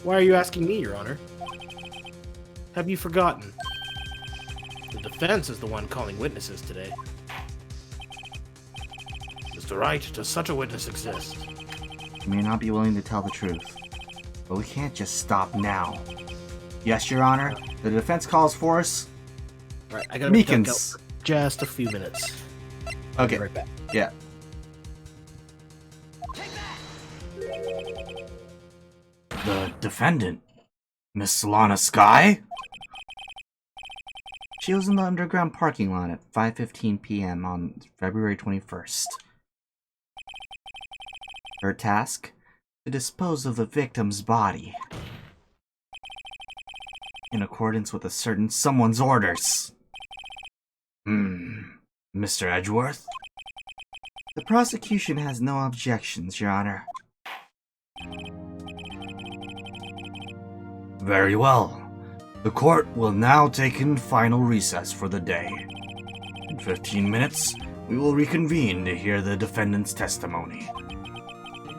Why are you asking me, Your Honor? Have you forgotten? The defense is the one calling witnesses today. Mr. Wright, does such a witness exist? You may not be willing to tell the truth, but we can't just stop now. Yes, Your Honor. The defense calls for us. Alright, I gotta duck out Meekins. for just a few minutes. I'll be Okay. right back. Yeah. The defendant, Miss Lana Sky? She was in the underground parking lot at 5:15 p.m. on February 21st. Her task? To dispose of the victim's body. In accordance with a certain someone's orders. Mr. Edgeworth? The prosecution has no objections, Your Honor. Very well. The court will now take in final recess for the day. In 15 minutes, we will reconvene to hear the defendant's testimony.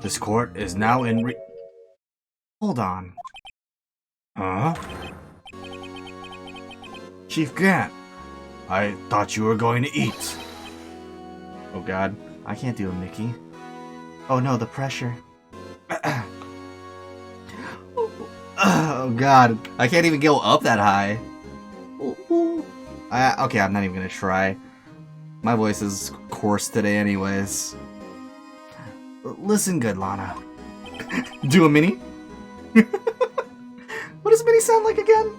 This court is now in Hold on. Huh? Chief Gant, I thought you were going to eat. Oh god, I can't do a Mickey. Oh no, the pressure. Oh god, I can't even go up that high. Okay, I'm not even gonna try. My voice is coarse today anyways. Listen good, Lana. Do a mini? What does mini sound like again?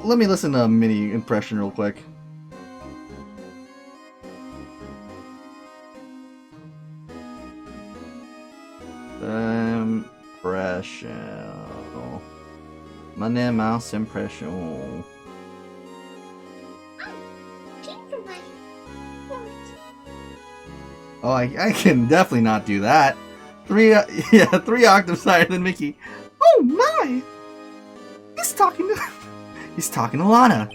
Let me listen to a mini impression real quick. Impression. Money Mouse impression. Oh, I can definitely not do that. Three octaves higher than Mickey. Oh my! He's talking to Lana.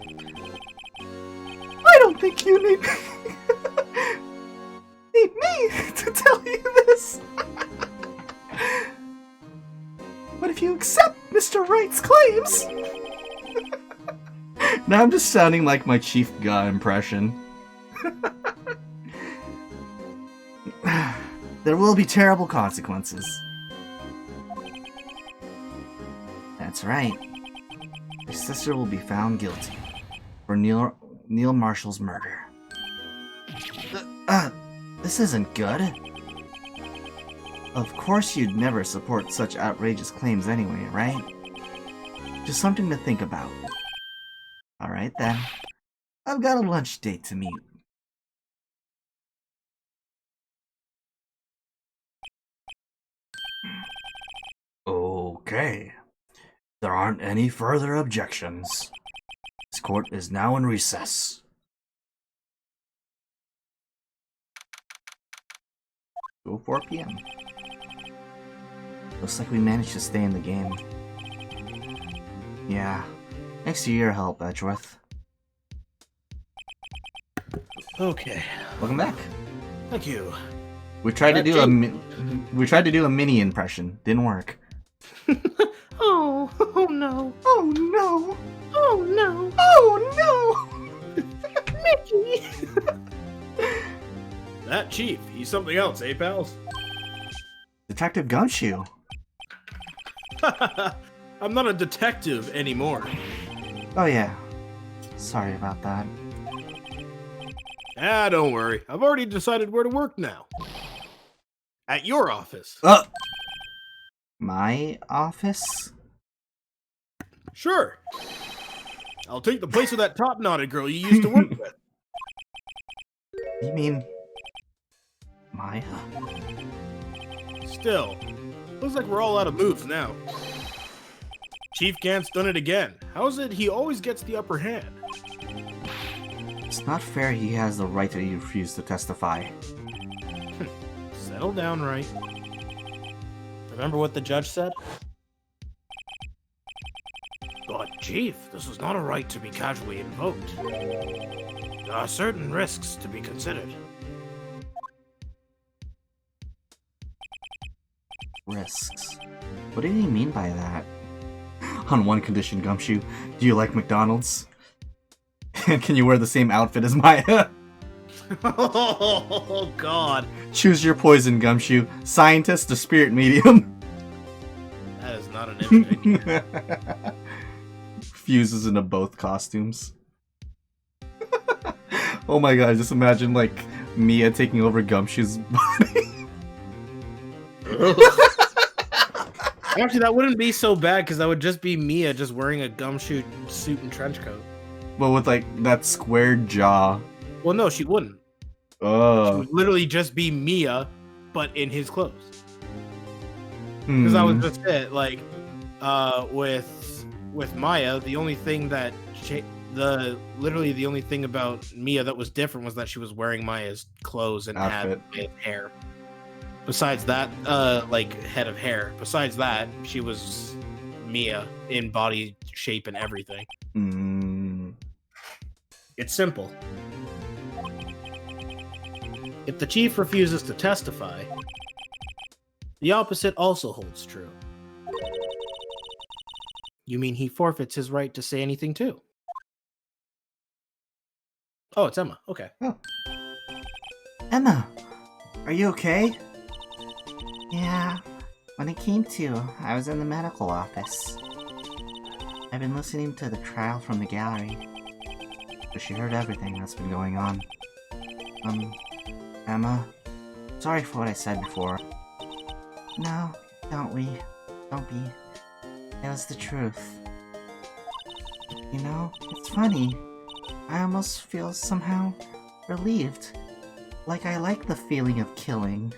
I don't think you need me to tell you this. But if you accept Mr. Wright's claims... Now I'm just sounding like my Chief Guy impression. There will be terrible consequences. That's right. Your sister will be found guilty for Neil Marshall's murder. This isn't good. Of course you'd never support such outrageous claims anyway, right? Just something to think about. Alright then. I've got a lunch date to meet. Okay. There aren't any further objections. This court is now in recess. 2:04 p.m. Looks like we managed to stay in the game. Yeah. Thanks to your help, Edgeworth. Okay. Welcome back. Thank you. We tried to do a mini impression. Didn't work. Oh, oh no. Oh no. Oh no. Oh no. Mickey! That chief, he's something else, eh, pals? Detective Gumshoe. I'm not a detective anymore. Oh yeah. Sorry about that. Ah, don't worry. I've already decided where to work now. At your office. My office? Sure. I'll take the place of that top-knotted girl you used to work with. You mean... Maya? Still, looks like we're all out of moves now. Chief Gant's done it again. How is it he always gets the upper hand? It's not fair he has the right to refuse to testify. Settle down, right? Remember what the judge said? But, Chief, this is not a right to be casually invoked. There are certain risks to be considered. Risks. What did he mean by that? On one condition, Gumshoe. Do you like McDonald's? And can you wear the same outfit as Maya? Oh God, Choose your poison, Gumshoe. Scientist or spirit medium? that is not an image idea. Fuses into both costumes. Oh my god, just imagine like Mia taking over Gumshoe's body. Actually, that wouldn't be so bad because that would just be Mia just wearing a gumshoe suit and trench coat. But with like that squared jaw. Well, no, she wouldn't. It would literally just be Mia, but in his clothes. Because that was just it. Like, with Maya, the only thing that literally the only thing about Mia that was different was that she was wearing Maya's clothes and Outfit. had Maya's hair. Besides that, like head of hair. Besides that, she was Mia in body shape and everything. It's simple. If the chief refuses to testify, the opposite also holds true. You mean he forfeits his right to say anything too? Oh, it's Emma. Okay. Emma, are you okay? Yeah, when it came to, I was in the medical office. I've been listening to the trial from the gallery, but she heard everything that's been going on. Emma, sorry for what I said before. No, don't be. It was the truth. You know, it's funny. I almost feel somehow relieved. Like I like the feeling of killing.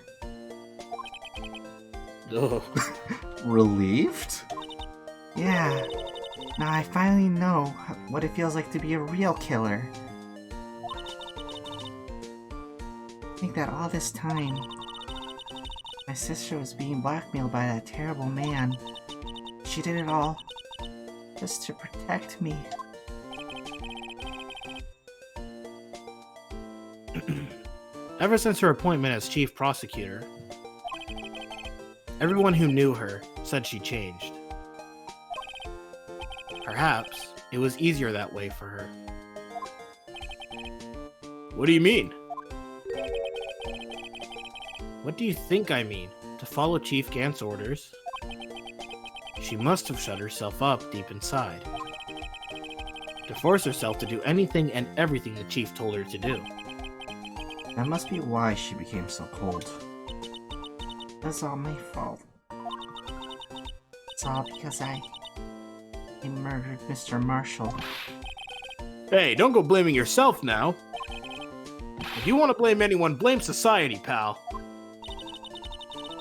Ugh. Relieved? Yeah. Now I finally know what it feels like to be a real killer. I think that all this time, my sister was being blackmailed by that terrible man. She did it all just to protect me. Ever since her appointment as chief prosecutor, everyone who knew her said she changed. Perhaps it was easier that way for her. What do you mean? What do you think I mean? To follow Chief Gant's orders? She must have shut herself up deep inside. To force herself to do anything and everything the chief told her to do. That must be why she became so cold. That's all my fault. It's all because I murdered Mr. Marshall. Hey, don't go blaming yourself now. If you want to blame anyone, blame society, pal.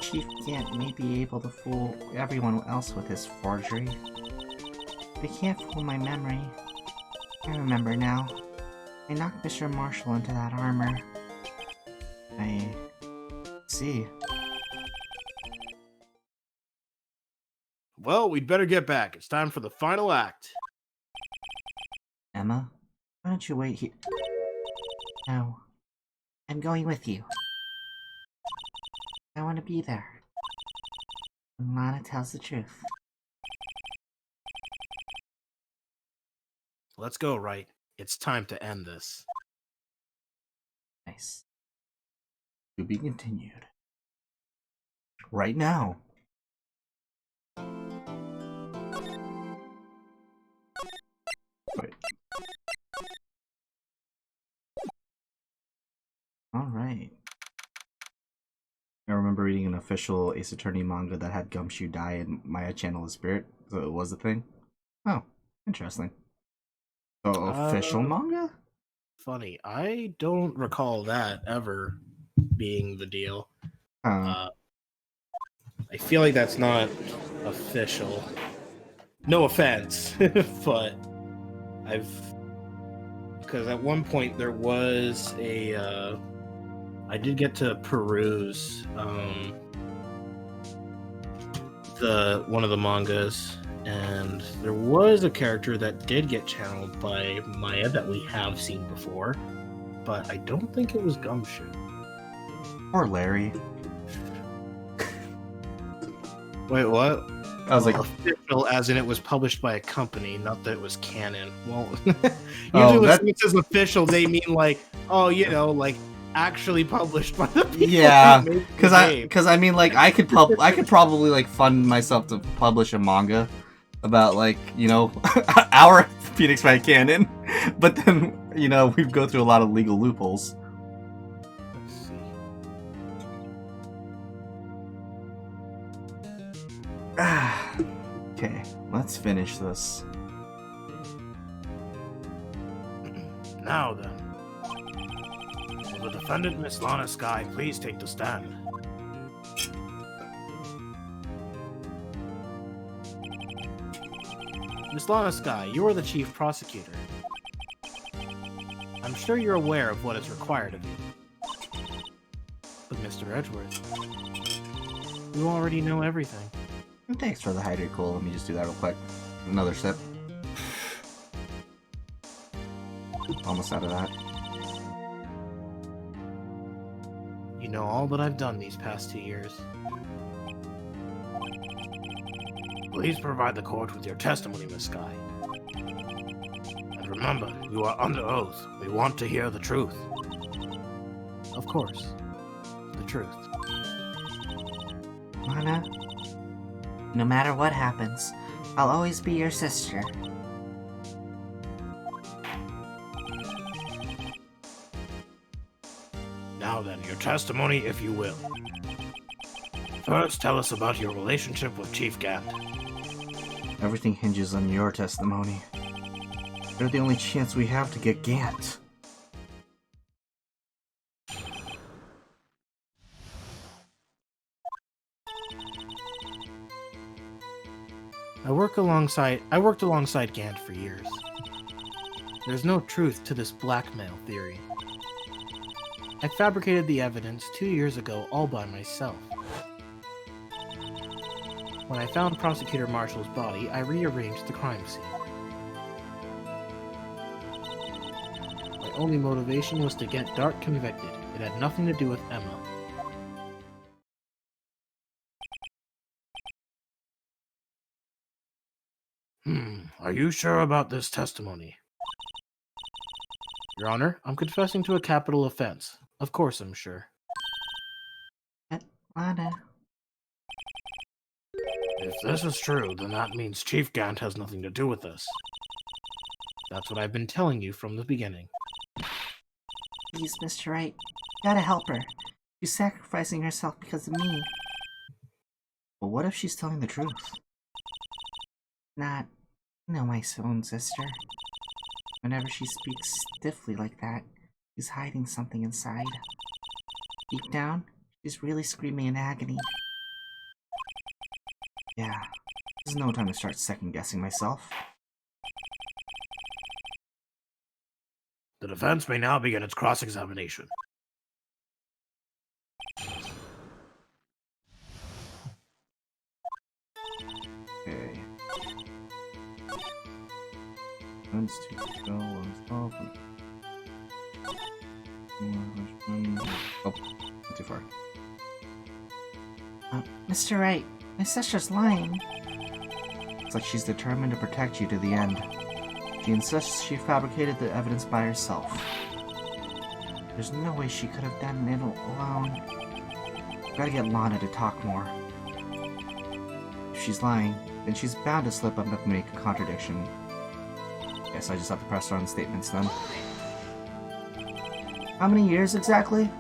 Chief Gant may be able to fool everyone else with his forgery. They can't fool my memory. I remember now. I knocked Mr. Marshall into that armor. I see. Well, we'd better get back. It's time for the final act. Emma, why don't you wait here? No. I'm going with you. I want to be there. When Lana tells the truth. Let's go, right? It's time to end this. Nice. To be continued. Right now. Wait. Alright. I remember reading an official Ace Attorney manga that had Gumshoe die and Maya channel the spirit, so it was a thing. Oh, interesting. So, official manga? Funny. I don't recall that ever being the deal. Huh. I feel like that's not official. No offense, but because at one point there was a I did get to peruse one of the mangas, and there was a character that did get channeled by Maya that we have seen before, but I don't think it was Gumshoe. Or Larry. Wait, what? I was like, Official, as in it was published by a company, not that it was canon. Well, usually when that- someone says official, they mean like Oh, you know, like actually published by the people Yeah, who made the game. because I mean, like, I could probably like fund myself to publish a manga about, like, you know, our Phoenix Wright canon, but then, you know, we'd go through a lot of legal loopholes. Let's see. Okay, let's finish this. Now then. Will the defendant, Miss Lana Sky, please take the stand? Miss Lana Sky, you are the chief prosecutor. I'm sure you're aware of what is required of you. But Mr. Edgeworth, you already know everything. Thanks for the hydrate, cool. Let me just do that real quick. Another sip. Almost out of that. You know all that I've done these past 2 years. Please provide the court with your testimony, Miss Sky. And remember, you are under oath. We want to hear the truth. Of course, the truth. Lana, no matter what happens, I'll always be your sister. Now then, your testimony, if you will. First, tell us about your relationship with Chief Gant. Everything hinges on your testimony. You're the only chance we have to get Gant. I worked alongside Gant for years. There's no truth to this blackmail theory. I fabricated the evidence 2 years ago all by myself. When I found Prosecutor Marshall's body, I rearranged the crime scene. My only motivation was to get Dark convicted. It had nothing to do with Emma. Are you sure about this testimony? Your Honor, I'm confessing to a capital offense. Of course I'm sure. Lana, If this is true, then that means Chief Gant has nothing to do with this. That's what I've been telling you from the beginning. please, Mr. Wright. You gotta help her. She's sacrificing herself because of me. But what if she's telling the truth? Not, you know, my own sister. Whenever she speaks stiffly like that, she's hiding something inside. Deep down, she's really screaming in agony. Yeah, there's no time to start second-guessing myself. The defense may now begin its cross-examination. Okay. One's to go, one's off. Oh, not too far. Mr. Wright, my sister's lying. It's like she's determined to protect you to the end. She insists she fabricated the evidence by herself. There's no way she could have done it alone. Gotta get Lana to talk more. If she's lying, then she's bound to slip up and make a contradiction. Guess I just have to press her on statements then. How many years exactly?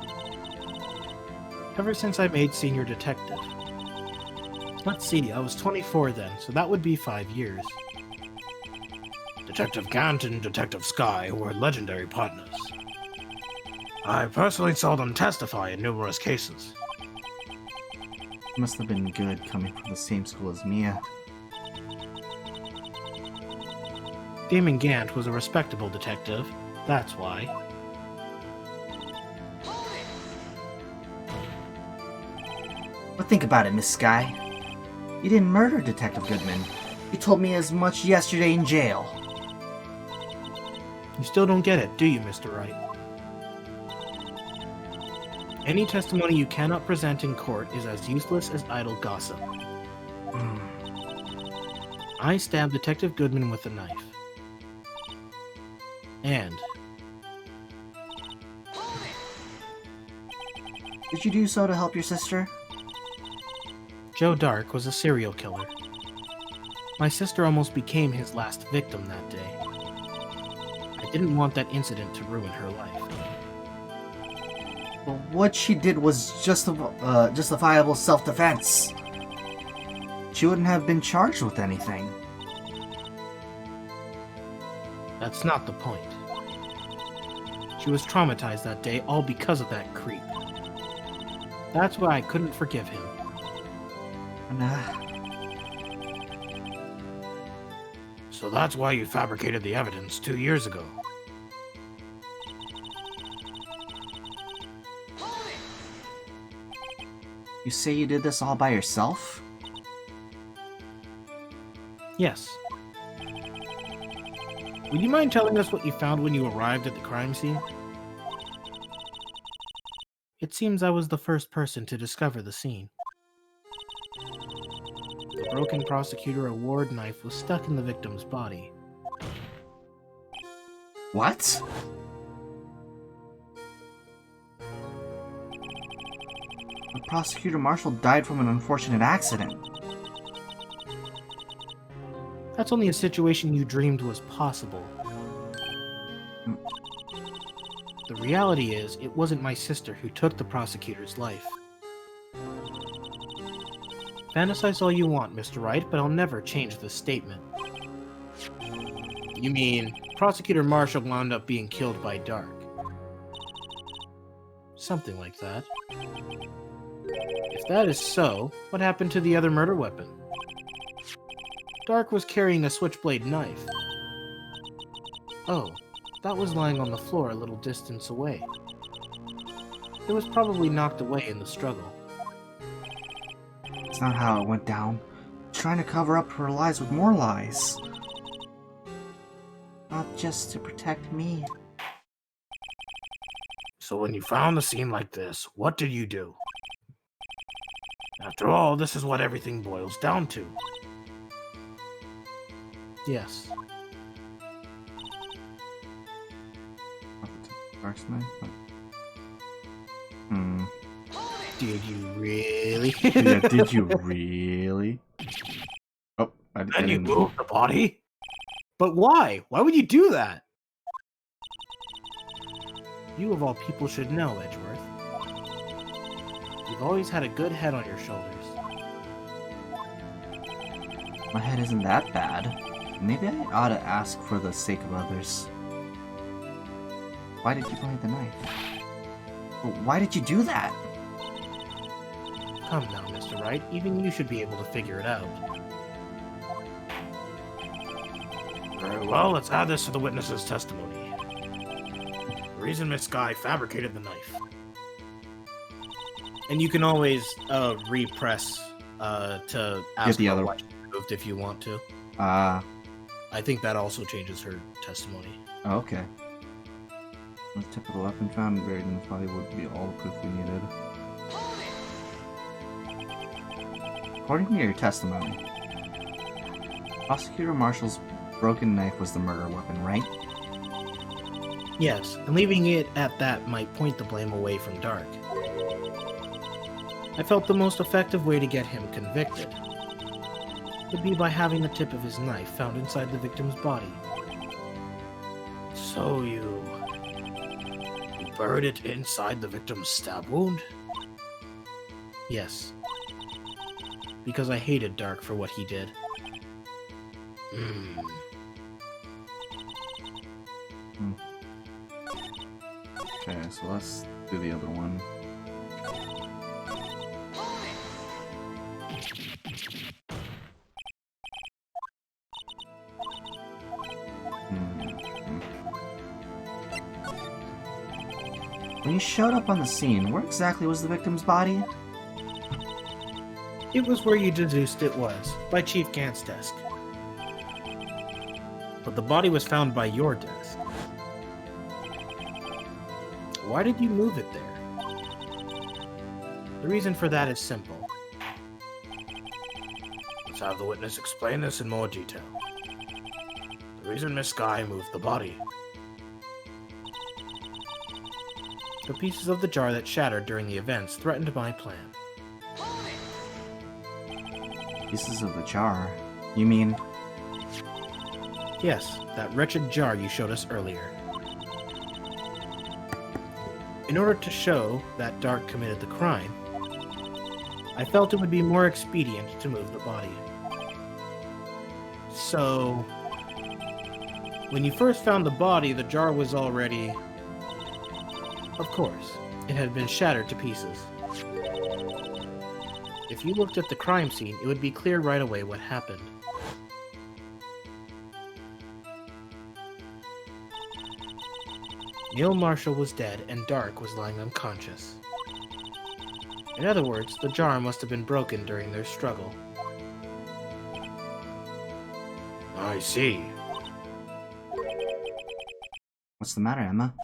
Ever since I made senior detective. Let's see, I was 24 then, so that would be 5 years. Detective Gant and Detective Sky were legendary partners. I personally saw them testify in numerous cases. Must have been good coming from the same school as Mia. Damon Gant was a respectable detective, that's why. But think about it, Miss Sky. You didn't murder Detective Goodman. You told me as much yesterday in jail. You still don't get it, do you, Mr. Wright? Any testimony you cannot present in court is as useless as idle gossip. I stabbed Detective Goodman with a knife. And Did you do so to help your sister? Joe Dark was a serial killer. My sister almost became his last victim that day. I didn't want that incident to ruin her life. But what she did was justifiable self-defense. She wouldn't have been charged with anything. That's not the point. She was traumatized that day all because of that creep. That's why I couldn't forgive him. And, So that's why you fabricated the evidence 2 years ago. you say you did this all by yourself? Yes. Would you mind telling us what you found when you arrived at the crime scene? It seems I was the first person to discover the scene. The broken Prosecutor Award knife was stuck in the victim's body. What? The Prosecutor Marshal died from an unfortunate accident. That's only a situation you dreamed was possible. The reality is, it wasn't my sister who took the prosecutor's life. Fantasize all you want, Mr. Wright, but I'll never change this statement. You mean, Prosecutor Marshall wound up being killed by Dark? Something like that. If that is so, what happened to the other murder weapon? Dark was carrying a switchblade knife. Oh, that was lying on the floor a little distance away. It was probably knocked away in the struggle. That's not how it went down. Trying to cover up her lies with more lies. Not just to protect me. So when you found a scene like this, what did you do? After all, this is what everything boils down to. Yes. Dark's knife? Did you really? Yeah, did you really? Oh, I And you didn't. moved the body? But why? Why would you do that? You of all people should know, Edgeworth. You've always had a good head on your shoulders. My head isn't that bad. Maybe I ought to ask for the sake of others. Why did you hide the knife? Why did you do that? Come now, Mr. Wright. Even you should be able to figure it out. Very well, let's add this to the witness's testimony. The reason Miss Guy fabricated the knife. And you can always repress to ask the her other why she moved if you want to. I I think that also changes her testimony. okay. The typical weapon found buried in the body would be all the proof we needed. According to your testimony, Prosecutor Marshall's broken knife was the murder weapon, right? Yes, and leaving it at that might point the blame away from Dark. I felt the most effective way to get him convicted would be by having the tip of his knife found inside the victim's body. So you buried it inside the victim's stab wound? Yes. Because I hated Dark for what he did. Okay, so let's do the other one. When you showed up on the scene, where exactly was the victim's body? It was where you deduced it was, by Chief Gant's desk. But the body was found by your desk. Why did you move it there? The reason for that is simple. Let's have the witness explain this in more detail. The reason Miss Guy moved the body. The pieces of the jar that shattered during the events threatened my plan. Pieces of the jar? You mean... Yes, that wretched jar you showed us earlier. In order to show that Dark committed the crime, I felt it would be more expedient to move the body. So, when you first found the body, the jar was already... Of course, it had been shattered to pieces. If you looked at the crime scene, it would be clear right away what happened. Neil Marshall was dead and Dark was lying unconscious. In other words, the jar must have been broken during their struggle. I see. What's the matter, Emma?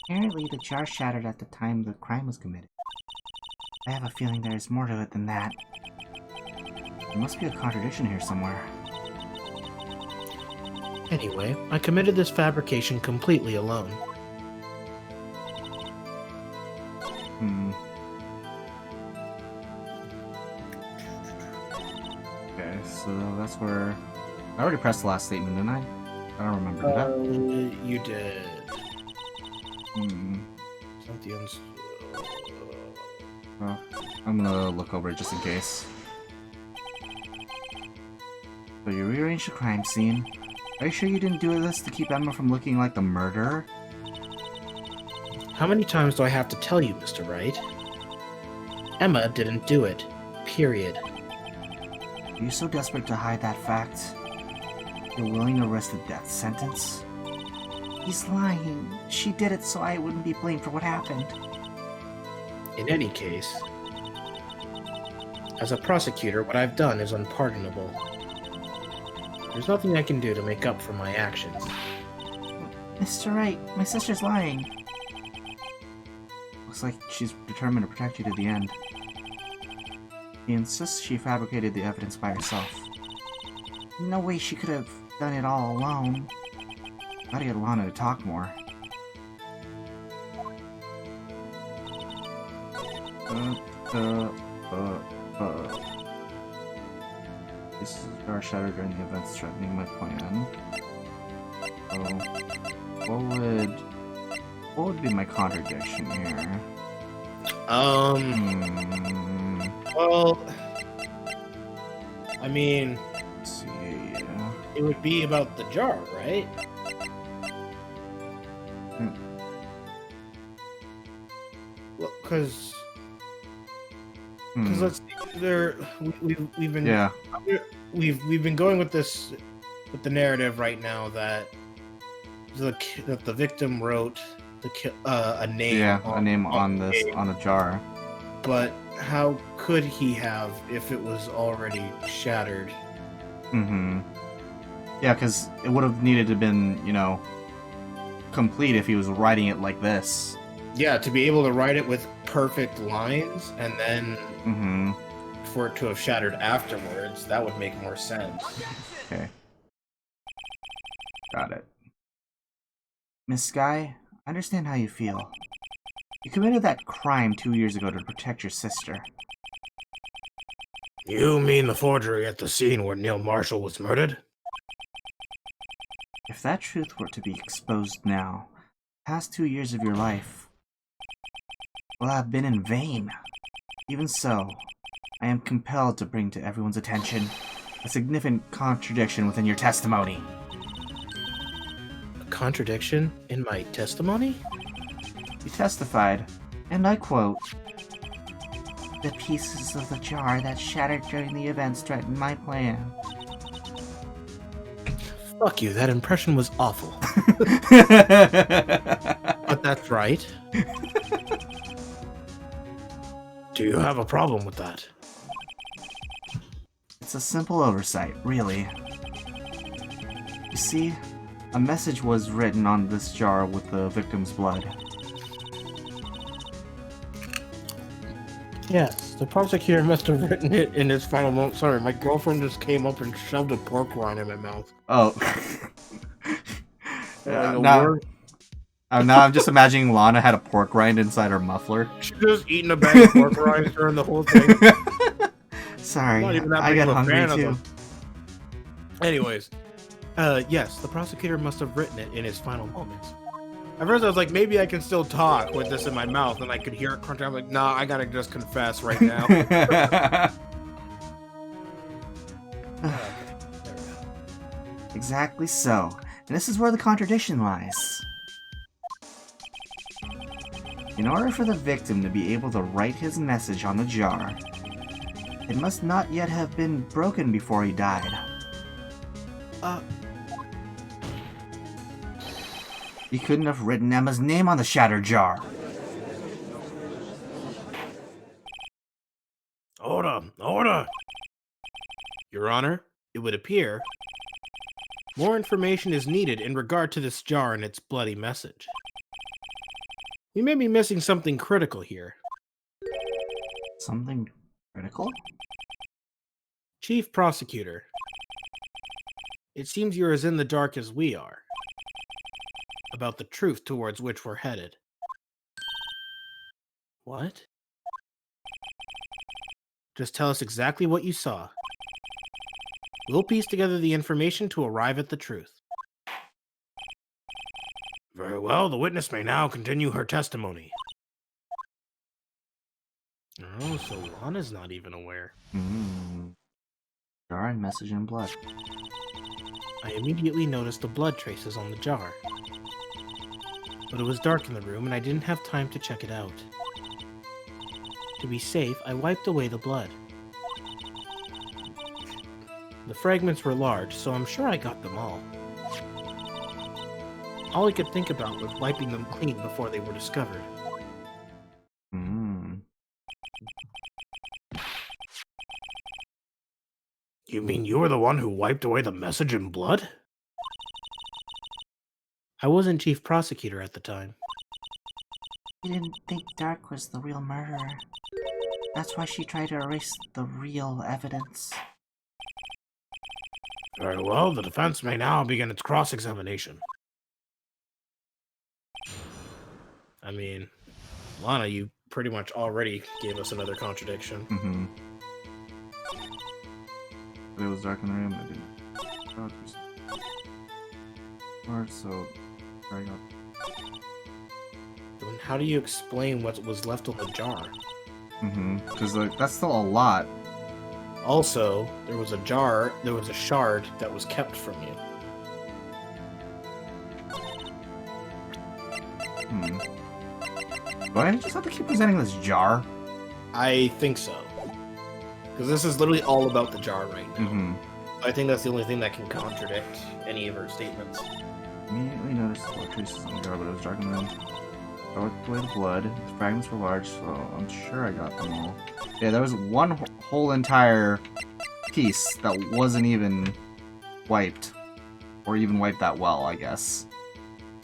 Apparently, the jar shattered at the time the crime was committed. I have a feeling there is more to it than that. There must be a contradiction here somewhere. Anyway, I committed this fabrication completely alone. Okay, so that's where... I already pressed the last statement, didn't I? I don't remember, did I? You did. Hmm. Something's... Well, I'm gonna look over it just in case. So you rearranged the crime scene. Are you sure you didn't do this to keep Emma from looking like the murderer? How many times do I have to tell you, Mr. Wright? Emma didn't do it. Period. Are you so desperate to hide that fact? You're willing to risk the death sentence? He's lying. She did it so I wouldn't be blamed for what happened. In any case, as a prosecutor, what I've done is unpardonable. There's nothing I can do to make up for my actions. Mr. Wright, my sister's lying. Looks like she's determined to protect you to the end. She insists she fabricated the evidence by herself. No way she could have done it all alone. Gotta get Lana to talk more. This are shattered during the events threatening my plan. So, what would be my contradiction here? Well, I mean, Let's see. it would be about the jar, right? Well, because let's see, we've been we've been going with this with the narrative right now that the victim wrote a name. Yeah, a name on the jar. But how could he have if it was already shattered? Mm-hmm. Yeah, because it would have needed to have been, complete if he was writing it like this. Yeah, to be able to write it with perfect lines and then for it to have shattered afterwards, that would make more sense. Okay. Got it. Miss Sky, I understand how you feel. You committed that crime 2 years ago to protect your sister. You mean the forgery at the scene where Neil Marshall was murdered? If that truth were to be exposed now, the past 2 years of your life will have been in vain. Even so, I am compelled to bring to everyone's attention a significant contradiction within your testimony. A contradiction in my testimony? You testified, and I quote, The pieces of the jar that shattered during the events threatened my plan. Fuck you, that impression was awful. But that's right. Do you have a problem with that? It's a simple oversight, really. You see, a message was written on this jar with the victim's blood. Yes, the prosecutor must have written it in his final moment. Sorry, my girlfriend just came up and shoved a pork rind in my mouth. Oh. Like a now, word. Now I'm just imagining Lana had a pork rind inside her muffler. She's just eating a bag of pork rinds during the whole thing. Sorry, Not even that I big got of a hungry fan of too. them. Anyways, yes, the prosecutor must have written it in his final moments. At first, I was like, maybe I can still talk with this in my mouth, and I could hear it crunch. I'm like, nah, I gotta just confess right now. Exactly so. And this is where the contradiction lies. In order for the victim to be able to write his message on the jar, it must not yet have been broken before he died. He couldn't have written Emma's name on the shattered jar. Order! Your Honor, it would appear more information is needed in regard to this jar and its bloody message. We may be missing something critical here. Something critical? Chief Prosecutor, it seems you're as in the dark as we are about the truth towards which we're headed. What? Just tell us exactly what you saw. We'll piece together the information to arrive at the truth. Very well, the witness may now continue her testimony. Oh, so Lana's not even aware. Jar and message in blood. I immediately noticed the blood traces on the jar. But it was dark in the room and I didn't have time to check it out. To be safe, I wiped away the blood. The fragments were large, so I'm sure I got them all. All I could think about was wiping them clean before they were discovered. You mean you were the one who wiped away the message in blood? I wasn't chief prosecutor at the time. She didn't think Dark was the real murderer. That's why she tried to erase the real evidence. Very well, the defense may now begin its cross-examination. I mean, Lana, you pretty much already gave us another contradiction. But it was dark in the room. I didn't. Alright, so very up. Then how do you explain what was left on the jar? Because like that's still a lot. Also, there was a shard that was kept from you. Do I just have to keep presenting this jar? I think so. Because this is literally all about the jar right now. I think that's the only thing that can contradict any of her statements. Immediately noticed blood traces on the jar, but it was dark in the room. I wiped away the blood. The fragments were large, so I'm sure I got them all. Yeah, there was one whole entire piece that wasn't even wiped. Or even wiped that well, I guess.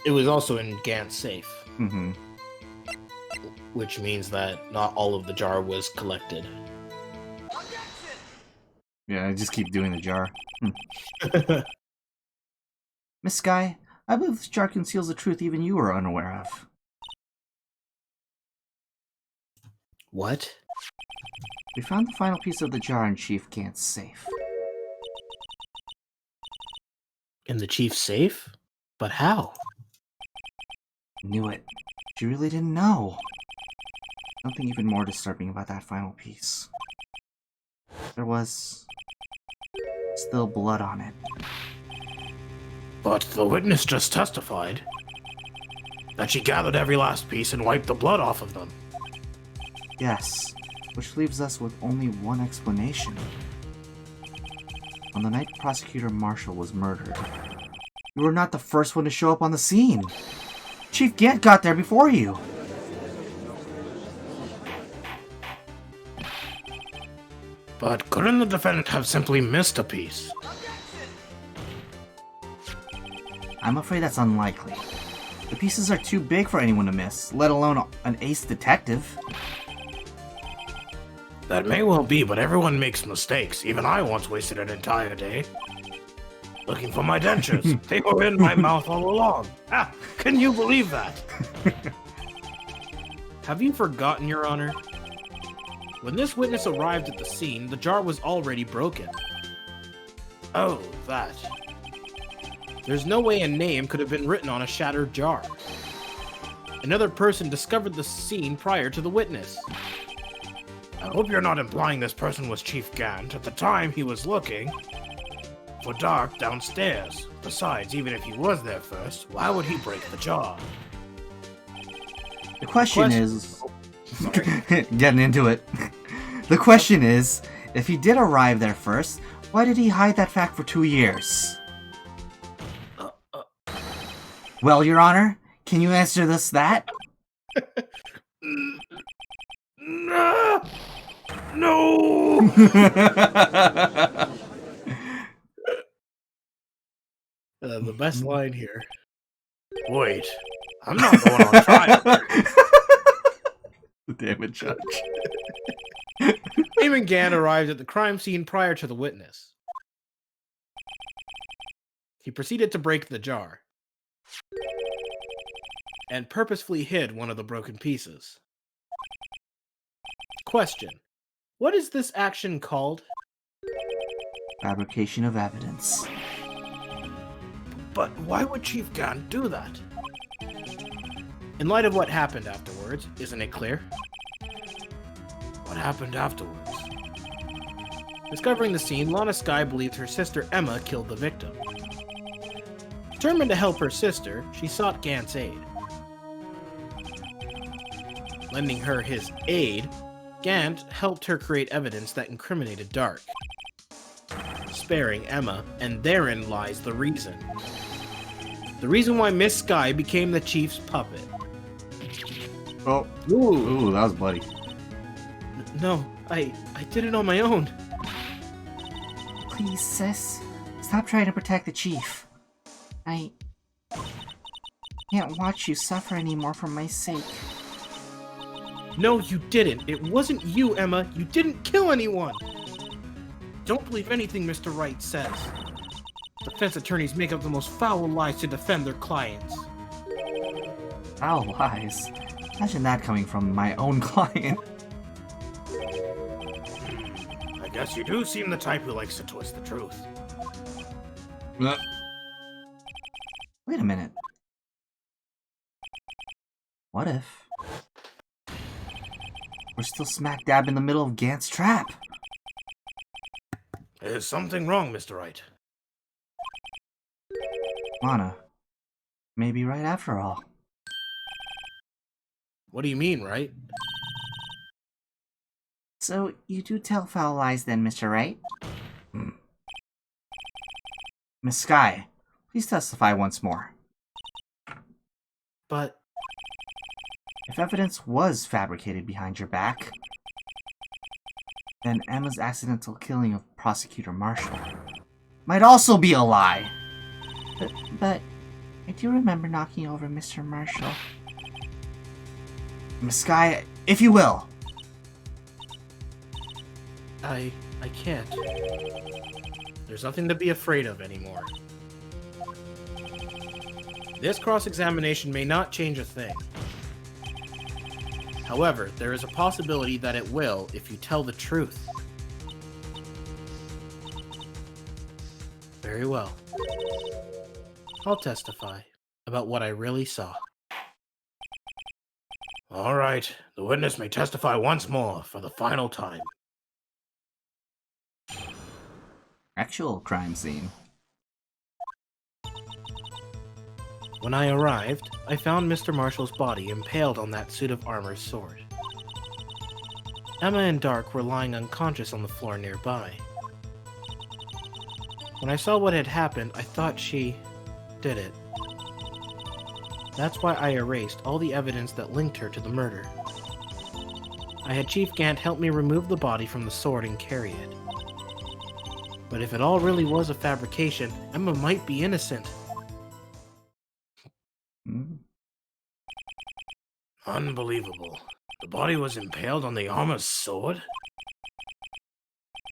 It was also in Gant's safe. Which means that not all of the jar was collected. Yeah, I just keep doing the jar. Miss Sky, I believe this jar conceals the truth even you are unaware of. What? We found the final piece of the jar in Chief Gant's safe. In the chief's safe? But how? Knew it. She really didn't know. Something even more disturbing about that final piece. There was still blood on it. But the witness just testified that she gathered every last piece and wiped the blood off of them. Yes, which leaves us with only one explanation. On the night Prosecutor Marshall was murdered, you were not the first one to show up on the scene. Chief Gant got there before you. But couldn't the defendant have simply missed a piece? I'm afraid that's unlikely. The pieces are too big for anyone to miss, let alone an ace detective. That may well be, but everyone makes mistakes. Even I once wasted an entire day. looking for my dentures. They were in my mouth all along. Ah, can you believe that? Have you forgotten, Your Honor? When this witness arrived at the scene, the jar was already broken. Oh, that. There's no way a name could have been written on a shattered jar. Another person discovered the scene prior to the witness. I hope you're not implying this person was Chief Gant at the time he was looking for Dark downstairs. Besides, even if he was there first, why would he break the jar? The question is... Getting into it. The question is, if he did arrive there first, why did he hide that fact for 2 years? Well, Your Honor, can you answer this that? No! The best line here. Wait, I'm not going on trial. Damn it, Judge. Damon Gant arrived at the crime scene prior to the witness. He proceeded to break the jar and purposefully hid one of the broken pieces. Question: what is this action called? Fabrication of evidence. But why would Chief Gant do that? In light of what happened afterwards, isn't it clear? What happened afterwards? Discovering the scene, Lana Skye believes her sister Emma killed the victim. Determined to help her sister, she sought Gant's aid. Lending her his aid, Gant helped her create evidence that incriminated Dark, sparing Emma, and therein lies the reason. The reason why Miss Skye became the Chief's puppet. Oh. Ooh, that was bloody. No, I did it on my own. Please, sis. Stop trying to protect the chief. I can't watch you suffer anymore for my sake. No, you didn't. It wasn't you, Emma. You didn't kill anyone. Don't believe anything Mr. Wright says. Defense attorneys make up the most foul lies to defend their clients. Foul lies? Imagine that coming from my own client. I guess you do seem the type who likes to twist the truth. Wait a minute. What if we're still smack dab in the middle of Gant's trap? There's something wrong, Mr. Wright. Lana, maybe right after all. What do you mean, right? So, you do tell foul lies then, Mr. Wright? Miss Skye, please testify once more. But If evidence was fabricated behind your back, then Emma's accidental killing of Prosecutor Marshall might also be a lie. But I do remember knocking over Mr. Marshall. Miss Skye, if you will. I can't. There's nothing to be afraid of anymore. This cross-examination may not change a thing. However, there is a possibility that it will if you tell the truth. Very well. I'll testify about what I really saw. All right, the witness may testify once more for the final time. Actual crime scene. When I arrived, I found Mr. Marshall's body impaled on that suit of armor's sword. Emma and Dark were lying unconscious on the floor nearby. When I saw what had happened, I thought she did it. That's why I erased all the evidence that linked her to the murder. I had Chief Gant help me remove the body from the sword and carry it. But if it all really was a fabrication, Emma might be innocent. Unbelievable. The body was impaled on the armor's sword?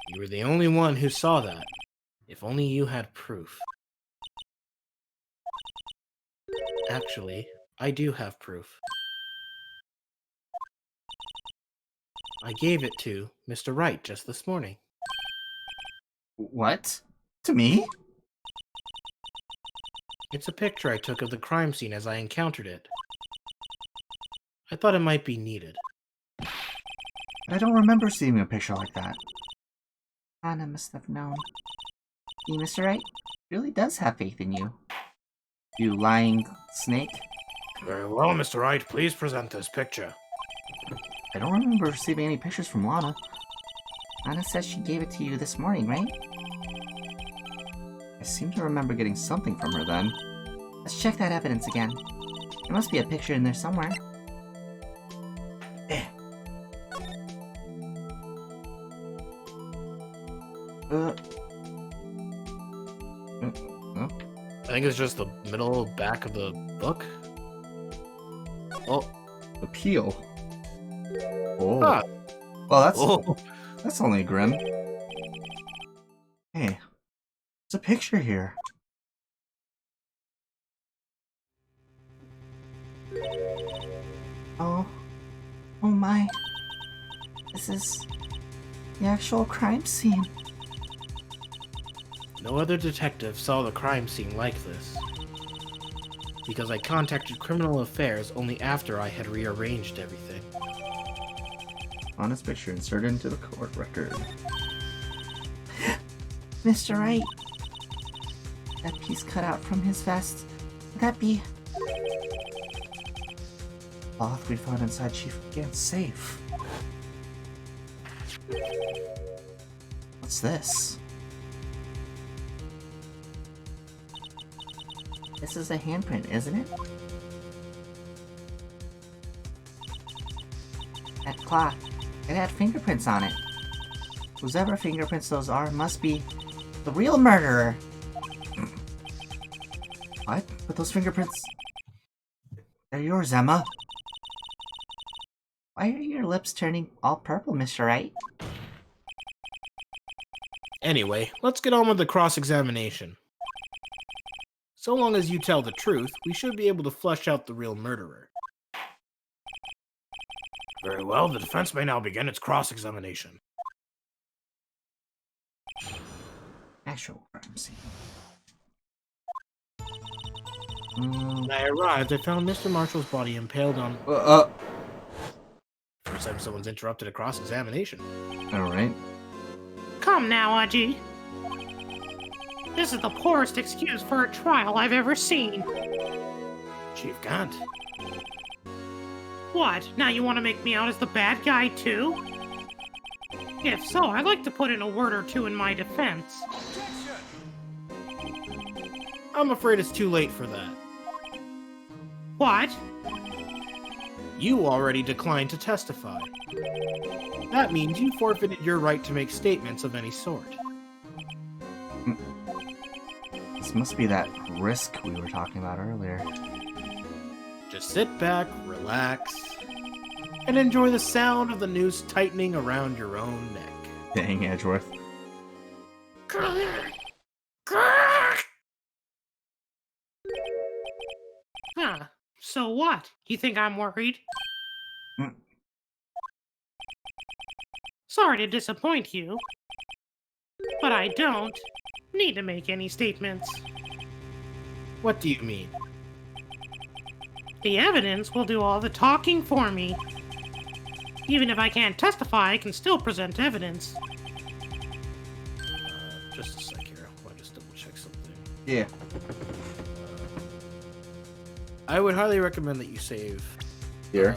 You were the only one who saw that. If only you had proof. Actually, I do have proof. I gave it to Mr. Wright just this morning. What? To me? It's a picture I took of the crime scene as I encountered it. I thought it might be needed. I don't remember seeing a picture like that. Anna must have known. See, Mr. Wright really does have faith in you. You lying snake? Very well, Mr. Wright, please present this picture. I don't remember receiving any pictures from Lana. Anna says she gave it to you this morning, right? I seem to remember getting something from her then. Let's check that evidence again. There must be a picture in there somewhere. I think it's just the middle back of the book. Oh. Appeal. Oh. Ah. Well, that's only grim. Hey, there's a picture here. Oh my. This is the actual crime scene. No other detective saw the crime scene like this. Because I contacted Criminal Affairs only after I had rearranged everything. Honest picture inserted into the court record. Mr. Wright. That piece cut out from his vest. Would that be... Cloth we found inside Chief Gant's safe. What's this? This is a handprint, isn't it? That cloth. It had fingerprints on it. Whosever fingerprints those are must be the real murderer. What? But those fingerprints... They're yours, Emma. Why are your lips turning all purple, Mr. Wright? Anyway, let's get on with the cross-examination. So long as you tell the truth, we should be able to flesh out the real murderer. Very well, the defense may now begin its cross-examination. Actual crime scene. When I arrived, I found Mr. Marshall's body impaled on... First time someone's interrupted a cross-examination. Alright. Come now, Aji. This is the poorest excuse for a trial I've ever seen. Chief Gant. What, now you want to make me out as the bad guy too? If so, I'd like to put in a word or two in my defense. I'm afraid it's too late for that. What? You already declined to testify. That means you forfeited your right to make statements of any sort. This must be that risk we were talking about earlier. Just sit back, relax, and enjoy the sound of the noose tightening around your own neck. Dang, Edgeworth. Huh. So what? You think I'm worried? Sorry to disappoint you, but I don't need to make any statements. What do you mean? The evidence will do all the talking for me. Even if I can't testify, I can still present evidence. Just a sec here. I want to just double check something. Yeah. I would highly recommend that you save. Here?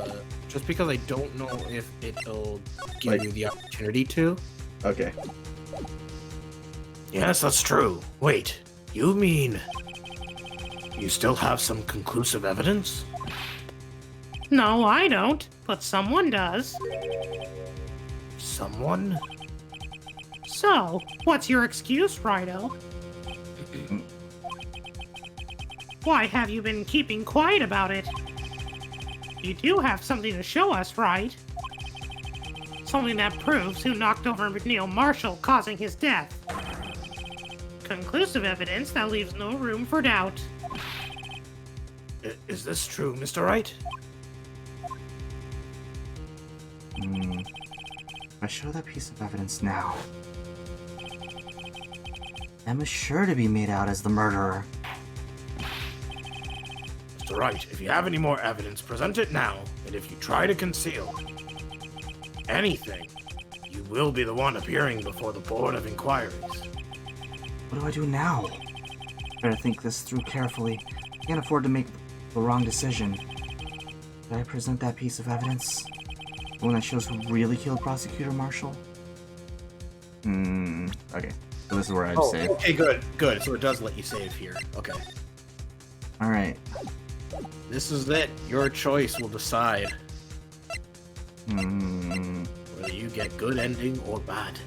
Just because I don't know if it'll give you the opportunity to. Okay. Yes, that's true. Wait, you mean... you still have some conclusive evidence? No, I don't, but someone does. Someone? So, what's your excuse, Rido? Why have you been keeping quiet about it? You do have something to show us, right? Something that proves who knocked over McNeil Marshall, causing his death. Conclusive evidence that leaves no room for doubt. Is this true, Mr. Wright? I show that piece of evidence now. Emma's sure to be made out as the murderer. Mr. Wright, if you have any more evidence, present it now. And if you try to conceal anything, you will be the one appearing before the Board of Inquiries. What do I do now? Better think this through carefully. Can't afford to make the wrong decision. Should I present that piece of evidence? The one that shows who really killed Prosecutor Marshall? Okay. So this is where I'd save. Okay, good. So it does let you save here. Okay. Alright. This is it. Your choice will decide whether you get good ending or bad.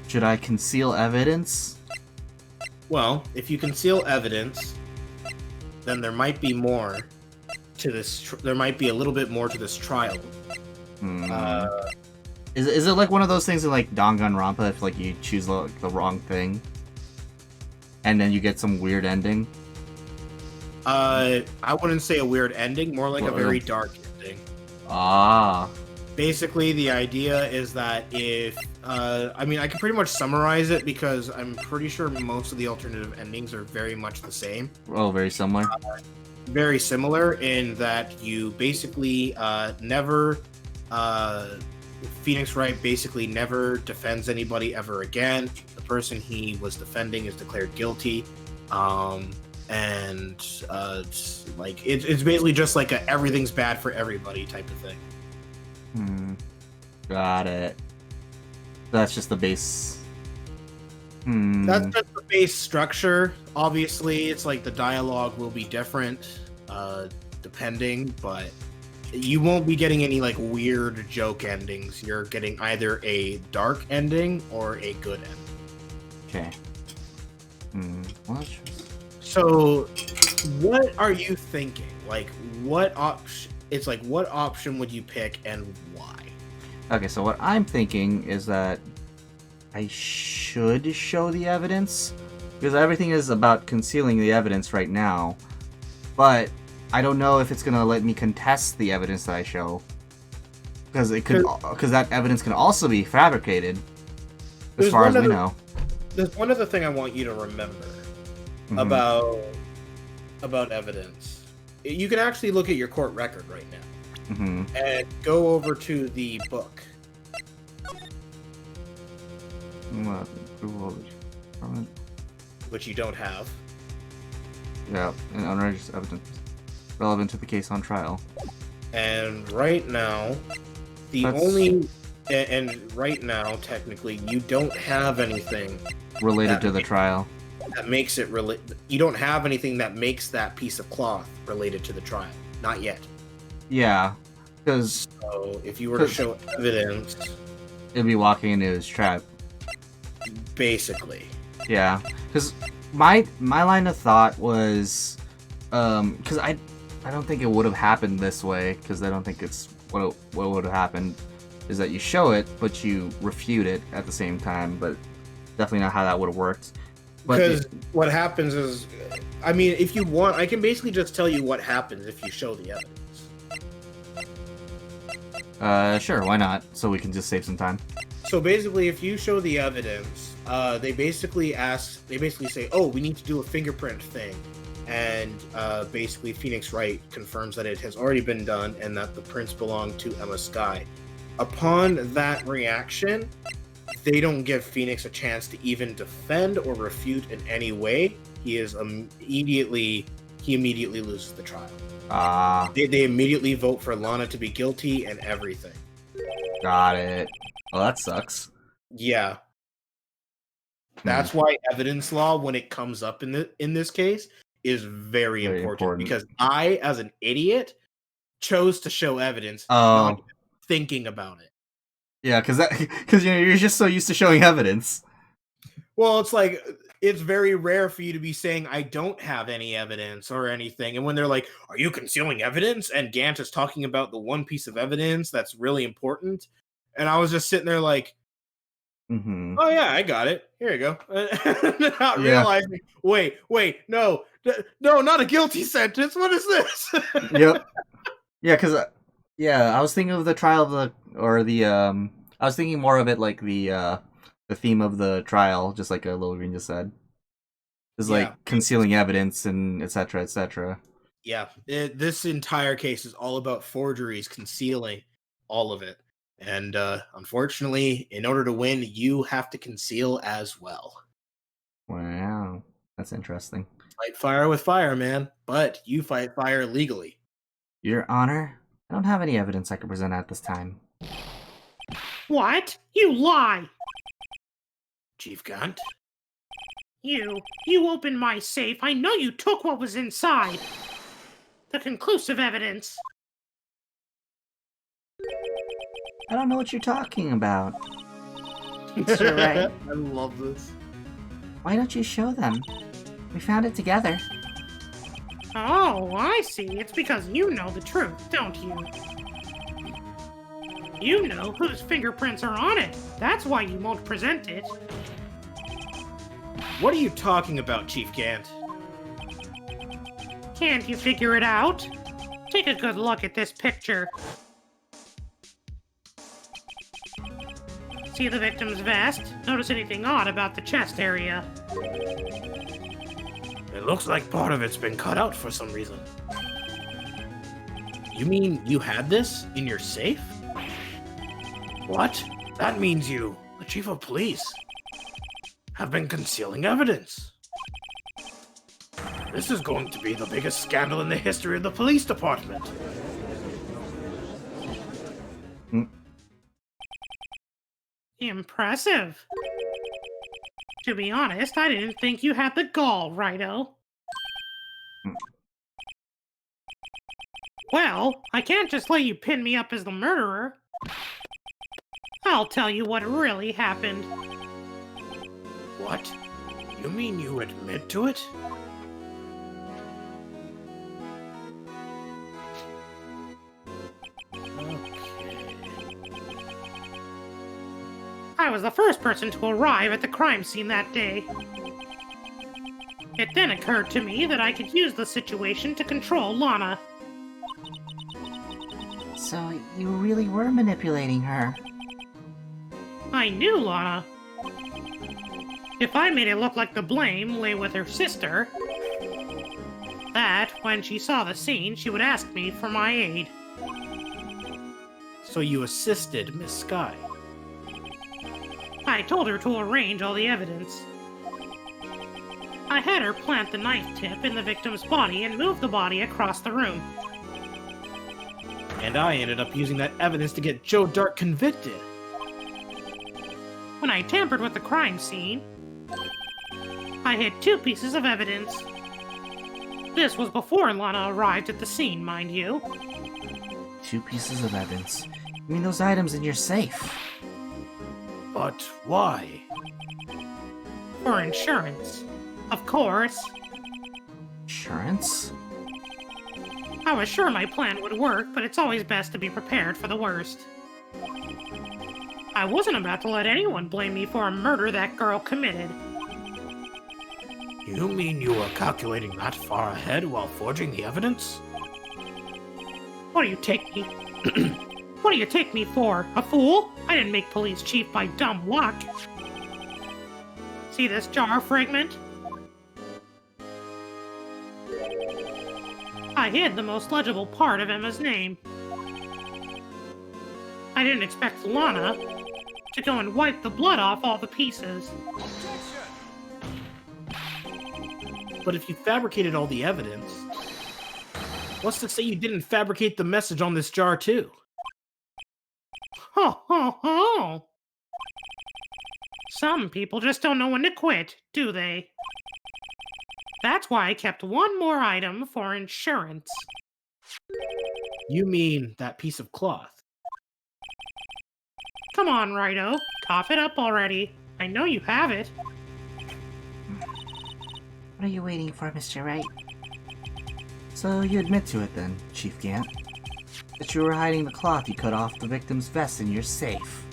Should I conceal evidence? Well, if you conceal evidence, then there might be more to this. There might be a little bit more to this trial. Is it like one of those things like Danganronpa if like you choose the wrong thing, and then you get some weird ending? I wouldn't say a weird ending, more like a very dark ending. Ah. Basically, the idea is that if I mean, I can pretty much summarize it because I'm pretty sure most of the alternative endings are very much the same. Oh, very similar. Very similar in that you basically never. Phoenix Wright basically never defends anybody ever again. The person he was defending is declared guilty, and it's like it's basically just like a everything's bad for everybody type of thing. Got it. That's just the base. That's just the base structure. Obviously, it's like the dialogue will be different, depending, but you won't be getting any like weird joke endings. You're getting either a dark ending or a good ending. Okay. Well, that's just... So, what are you thinking? Like, what option? It's like, what option would you pick and why? Okay, so what I'm thinking is that I should show the evidence, because everything is about concealing the evidence right now, but I don't know if it's gonna let me contest the evidence that I show, because that evidence can also be fabricated, as far as we know. There's one other thing I want you to remember about evidence. You can actually look at your court record right now and go over to the book. Which you don't have. Yeah, and unregistered evidence relevant to the case on trial. And right now, right now, technically, you don't have anything related to the trial. That makes it you don't have anything that makes that piece of cloth related to the trial. Not yet. Yeah, because so if you were to show evidence, it'd be walking into his trap. Basically. Yeah, because my line of thought was, because I don't think it would have happened this way, because I don't think it's what would have happened is that you show it, but you refute it at the same time, but definitely not how that would have worked. Because what happens is, I mean, if you want, I can basically just tell you what happens if you show the evidence. Sure, why not? So we can just save some time. So basically, if you show the evidence, they basically say, oh, we need to do a fingerprint thing. And basically, Phoenix Wright confirms that it has already been done and that the prints belong to Emma Skye. Upon that reaction, they don't give Phoenix a chance to even defend or refute in any way. He immediately loses the trial. They immediately vote for Lana to be guilty and everything. Got it. Well, that sucks. Yeah. That's why evidence law, when it comes up in this case, is very important. Because I, as an idiot, chose to show evidence, not thinking about it. Yeah, because you're just so used to showing evidence. Well, it's like, it's very rare for you to be saying, I don't have any evidence or anything. And when they're like, are you concealing evidence? And Gant is talking about the one piece of evidence that's really important. And I was just sitting there like, Mm-hmm. Oh yeah, I got it. Here you go. Not Yeah. realizing. Wait, no, no, not a guilty sentence. What is this? Yep. Yeah, because I was thinking of the trial of I was thinking more of it like the theme of the trial, just like Lil Green just said, is Yeah. like concealing evidence and etc. etc. Yeah, this entire case is all about forgeries, concealing all of it. And unfortunately, in order to win, you have to conceal as well. Wow, that's interesting. Fight fire with fire, man. But you fight fire legally. Your Honor, I don't have any evidence I can present at this time. What? You lie! Chief Gant? You opened my safe. I know you took what was inside. The conclusive evidence. I don't know what you're talking about. Mr. Wright, I love this. why don't you show them? We found it together. Oh, I see. It's because you know the truth, don't you? You know whose fingerprints are on it. That's why you won't present it. What are you talking about, Chief Gant? Can't you figure it out? Take a good look at this picture. See the victim's vest? Notice anything odd about the chest area? It looks like part of it's been cut out for some reason. You mean you had this in your safe? What? That means you, the chief of police, have been concealing evidence. This is going to be the biggest scandal in the history of the police department. Impressive. To be honest, I didn't think you had the gall, Righto. Well, I can't just let you pin me up as the murderer. I'll tell you what really happened. What? You mean you admit to it? I was the first person to arrive at the crime scene that day. It then occurred to me that I could use the situation to control Lana. So you really were manipulating her. I knew Lana. If I made it look like the blame lay with her sister, that when she saw the scene, she would ask me for my aid. So you assisted Miss Sky. I told her to arrange all the evidence. I had her plant the knife tip in the victim's body and move the body across the room. And I ended up using that evidence to get Joe Dark convicted. When I tampered with the crime scene, I hid 2 pieces of evidence. This was before Lana arrived at the scene, mind you. 2 pieces of evidence. You mean those items in your safe? But why? For insurance. Of course. Insurance? I was sure my plan would work, but it's always best to be prepared for the worst. I wasn't about to let anyone blame me for a murder that girl committed. You mean you were calculating that far ahead while forging the evidence? What do you take me? What do you take me for? A fool? I didn't make police chief by dumb luck. See this jar fragment? I hid the most legible part of Emma's name. I didn't expect Lana to go and wipe the blood off all the pieces. But if you fabricated all the evidence, what's to say you didn't fabricate the message on this jar too? Ho ho ho! Some people just don't know when to quit, do they? That's why I kept one more item for insurance. You mean that piece of cloth? Come on, Righto. Cough it up already. I know you have it. What are you waiting for, Mr. Wright? So you admit to it then, Chief Gant? That you were hiding the cloth you cut off the victim's vest in your safe.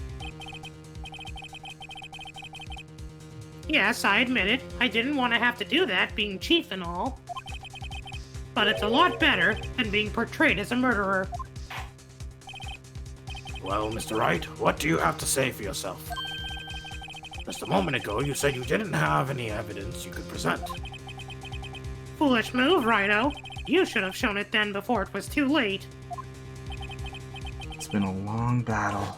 Yes, I admit it. I didn't want to have to do that, being chief and all. But it's a lot better than being portrayed as a murderer. Well, Mr. Wright, what do you have to say for yourself? Just a moment ago, you said you didn't have any evidence you could present. Foolish move, Rhino. You should have shown it then before it was too late. It's been a long battle.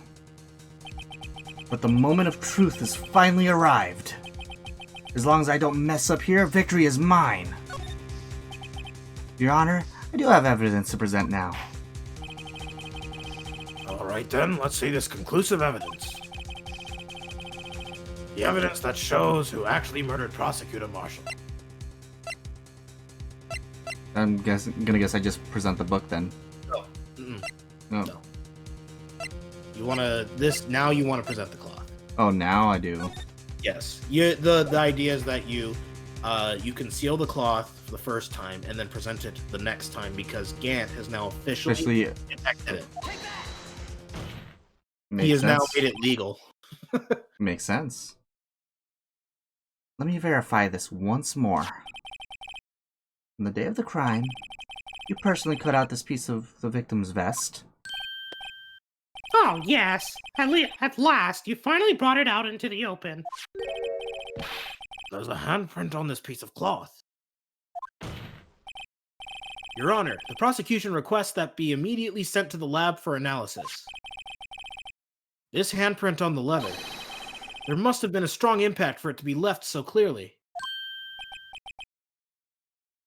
But the moment of truth has finally arrived. As long as I don't mess up here, victory is mine. Your Honor, I do have evidence to present now. Alright then, let's see this conclusive evidence. The evidence that shows who actually murdered Prosecutor Marshall. I'm gonna guess I just present the book then. No. Mm-mm. No. No. You wanna now you wanna present the cloth. Oh, now I do. Yes. The idea is that you conceal the cloth the first time and then present it the next time because Gant has now officially detected it. He has now made it legal. Makes sense. Let me verify this once more. On the day of the crime, you personally cut out this piece of the victim's vest. Oh, yes. At last, you finally brought it out into the open. There's a handprint on this piece of cloth. Your Honor, the prosecution requests that be immediately sent to the lab for analysis. This handprint on the leather. There must have been a strong impact for it to be left so clearly.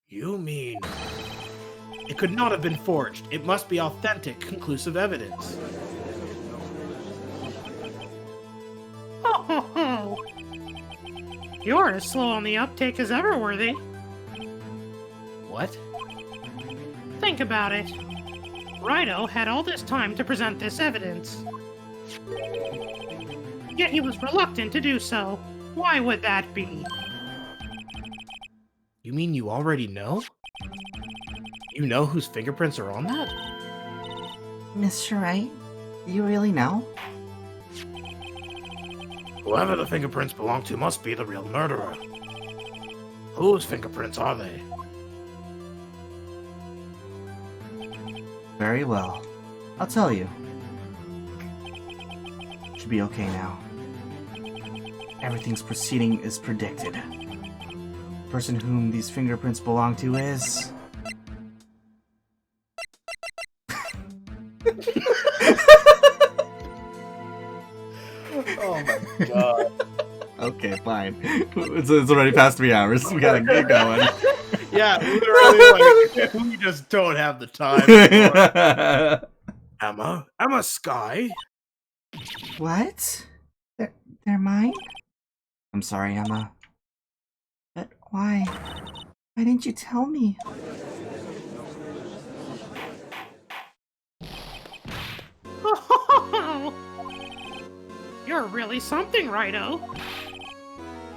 You mean... It could not have been forged. It must be authentic, conclusive evidence. Ho ho ho! You're as slow on the uptake as ever, Worthy. What? Think about it. Rhino had all this time to present this evidence. Yet he was reluctant to do so. Why would that be? You mean you already know? You know whose fingerprints are on that? Mr. Wright, do you really know? Whoever the fingerprints belong to must be the real murderer. Whose fingerprints are they? Very well. I'll tell you. Should be okay now. Everything's proceeding as predicted. The person whom these fingerprints belong to is... Oh my god. Okay, fine. It's already past 3 hours. We gotta get going. Yeah, literally, like, we just don't have the time anymore. Emma Sky? What? They're mine? I'm sorry, Emma. But why? Why didn't you tell me? You're really something, Rhino.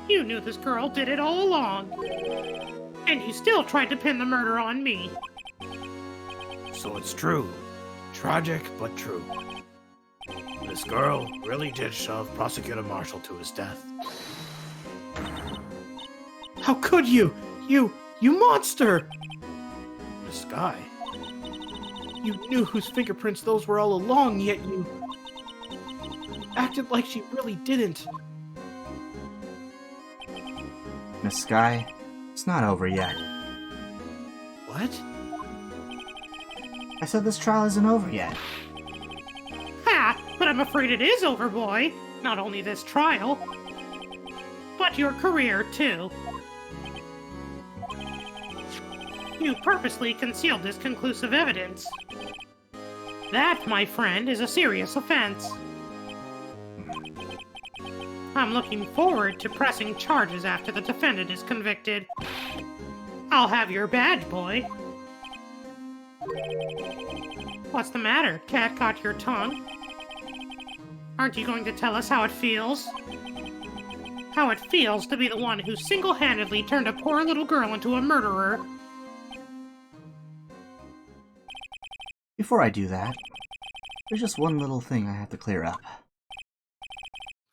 You knew this girl did it all along. And you still tried to pin the murder on me. So it's true. Tragic, but true. This girl really did shove Prosecutor Marshall to his death. How could you? You monster! Miss Sky? You knew whose fingerprints those were all along, yet you acted like she really didn't. Miss Sky, it's not over yet. What? I said this trial isn't over yet. Ha! But I'm afraid it is over, boy. Not only this trial, but your career, too. You purposely concealed this conclusive evidence. That, my friend, is a serious offense. I'm looking forward to pressing charges after the defendant is convicted. I'll have your badge, boy. What's the matter? Cat caught your tongue? Aren't you going to tell us how it feels? How it feels to be the one who single-handedly turned a poor little girl into a murderer? Before I do that, there's just one little thing I have to clear up.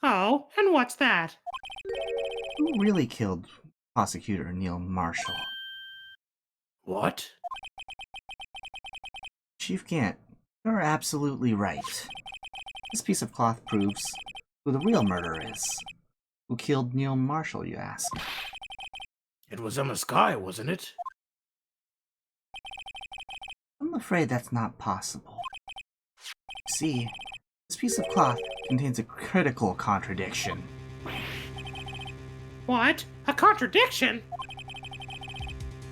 Oh, and what's that? Who really killed Prosecutor Neil Marshall? What? Chief Gant, you're absolutely right. This piece of cloth proves who the real murderer is. Who killed Neil Marshall, you ask? It was Emma Sky, wasn't it? I'm afraid that's not possible. See, this piece of cloth contains a critical contradiction. What? A contradiction?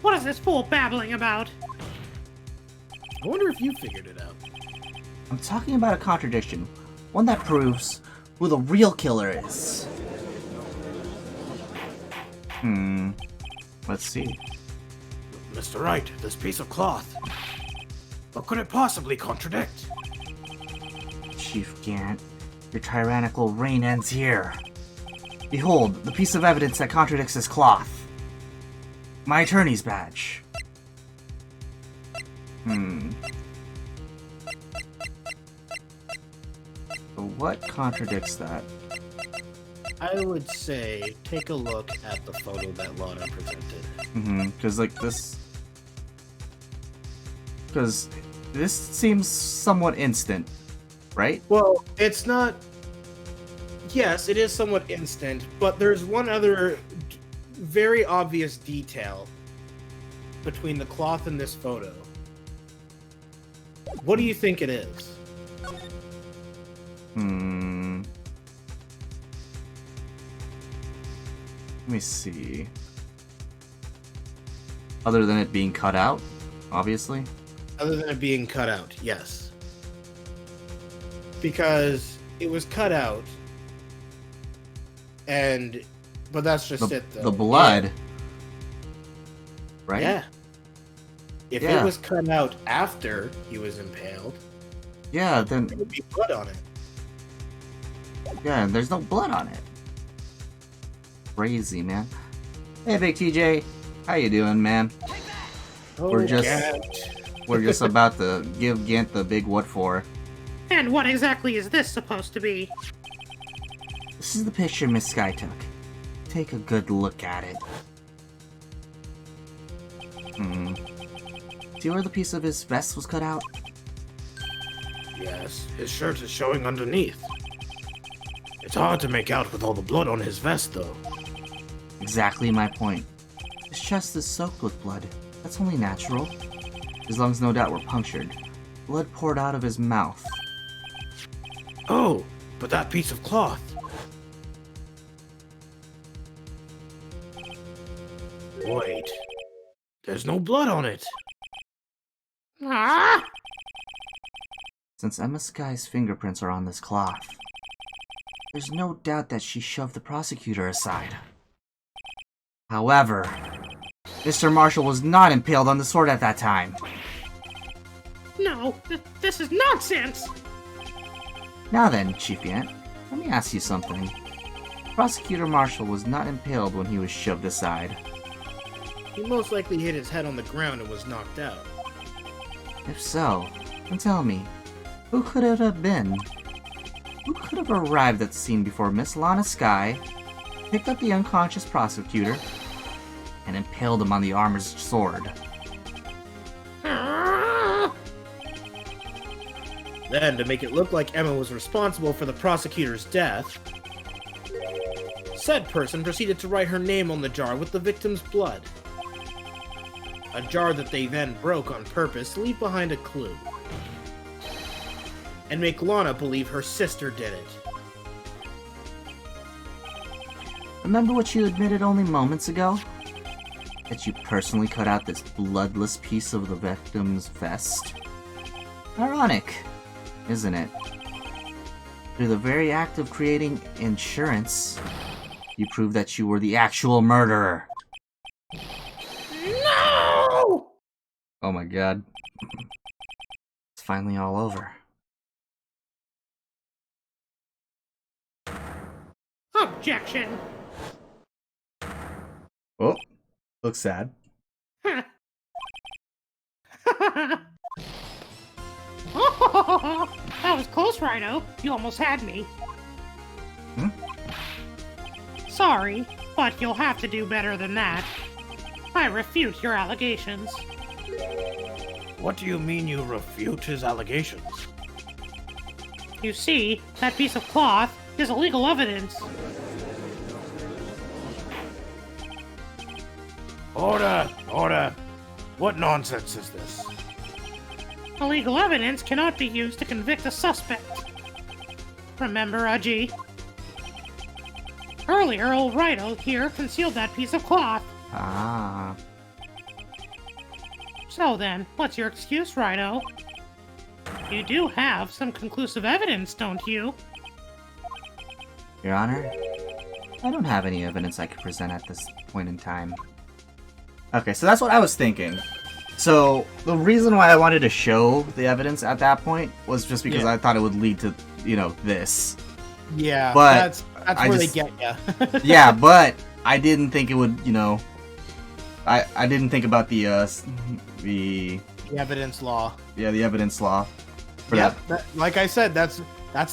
What is this fool babbling about? I wonder if you figured it out. I'm talking about a contradiction, one that proves who the real killer is. Let's see. Mr. Wright, this piece of cloth. What could it possibly contradict? Chief Gant, your tyrannical reign ends here. Behold, the piece of evidence that contradicts this cloth. My attorney's badge. So what contradicts that? I would say take a look at the photo that Lana presented. Because like this... Because this seems somewhat instant, right? Well, it's not... Yes, it is somewhat instant, but there's one other very obvious detail between the cloth and this photo. What do you think it is? Let me see. Other than it being cut out, obviously. Other than it being cut out, yes. Because it was cut out, but that's just it, though. The blood, right? Yeah. If it was cut out after he was impaled, then there would be blood on it. Yeah, there's no blood on it. Crazy, man. Hey, Big TJ, how you doing, man? We're just about to give Gant the big what for. And what exactly is this supposed to be? This is the picture Miss Sky took. Take a good look at it. See where the piece of his vest was cut out? Yes, his shirt is showing underneath. It's hard to make out with all the blood on his vest, though. Exactly my point. His chest is soaked with blood. That's only natural. His lungs no doubt were punctured. Blood poured out of his mouth. Oh, but that piece of cloth. Wait. There's no blood on it. Ah! Since Emma Sky's fingerprints are on this cloth, there's no doubt that she shoved the prosecutor aside. However, Mr. Marshall was not impaled on the sword at that time. No, this is nonsense! Now then, Chief Gant, let me ask you something. Prosecutor Marshall was not impaled when he was shoved aside. He most likely hit his head on the ground and was knocked out. If so, then tell me, who could it have been? Who could have arrived at the scene before Miss Lana Sky, picked up the unconscious prosecutor, and impaled him on the armor's sword? Then, to make it look like Emma was responsible for the prosecutor's death, said person proceeded to write her name on the jar with the victim's blood. A jar that they then broke on purpose to leave behind a clue. And make Lana believe her sister did it. Remember what you admitted only moments ago? That you personally cut out this bloodless piece of the victim's vest? Ironic, isn't it? Through the very act of creating insurance, you proved that you were the actual murderer. No! Oh my god. It's finally all over. Objection! Oh, looks sad. Oh, that was close, Rhino. You almost had me. Hmm? Sorry. but you'll have to do better than that. I refute your allegations. What do you mean you refute his allegations? You see, that piece of cloth is illegal evidence. Order! Order! What nonsense is this? Illegal evidence cannot be used to convict a suspect. Remember, Aji? Earlier, old Rido here concealed that piece of cloth. Ah. So then, what's your excuse, Rido? You do have some conclusive evidence, don't you? Your Honor, I don't have any evidence I could present at this point in time. Okay, so that's what I was thinking. So, the reason why I wanted to show the evidence at that point was just because I thought it would lead to, you know, this. Yeah, But that's I where just- they get ya. Yeah, but I didn't think it would, you know... I didn't think about the The evidence law. the evidence law for Yep, like I said, that's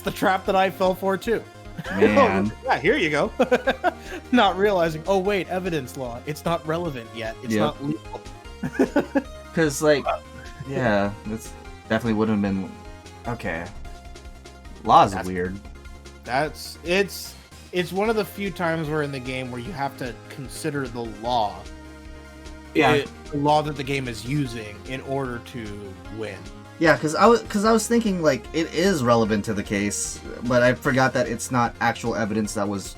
the trap that I fell for too. that. Man. Yeah, here you go. Not realizing, oh wait, evidence law. It's not relevant yet. It's Yep. not legal. Because, like, yeah, this definitely would have been... Okay. Law's weird. It's one of the few times where in the game where you have to consider the law. Yeah. The law that the game is using in order to win. Yeah, because I was thinking, like, it is relevant to the case, but I forgot that it's not actual evidence that was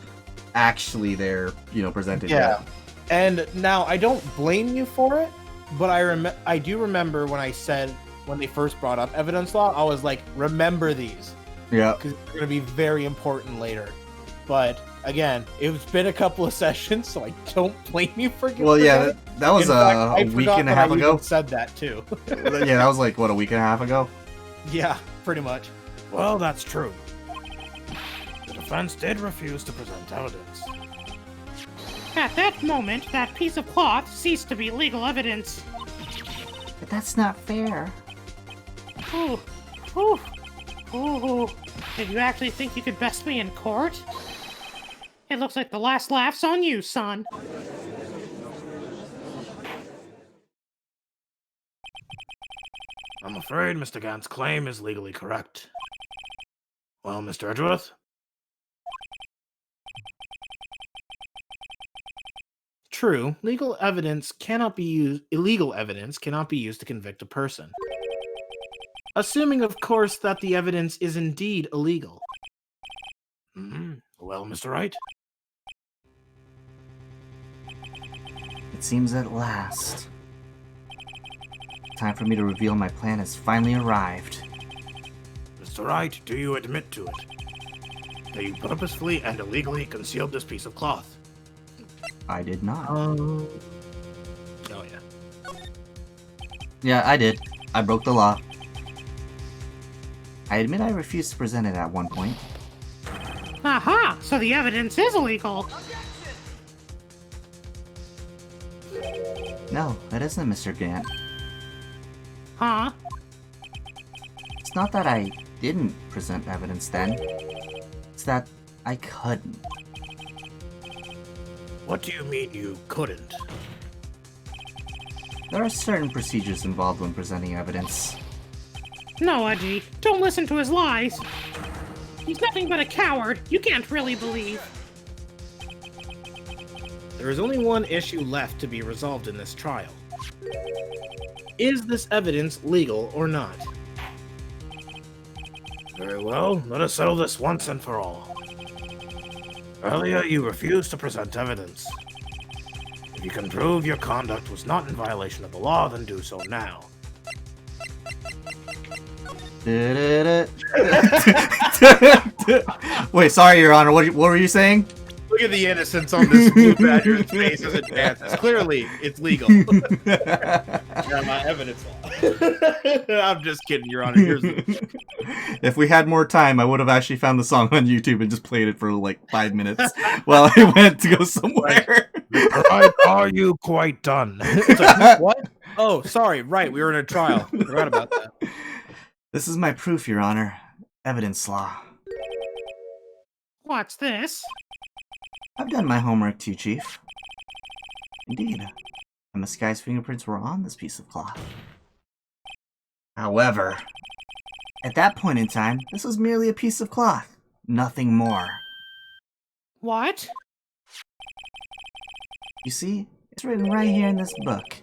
actually there, you know, presented Yeah. yet. And now I don't blame you for it, but I do remember when they first brought up evidence law, I was like, remember these Yeah. because they're going to be very important later. But again, it's been a couple of sessions, so I don't blame you for Well, yeah, forgetting. that was In fact, a I week forgot and a that half I ago. even said that too. Yeah, that was like, what, a week and a half ago? Yeah, pretty much. Well, that's true. The defense did refuse to present evidence. At that moment, that piece of cloth ceased to be legal evidence. But that's not fair. Ooh, ooh, ooh. Did you actually think you could best me in court? It looks like the last laugh's on you, son. I'm afraid Mr. Gant's claim is legally correct. Well, Mr. Edgeworth? True, illegal evidence cannot be used to convict a person. Assuming, of course, that the evidence is indeed illegal. Well, Mr. Wright? It seems at last. Time for me to reveal my plan has finally arrived. Mr. Wright, do you admit to it? That you purposefully and illegally concealed this piece of cloth? I did not. Oh yeah. Yeah, I did. I broke the law. I admit I refused to present it at one point. Aha! So the evidence is illegal. No, that isn't Mr. Gant. Huh? It's not that I didn't present evidence then. It's that I couldn't. What do you mean you couldn't? There are certain procedures involved when presenting evidence. No, Aji. Don't listen to his lies. He's nothing but a coward. You can't really believe. There is only one issue left to be resolved in this trial. Is this evidence legal or not? Very well, let us settle this once and for all. Earlier, you refused to present evidence. If you can prove your conduct was not in violation of the law, then do so now. Wait, sorry, Your Honor. What were you saying? Look at the innocence on this blue badger's face as it dances. Clearly, it's legal. Evidence law. I'm just kidding, Your Honor. Here's the... If we had more time, I would have actually found the song on YouTube and just played it for like 5 minutes while I went to go somewhere. Right, are you quite done? It's like, what? Oh, sorry. Right, we were in a trial. Forgot about that. This is my proof, Your Honor. Evidence law. What's this? I've done my homework too, Chief. Indeed, Emma Sky's fingerprints were on this piece of cloth. However, at that point in time, this was merely a piece of cloth, nothing more. What? You see, it's written right here in this book.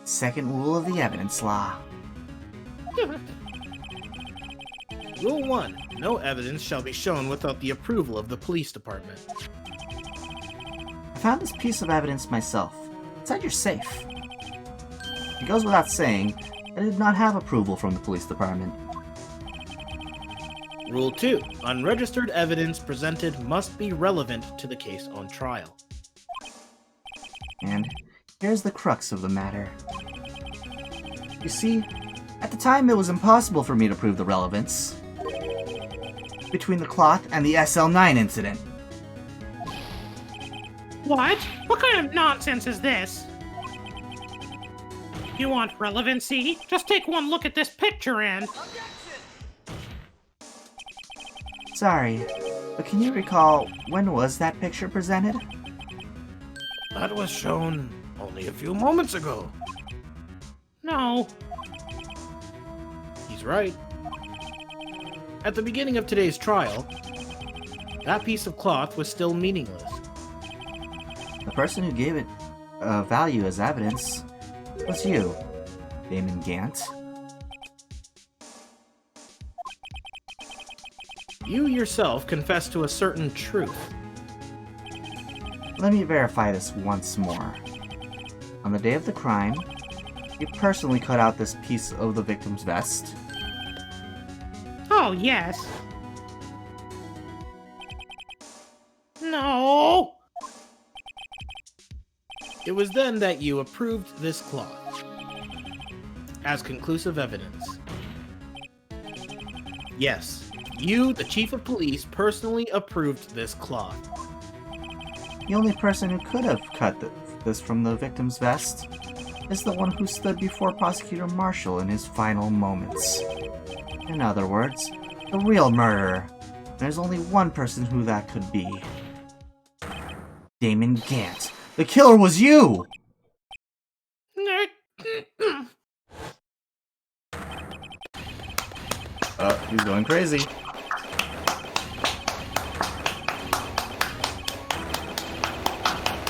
Second rule of the evidence law. Rule 1. No evidence shall be shown without the approval of the police department. I found this piece of evidence myself, inside your safe. It goes without saying that it did not have approval from the police department. Rule 2. Unregistered evidence presented must be relevant to the case on trial. And here's the crux of the matter. You see, at the time it was impossible for me to prove the relevance between the cloth and the SL9 incident. What? What kind of nonsense is this? You want relevancy? Just take one look at this picture and... Sorry, but can you recall when was that picture presented? That was shown only a few moments ago. No. He's right. At the beginning of today's trial, that piece of cloth was still meaningless. The person who gave it value as evidence was you, Damon Gant. You yourself confessed to a certain truth. Let me verify this once more. On the day of the crime, you personally cut out this piece of the victim's vest. Oh, yes. No! It was then that you approved this cloth as conclusive evidence. Yes, you, the chief of police, personally approved this cloth. The only person who could have cut this from the victim's vest is the one who stood before Prosecutor Marshall in his final moments. In other words, the real murderer. There's only one person who that could be. Damon Gant. The killer was you! He's going crazy.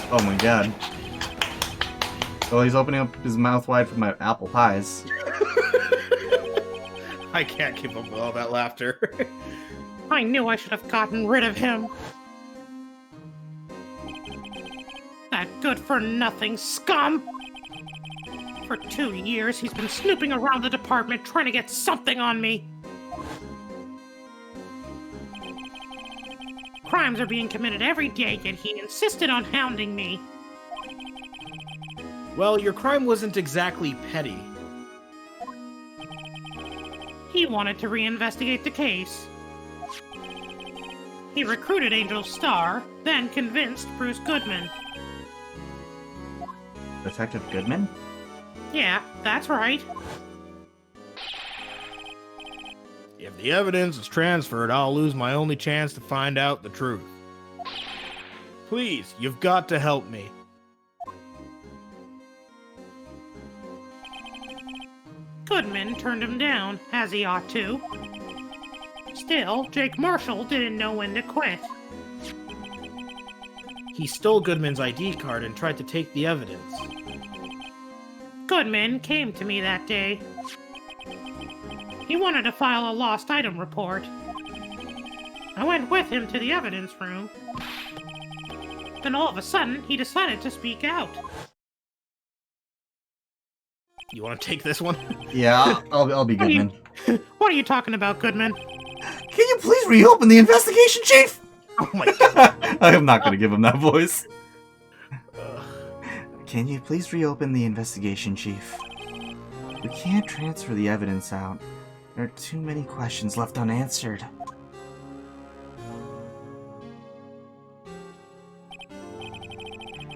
Oh my god. Well, he's opening up his mouth wide for my apple pies. I can't keep up with all that laughter. I knew I should have gotten rid of him. That good-for-nothing scum! For 2 years, he's been snooping around the department trying to get something on me. Crimes are being committed every day, yet he insisted on hounding me. Well, your crime wasn't exactly petty. He wanted to reinvestigate the case. He recruited Angel Star, then convinced Bruce Goodman. Detective Goodman? Yeah, that's right. If the evidence is transferred, I'll lose my only chance to find out the truth. Please, you've got to help me. Goodman turned him down, as he ought to. Still, Jake Marshall didn't know when to quit. He stole Goodman's ID card and tried to take the evidence. Goodman came to me that day. He wanted to file a lost item report. I went with him to the evidence room. Then all of a sudden, he decided to speak out. You want to take this one? Yeah, I'll be Goodman. What are you talking about, Goodman? Can you please reopen the investigation, Chief? Oh my god. I am not going to give him that voice. Can you please reopen the investigation, Chief? We can't transfer the evidence out. There are too many questions left unanswered.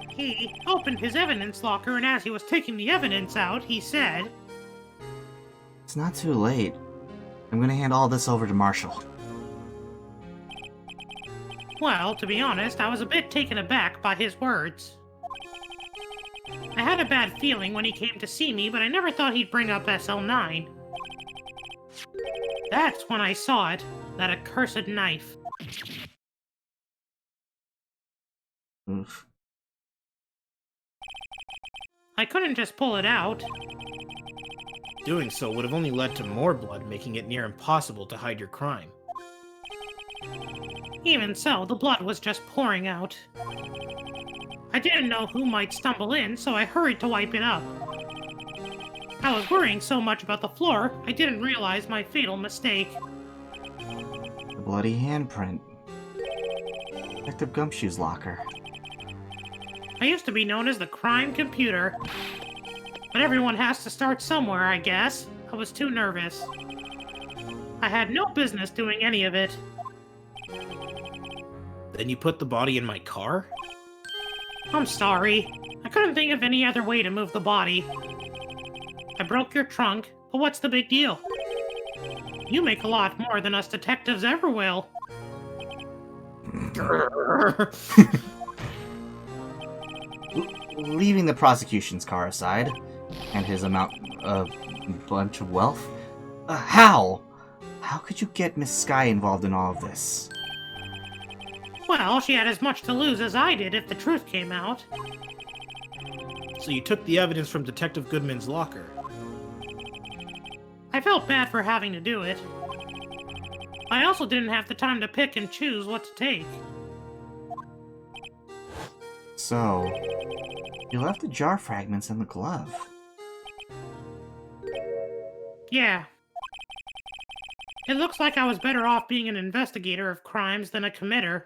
He opened his evidence locker, and as he was taking the evidence out, he said, It's not too late. I'm going to hand all this over to Marshall. Well, to be honest, I was a bit taken aback by his words. I had a bad feeling when he came to see me, but I never thought he'd bring up SL9. That's when I saw it, that accursed knife. Oof. I couldn't just pull it out. Doing so would have only led to more blood, making it near impossible to hide your crime. Even so, the blood was just pouring out. I didn't know who might stumble in, so I hurried to wipe it up. I was worrying so much about the floor, I didn't realize my fatal mistake. The bloody handprint. Detective Gumshoe's locker. I used to be known as the crime computer. But everyone has to start somewhere, I guess. I was too nervous. I had no business doing any of it. Then you put the body in my car? I'm sorry. I couldn't think of any other way to move the body. I broke your trunk, but what's the big deal? You make a lot more than us detectives ever will. Leaving the prosecution's car aside, and his bunch of wealth, how? How could you get Miss Sky involved in all of this? Well, she had as much to lose as I did if the truth came out. So you took the evidence from Detective Goodman's locker. I felt bad for having to do it. I also didn't have the time to pick and choose what to take. So, you left the jar fragments in the glove. Yeah. It looks like I was better off being an investigator of crimes than a committer.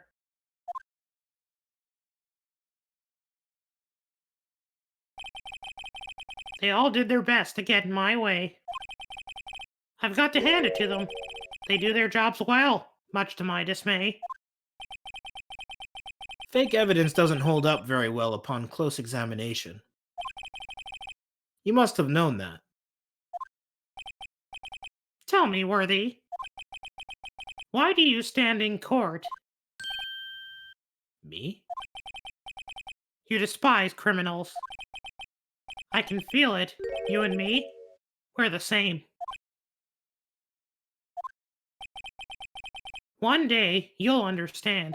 They all did their best to get in my way. I've got to hand it to them. They do their jobs well, much to my dismay. Fake evidence doesn't hold up very well upon close examination. You must have known that. Tell me, Worthy. Why do you stand in court? Me? You despise criminals. I can feel it. You and me, we're the same. One day, you'll understand.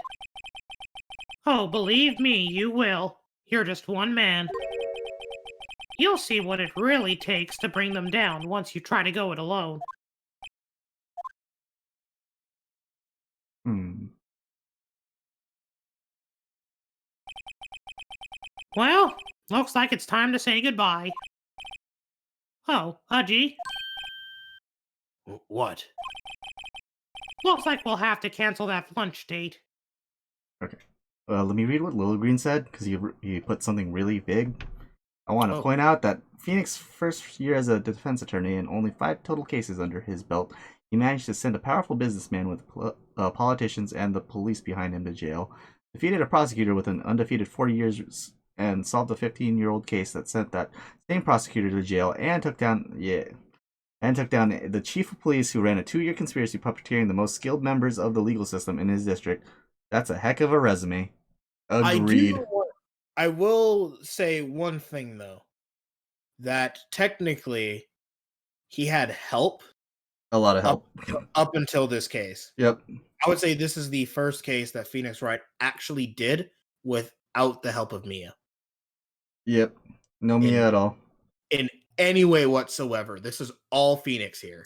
Oh, believe me, you will. You're just one man. You'll see what it really takes to bring them down once you try to go it alone. Well, looks like it's time to say goodbye. Oh, Udgy, What? looks like we'll have to cancel that lunch date. Okay. Let me read what Little Green said, because he put something really big. I want to point out that Phoenix's first year as a defense attorney and only 5 total cases under his belt, he managed to send a powerful businessman with politicians and the police behind him to jail, defeated a prosecutor with an undefeated 40 years, and solved a 15-year-old case that sent that same prosecutor to jail, and took down the chief of police who ran a 2-year conspiracy puppeteering the most skilled members of the legal system in his district. That's a heck of a resume. Agreed. I will say one thing, though. That technically, he had help. A lot of help. Up until this case. Yep. I would say this is the first case that Phoenix Wright actually did without the help of Mia. Yep. No Mia at all. In any way whatsoever. This is all Phoenix here.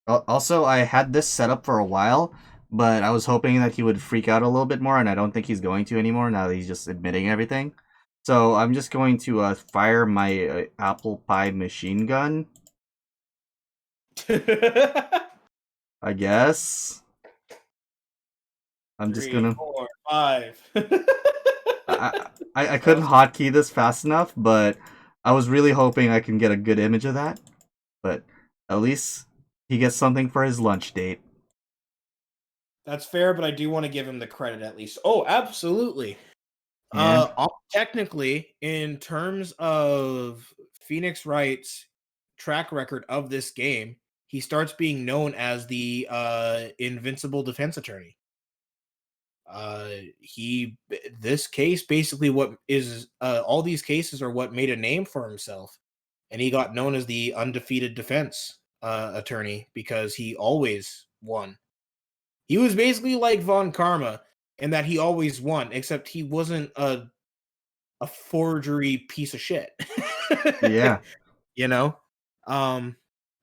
Also, I had this set up for a while, but I was hoping that he would freak out a little bit more, and I don't think he's going to anymore now that he's just admitting everything. So I'm just going to fire my apple pie machine gun. I guess. I'm just gonna. 4, 5. I couldn't hotkey this fast enough, but I was really hoping I can get a good image of that. But at least he gets something for his lunch date. That's fair, but I do want to give him the credit at least. Oh, absolutely. Technically, in terms of Phoenix Wright's track record of this game, he starts being known as the invincible defense attorney. This case basically what is all these cases are what made a name for himself, and he got known as the undefeated defense attorney because he always won. He was basically like Von Karma in that he always won, except he wasn't a forgery piece of shit. Yeah. You know?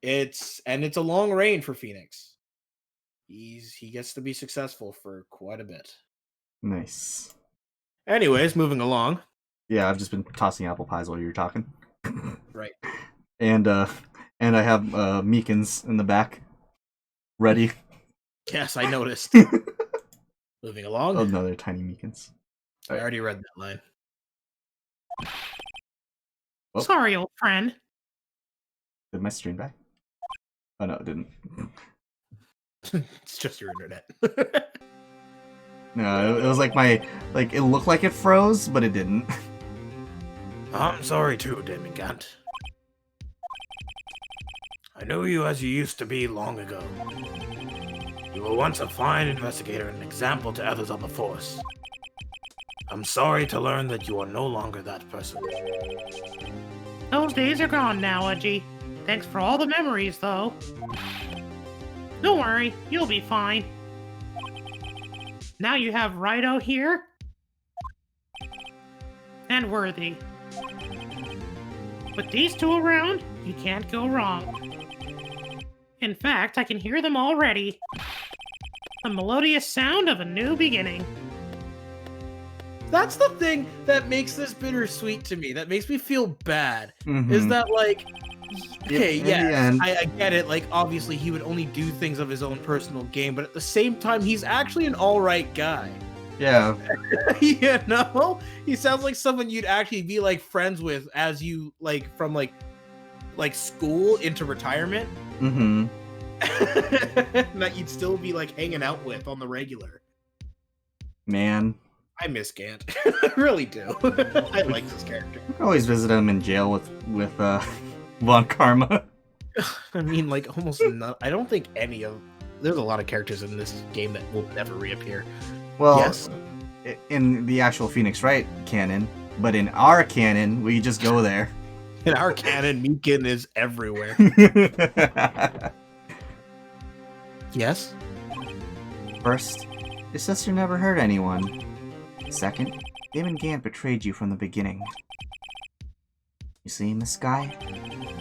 It's a long reign for Phoenix. He gets to be successful for quite a bit. Nice. Anyways, moving along. Yeah, I've just been tossing apple pies while you were talking. Right. And I have Meekins in the back, ready. Yes, I noticed. Moving along. Oh no, they're tiny Meekins. I already read that line. Oh. Sorry, old friend. Did my stream die? Oh no, it didn't. It's just your internet. No, it was like it looked like it froze, but it didn't. I'm sorry too, Demigant. I knew you as you used to be long ago. You were once a fine investigator and an example to others on the force. I'm sorry to learn that you are no longer that person. Those days are gone now, Edgy. Thanks for all the memories, though. Don't worry, you'll be fine. Now you have Rido here. And Worthy. With these two around, you can't go wrong. In fact, I can hear them already. The melodious sound of a new beginning. That's the thing that makes this bittersweet to me. That makes me feel bad. Mhm. Is that like, okay, In the yeah, end. I get it. Like, obviously, he would only do things of his own personal gain, but at the same time, he's actually an all right guy. Yeah. You know, he sounds like someone you'd actually be like friends with as you like from like school into retirement. Mm-hmm. That you'd still be like hanging out with on the regular. Man. I miss Gant. I really do. I like this character. I can always visit him in jail with Von Karma. I mean, like almost none. I don't think any of. There's a lot of characters in this game that will never reappear. Well, Yes. in the actual Phoenix Wright canon, but in our canon, we just go there. In our canon, Meekin is everywhere. Yes. First, your sister never hurt anyone. Second, Damon Gant betrayed you from the beginning. You see, Miss Sky,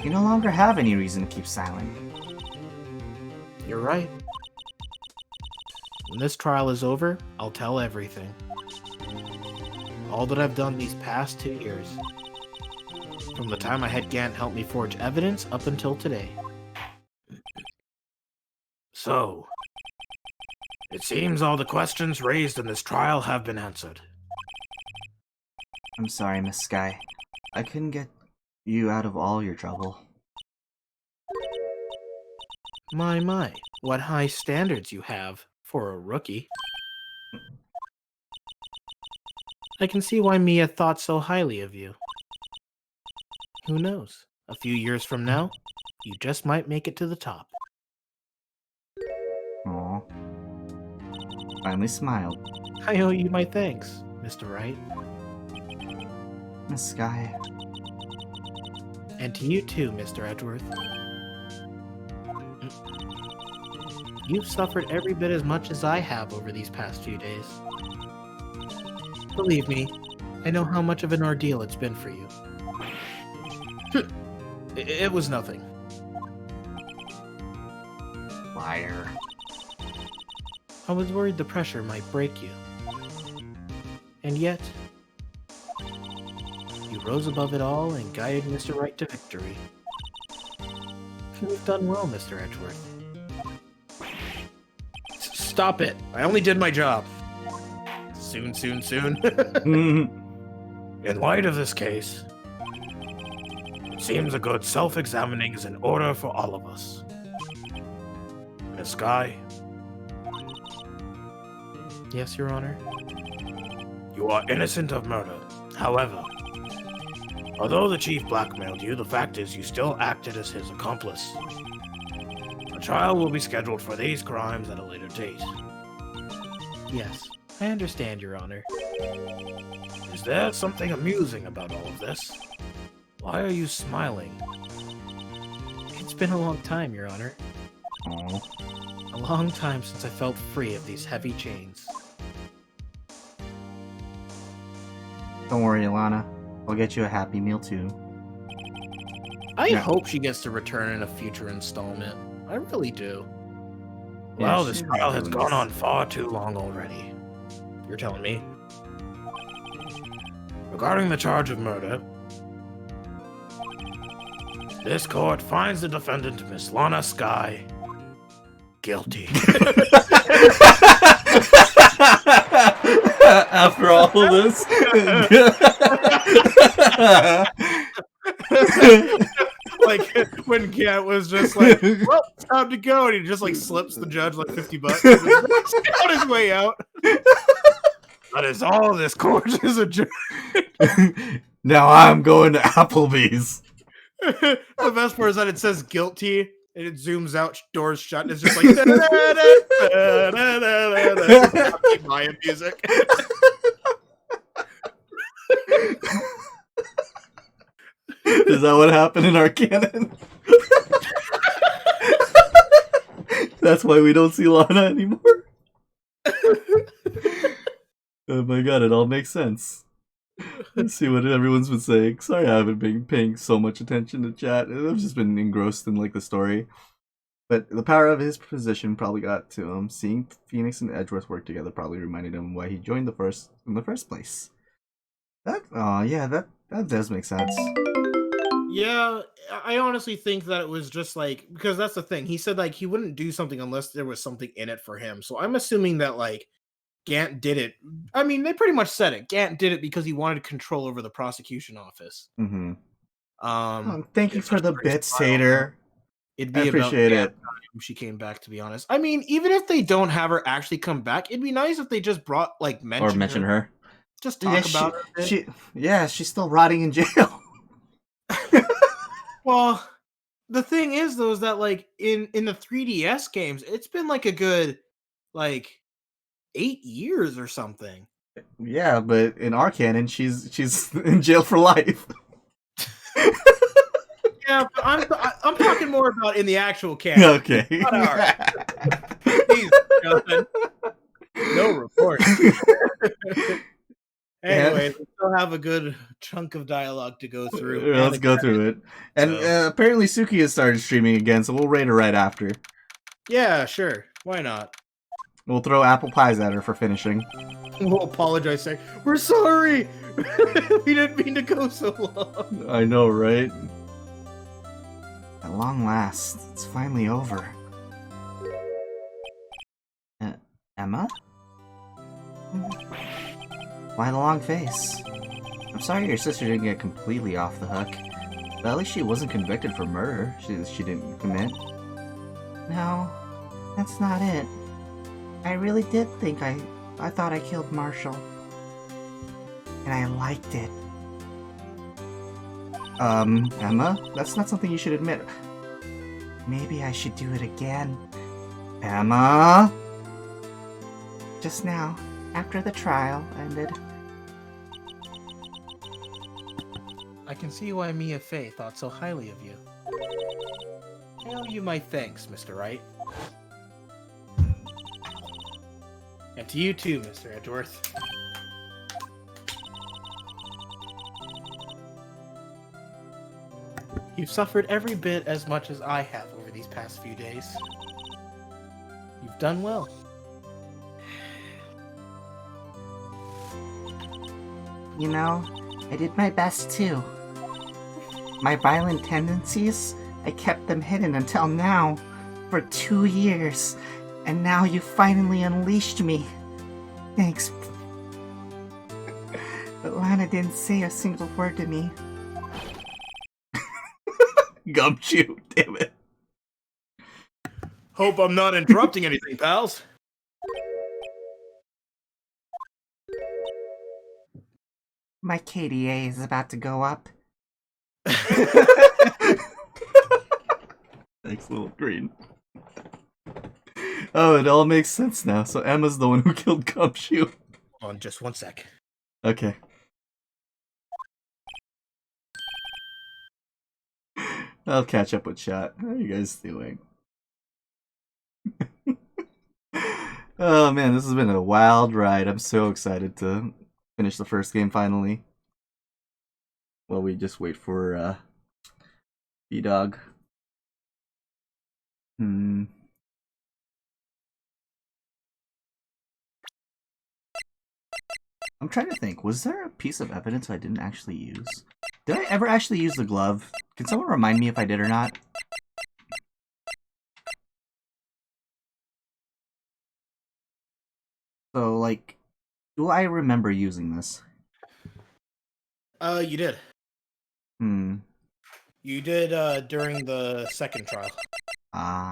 you no longer have any reason to keep silent. You're right. When this trial is over, I'll tell everything. All that I've done these past 2 years. From the time I had Gant help me forge evidence up until today. So, it seems all the questions raised in this trial have been answered. I'm sorry, Miss Sky. I couldn't get you out of all your trouble. My, what high standards you have for a rookie. I can see why Mia thought so highly of you. Who knows? A few years from now, you just might make it to the top. Aw. Finally smiled. I owe you my thanks, Mr. Wright. Miss Sky. And to you too, Mr. Edgeworth. You've suffered every bit as much as I have over these past few days. Believe me, I know how much of an ordeal it's been for you. It was nothing. Liar. I was worried the pressure might break you. And yet, you rose above it all and guided Mr. Wright to victory. You've done well, Mr. Edgeworth. Stop it. I only did my job. Soon. In light of this case, it seems a good self-examining is in order for all of us. Miss Sky, Yes, Your Honor. you are innocent of murder. However, although the chief blackmailed you, the fact is you still acted as his accomplice. A trial will be scheduled for these crimes at a later date. Yes, I understand, Your Honor. Is there something amusing about all of this? Why are you smiling? It's been a long time, Your Honor. Oh. A long time since I felt free of these heavy chains. Don't worry, Alana. I'll get you a Happy Meal too. I Yeah. hope she gets to return in a future installment. I really do. Well, Yeah, this she trial has really gone is. on far too long already. You're telling me? Regarding the charge of murder, this court finds the defendant, Miss Lana Sky, guilty. After all of this. Like when Cat was just like, "Well, it's time to go," and he just like slips the judge like $50 on his way out. That is all this court is adjourned. Now I'm going to Applebee's. The best part is that it says guilty and it zooms out, doors shut, and it's just like Maya music. Is that what happened in our canon? That's why we don't see Lana anymore. Oh my god, it all makes sense. Let's see what everyone's been saying. Sorry I haven't been paying so much attention to chat. I've just been engrossed in like the story. But the power of his position probably got to him. Seeing Phoenix and Edgeworth work together probably reminded him why he joined in the first place. That does make sense. Yeah, I honestly think that it was just like, because that's the thing. He said like he wouldn't do something unless there was something in it for him. So I'm assuming that like Gant did it. I mean, they pretty much said it. Gant did it because he wanted control over the prosecution office. Mm-hmm. it's Thank you for just the pretty bits, wild. Tater. It'd I be appreciate about it. time she came back, to be honest. I mean, even if they don't have her actually come back, it'd be nice if they just brought like Mention her. Just talk Yeah, about her. a bit. she's still rotting in jail. Well, the thing is though, is that like in the 3DS games, it's been like a good like 8 years or something. Yeah, but in our canon, she's in jail for life. Yeah, but I'm talking more about in the actual canon. Okay. Not ours. Please, Jonathan. No report. Anyway, we still have a good chunk of dialogue to go through. Let's go through it. And apparently Suki has started streaming again, so we'll rate her right after. Yeah, sure. Why not? We'll throw apple pies at her for finishing. We'll apologize, saying, "We're sorry. We didn't mean to go so long." I know, right? At long last, it's finally over. Emma? Why the long face? I'm sorry your sister didn't get completely off the hook. But at least she wasn't convicted for murder she didn't commit. No, that's not it. I really did think I thought I killed Marshall. And I liked it. Emma? That's not something you should admit. Maybe I should do it again. Emma? Just now, after the trial ended. I can see why Mia Fey thought so highly of you. I owe you my thanks, Mr. Wright. And to you too, Mr. Edgeworth. You've suffered every bit as much as I have over these past few days. You've done well. You know, I did my best too. My violent tendencies, I kept them hidden until now. For 2 years. And now you finally unleashed me. Thanks. But Lana didn't say a single word to me. Gumshoe, damn it. Hope I'm not interrupting anything, pals. My KDA is about to go up. Thanks, little green. Oh, it all makes sense now. So Emma's the one who killed Gumshoe. On just 1 sec. Okay. I'll catch up with chat. How are you guys doing? Oh man, this has been a wild ride. I'm so excited to finish the first game finally. While we just wait for B-Dog. I'm trying to think, was there a piece of evidence I didn't actually use? Did I ever actually use the glove? Can someone remind me if I did or not? So, like, do I remember using this? You did. Hmm. You did during the second trial. Ah.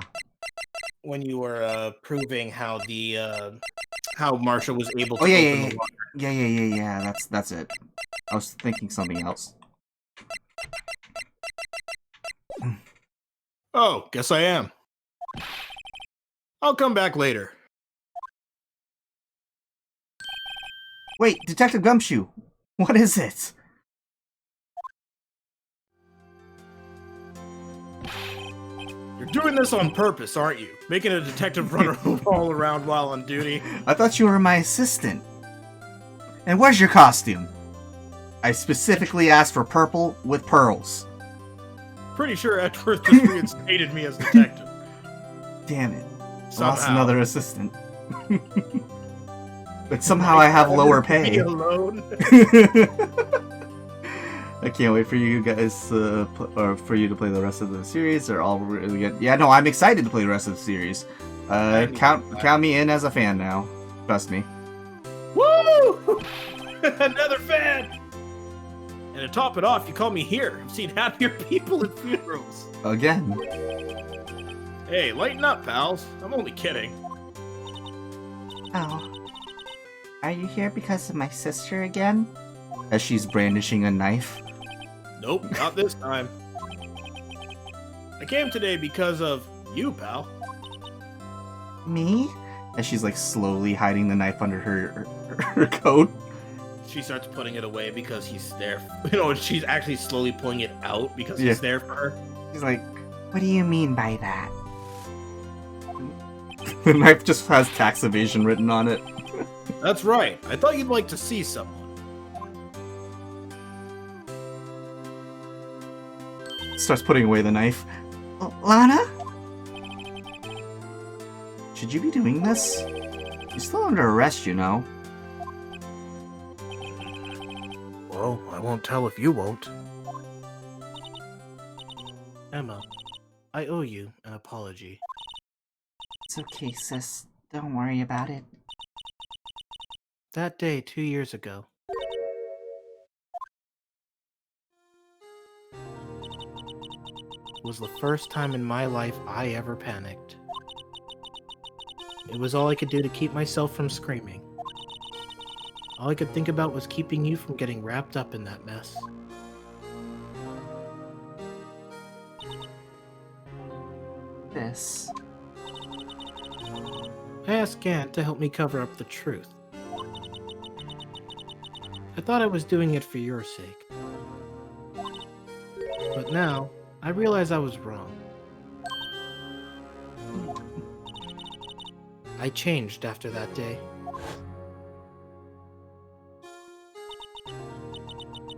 When you were proving how the how Marsha was able to Oh, yeah, open yeah, the locker. yeah. That's it. I was thinking something else. Oh, guess I am. I'll come back later. Wait, Detective Gumshoe! What is it? You're doing this on purpose, aren't you? Making a detective run all around while on duty. I thought you were my assistant. And where's your costume? I specifically asked for purple with pearls. Pretty sure Edgeworth just reinstated me as detective. Damn it. I Somehow. lost another assistant. But somehow I have lower Me pay. alone. I can't wait for you guys, or for you to play the rest of the series. They're all really good. Yeah, no, I'm excited to play the rest of the series. Count me in as a fan now. Trust me. Woo! Another fan! And to top it off, you call me here. I've seen happier people at funerals. Again. Hey, lighten up, pals. I'm only kidding. Oh. Are you here because of my sister again? As she's brandishing a knife. Nope, not this time. I came today because of you, pal. Me? As she's like slowly hiding the knife under her coat. She starts putting it away because he's there. You know, she's actually slowly pulling it out because Yeah. he's there for her. She's like, What do you mean by that? the knife just has tax evasion written on it. That's right. I thought you'd like to see someone. Starts putting away the knife. Lana? Should you be doing this? You're still under arrest, you know. Well, I won't tell if you won't. Emma, I owe you an apology. It's okay, sis. Don't worry about it. That day 2 years ago, was the first time in my life I ever panicked. It was all I could do to keep myself from screaming. All I could think about was keeping you from getting wrapped up in that mess. This. I asked Gant to help me cover up the truth. I thought I was doing it for your sake. But now, I realize I was wrong. I changed after that day.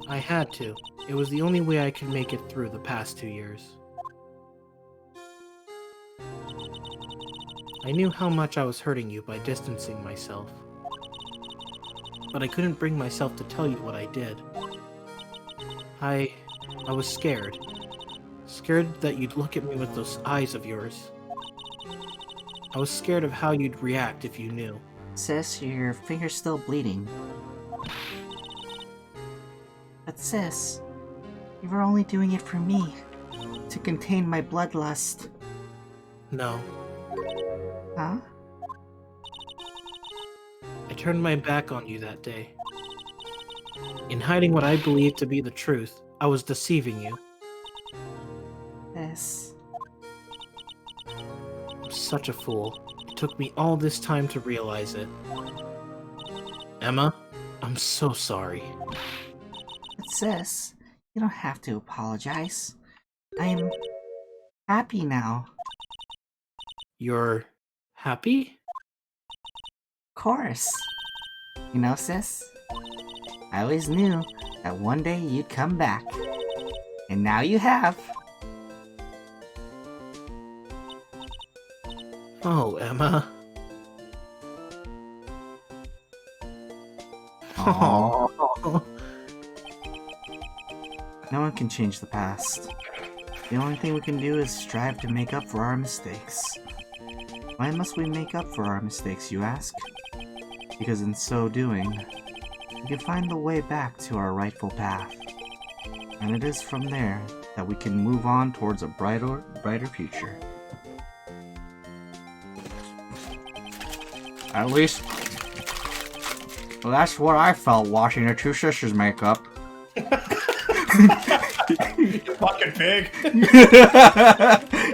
I had to. It was the only way I could make it through the past 2 years. I knew how much I was hurting you by distancing myself. But I couldn't bring myself to tell you what I did. I was scared. Scared that you'd look at me with those eyes of yours. I was scared of how you'd react if you knew. Sis, your finger's still bleeding. But sis, you were only doing it for me. To contain my bloodlust. No. Huh? I turned my back on you that day. In hiding what I believed to be the truth, I was deceiving you. This. I'm such a fool. It took me all this time to realize it. Emma, I'm so sorry. But sis, you don't have to apologize. I'm happy now. You're happy? Of course. You know, sis, I always knew that one day you'd come back. And now you have. Oh, Emma. Aw. No one can change the past. The only thing we can do is strive to make up for our mistakes. Why must we make up for our mistakes, you ask? Because in so doing, we can find the way back to our rightful path. And it is from there that we can move on towards a brighter future. At least, well, that's what I felt watching the two sisters make up. You fucking pig.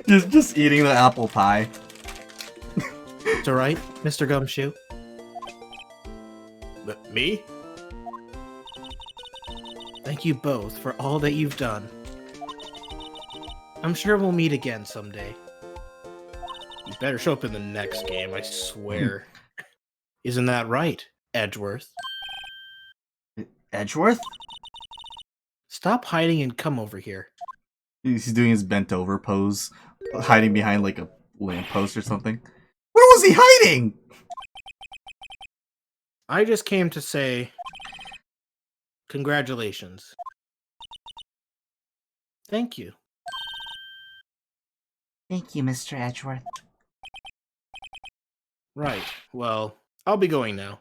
just eating the apple pie. It's alright, Mr. Gumshoe. Me? Thank you both for all that you've done. I'm sure we'll meet again someday. You better show up in the next game, I swear. Isn't that right, Edgeworth? Edgeworth? Stop hiding and come over here. He's doing his bent over pose, hiding behind like a lamppost or something. Where was he hiding? I just came to say congratulations. Thank you. Thank you, Mr. Edgeworth. Right, well, I'll be going now.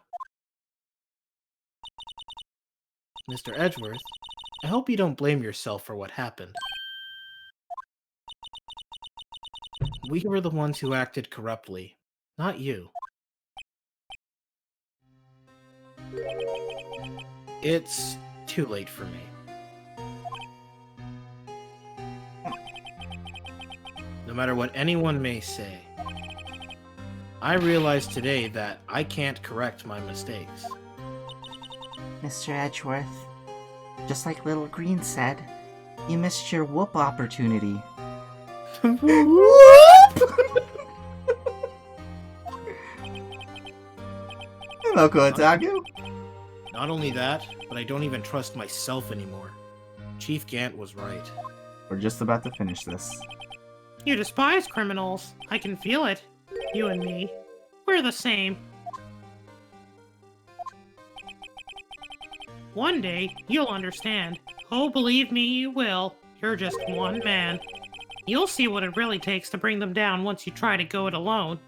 Mr. Edgeworth, I hope you don't blame yourself for what happened. We were the ones who acted corruptly, not you. It's too late for me. No matter what anyone may say, I realize today that I can't correct my mistakes. Mr. Edgeworth, just like Little Green said, you missed your whoop opportunity. Hello, Kotaku. Not only that, but I don't even trust myself anymore. Chief Gant was right. We're just about to finish this. You despise criminals. I can feel it. You and me. We're the same. One day, you'll understand. Oh, believe me, you will. You're just one man. You'll see what it really takes to bring them down once you try to go it alone.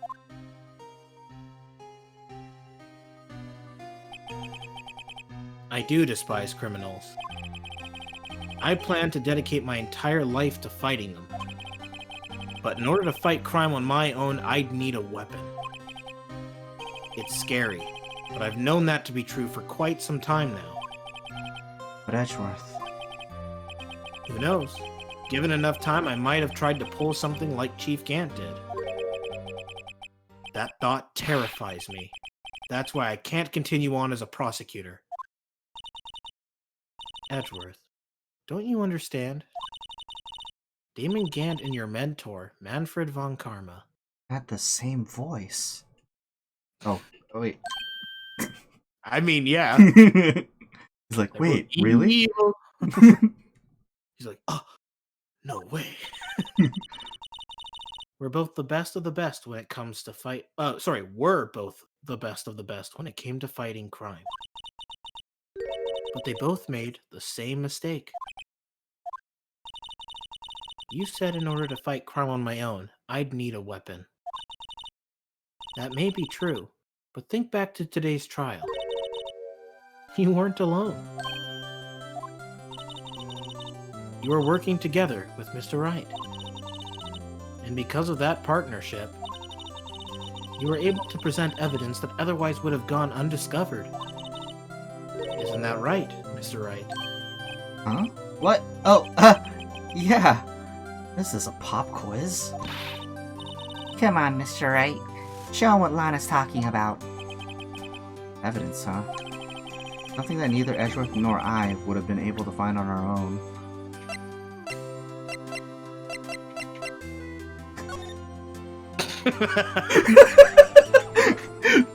I do despise criminals. I plan to dedicate my entire life to fighting them. But in order to fight crime on my own, I'd need a weapon. It's scary, but I've known that to be true for quite some time now. But Edgeworth, Who knows? Given enough time, I might have tried to pull something like Chief Gant did. That thought terrifies me. That's why I can't continue on as a prosecutor. Edgeworth, don't you understand? Damon Gant and your mentor, Manfred von Karma. had the same voice. Oh wait. I mean, yeah. He's like, wait, really? He's like, oh, no way. We're both the best of the best when it comes to fight. We're both the best of the best when it came to fighting crime. But they both made the same mistake. You said in order to fight crime on my own, I'd need a weapon. That may be true, but think back to today's trial. You weren't alone. You were working together with Mr. Wright. And because of that partnership, you were able to present evidence that otherwise would have gone undiscovered. Isn't that right, Mr. Wright? Huh? What? Oh, yeah. This is a pop quiz. Come on, Mr. Wright. Show him what Lana's talking about. Evidence, huh? Something that neither Edgeworth nor I would have been able to find on our own.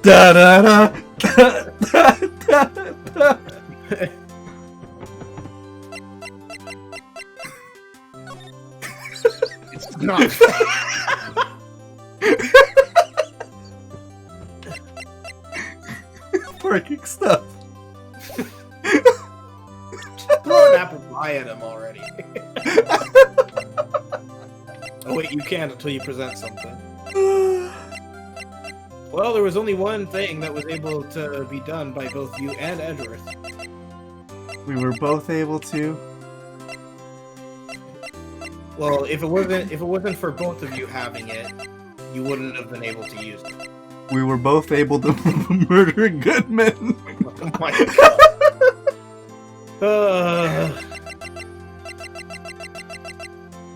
Da da da da da da. It's not. Working stuff. Throw an apple pie at him already. Oh wait, you can't until you present something. Well, there was only one thing that was able to be done by both you and Edgeworth. We were both able to. Well, if it wasn't for both of you having it, you wouldn't have been able to use it. We were both able to murder Goodman. Oh my god.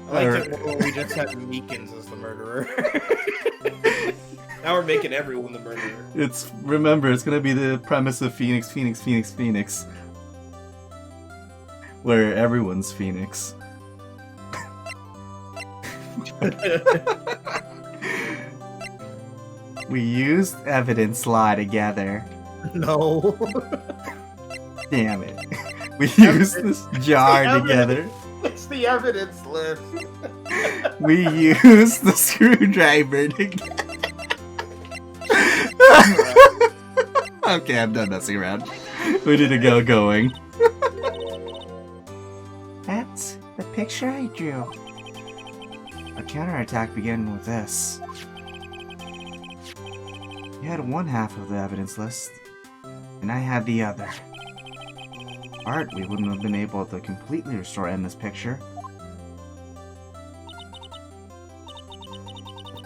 I liked it when we just had Meekins as the murderer. Now we're making everyone the murderer. Remember, it's gonna be the premise of Phoenix, Phoenix, Phoenix, Phoenix. Where everyone's Phoenix. We used evidence law together. No. Damn it. We used this jar together. It's the evidence list. We used the screwdriver together. Okay, I'm done messing around. We need to go going. That's the picture I drew. Our counterattack began with this. You had one half of the evidence list, and I had the other. Art, we wouldn't have been able to completely restore Emma's picture.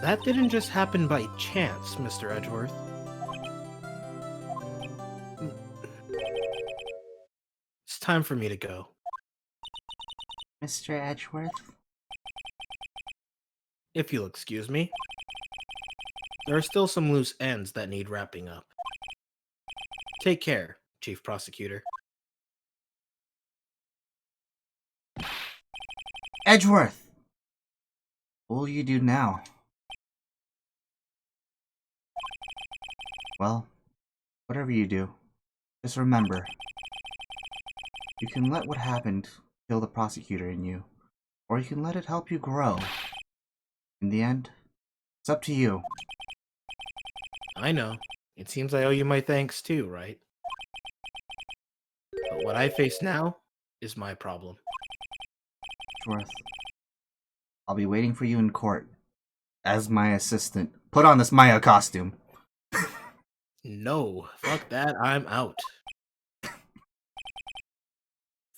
That didn't just happen by chance, Mr. Edgeworth. It's time for me to go. Mr. Edgeworth? If you'll excuse me. There are still some loose ends that need wrapping up. Take care, Chief Prosecutor. Edgeworth! What will you do now? Well, whatever you do, just remember, you can let what happened kill the prosecutor in you, or you can let it help you grow. In the end, it's up to you. I know. It seems I owe you my thanks too, right? But what I face now is my problem. Edgeworth, I'll be waiting for you in court as my assistant. Put on this Maya costume. No, fuck that, I'm out.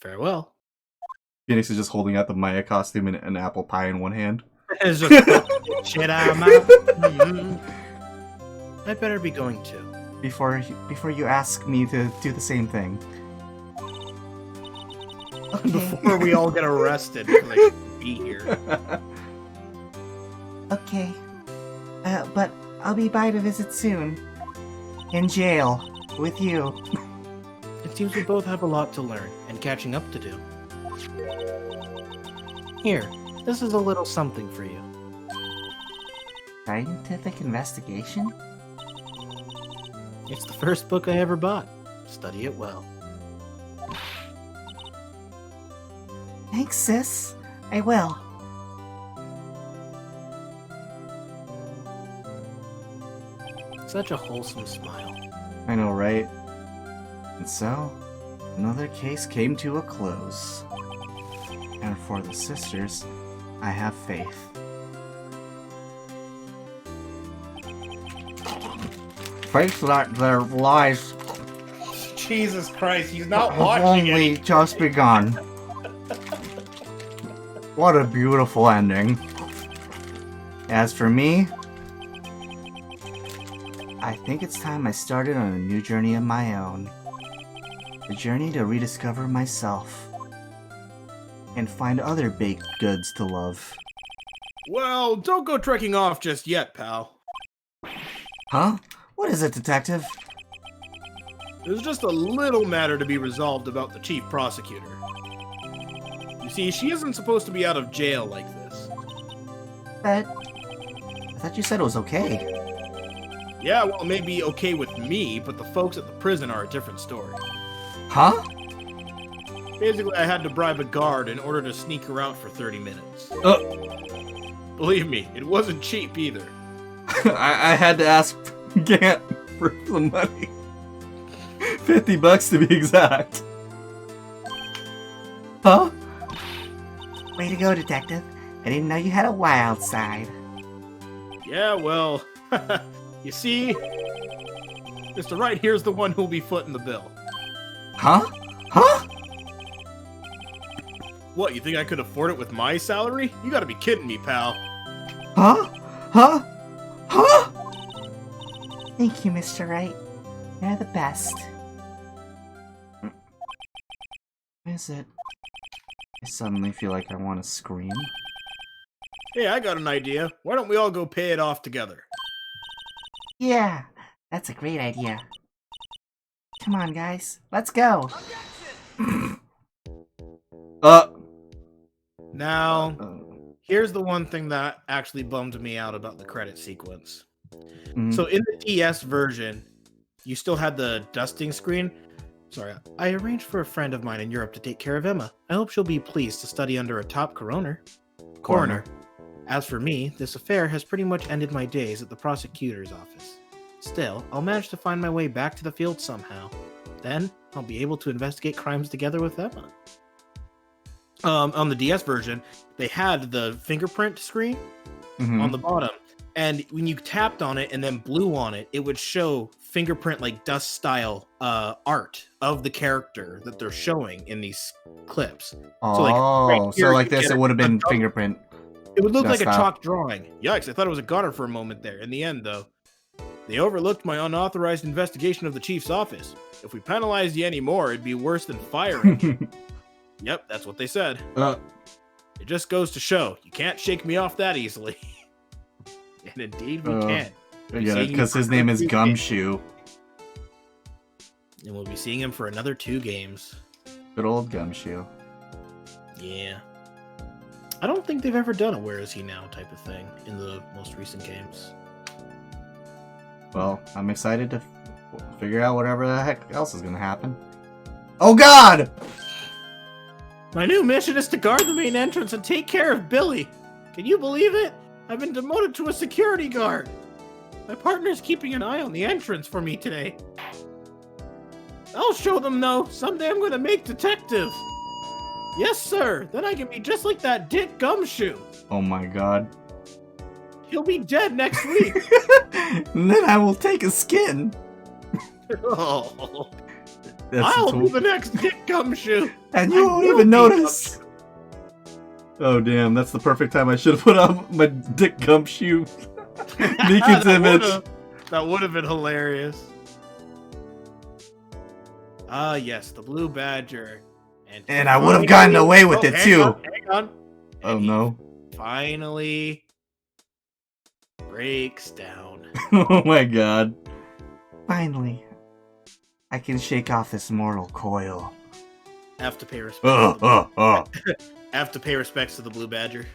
Farewell. Phoenix is just holding out the Maya costume and an apple pie in one hand. It's just, shit, I'm out. I better be going too. Before you ask me to do the same thing. Okay. Before we all get arrested because I shouldn't be here. Okay. But I'll be by to visit soon. In jail. With you. It seems we both have a lot to learn and catching up to do. Here, this is a little something for you. Scientific investigation? It's the first book I ever bought. Study it well. Thanks, sis. I will. Such a wholesome smile. I know, right? And so, another case came to a close. And for the sisters, I have faith. Faith that their lives Jesus Christ, he's not have only just begun. What a beautiful ending. As for me, I think it's time I started on a new journey of my own. A journey to rediscover myself. And find other baked goods to love. Well, don't go trekking off just yet, pal. Huh? What is it, detective? There's just a little matter to be resolved about the chief prosecutor. You see, she isn't supposed to be out of jail like this. But I thought you said it was okay. Yeah, well, it may be okay with me, but the folks at the prison are a different story. Huh? Basically, I had to bribe a guard in order to sneak her out for 30 minutes. Believe me, it wasn't cheap either. I had to ask Gant for the money. $50 to be exact. Huh? Way to go, detective. I didn't know you had a wild side. Yeah, well, you see, Mr. Wright here's the one who'll be footing the bill. Huh? Huh? What, you think I could afford it with my salary? You gotta be kidding me, pal. Huh? Huh? Huh? Thank you, Mr. Wright. You're the best. Is it? I suddenly feel like I want to scream. Hey, I got an idea. Why don't we all go pay it off together? Yeah, that's a great idea. Come on, guys. Let's go. Now, here's the one thing that actually bummed me out about the credit sequence. So in the DS version, you still had the dusting screen. Sorry, I arranged for a friend of mine in Europe to take care of Emma. I hope she'll be pleased to study under a top coroner. As for me, this affair has pretty much ended my days at the prosecutor's office. Still, I'll manage to find my way back to the field somehow. Then, I'll be able to investigate crimes together with Emma. On the DS version, they had the fingerprint screen on the bottom. And when you tapped on it and then blew on it, it would show fingerprint, like dust style art of the character that they're showing in these clips. Oh, so like this, it would have been a fingerprint. It would look like a style. chalk drawing. Yikes, I thought it was a Goddard for a moment there. In the end, though, they overlooked my unauthorized investigation of the chief's office. If we penalized you anymore, it'd be worse than firing you. Yep, that's what they said. It just goes to show, you can't shake me off that easily. And indeed, we can. Yeah, because his name is Gumshoe. And we'll be seeing him for another 2 games. Good old Gumshoe. Yeah. I don't think they've ever done a Where Is He Now type of thing in the most recent games. Well, I'm excited to figure out whatever the heck else is going to happen. Oh God! My new mission is to guard the main entrance and take care of Billy. Can you believe it? I've been demoted to a security guard. My partner's keeping an eye on the entrance for me today. I'll show them, though. Someday I'm going to make detective. Yes, sir. Then I can be just like that Dick Gumshoe. Oh my God. He'll be dead next week. And then I will take his skin. Oh. That's I'll be the next Dick Gumshoe. And you won't even notice. Oh damn, that's the perfect time I should have put up my Dick Gumshoe Meekin's image. That would have been hilarious. Ah, yes, the Blue Badger. And I would have gotten away with it too. Hang on. Oh no. Finally breaks down. Oh my God. Finally, I can shake off this mortal coil. Have to pay respects. Oh. Have to pay respects to the Blue Badger.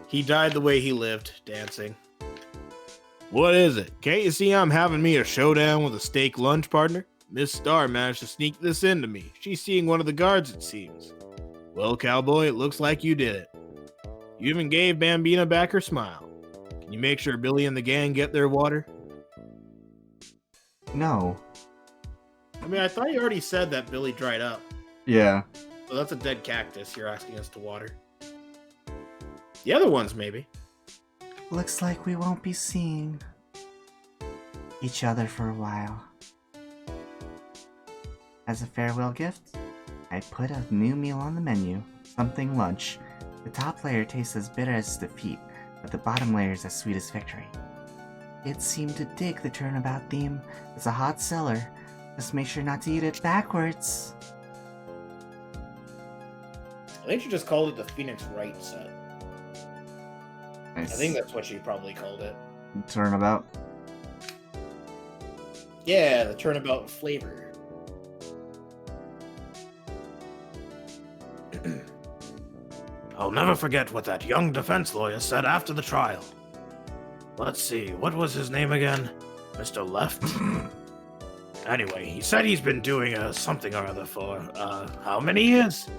He died the way he lived, dancing. What is it? Can't you see I'm having me a showdown with a steak lunch partner? Miss Star managed to sneak this into me. She's seeing one of the guards, it seems. Well, cowboy, it looks like you did it. You even gave Bambina back her smile. Can you make sure Billy and the gang get their water? No. I mean, I thought you already said that Billy dried up. Yeah. So that's a dead cactus you're asking us to water. The other ones, maybe. Looks like we won't be seeing each other for a while. As a farewell gift, I put a new meal on the menu, something lunch. The top layer tastes as bitter as defeat, but the bottom layer is as sweet as victory. It seemed to dig the turnabout theme. It's a hot seller. Just make sure not to eat it backwards. I think she just called it the Phoenix Wright set. Nice. I think that's what she probably called it. Turnabout. Yeah, the turnabout flavor. I'll never forget what that young defense lawyer said after the trial. Let's see, what was his name again? Mr. Left? Anyway, he said he's been doing something or other for, how many years?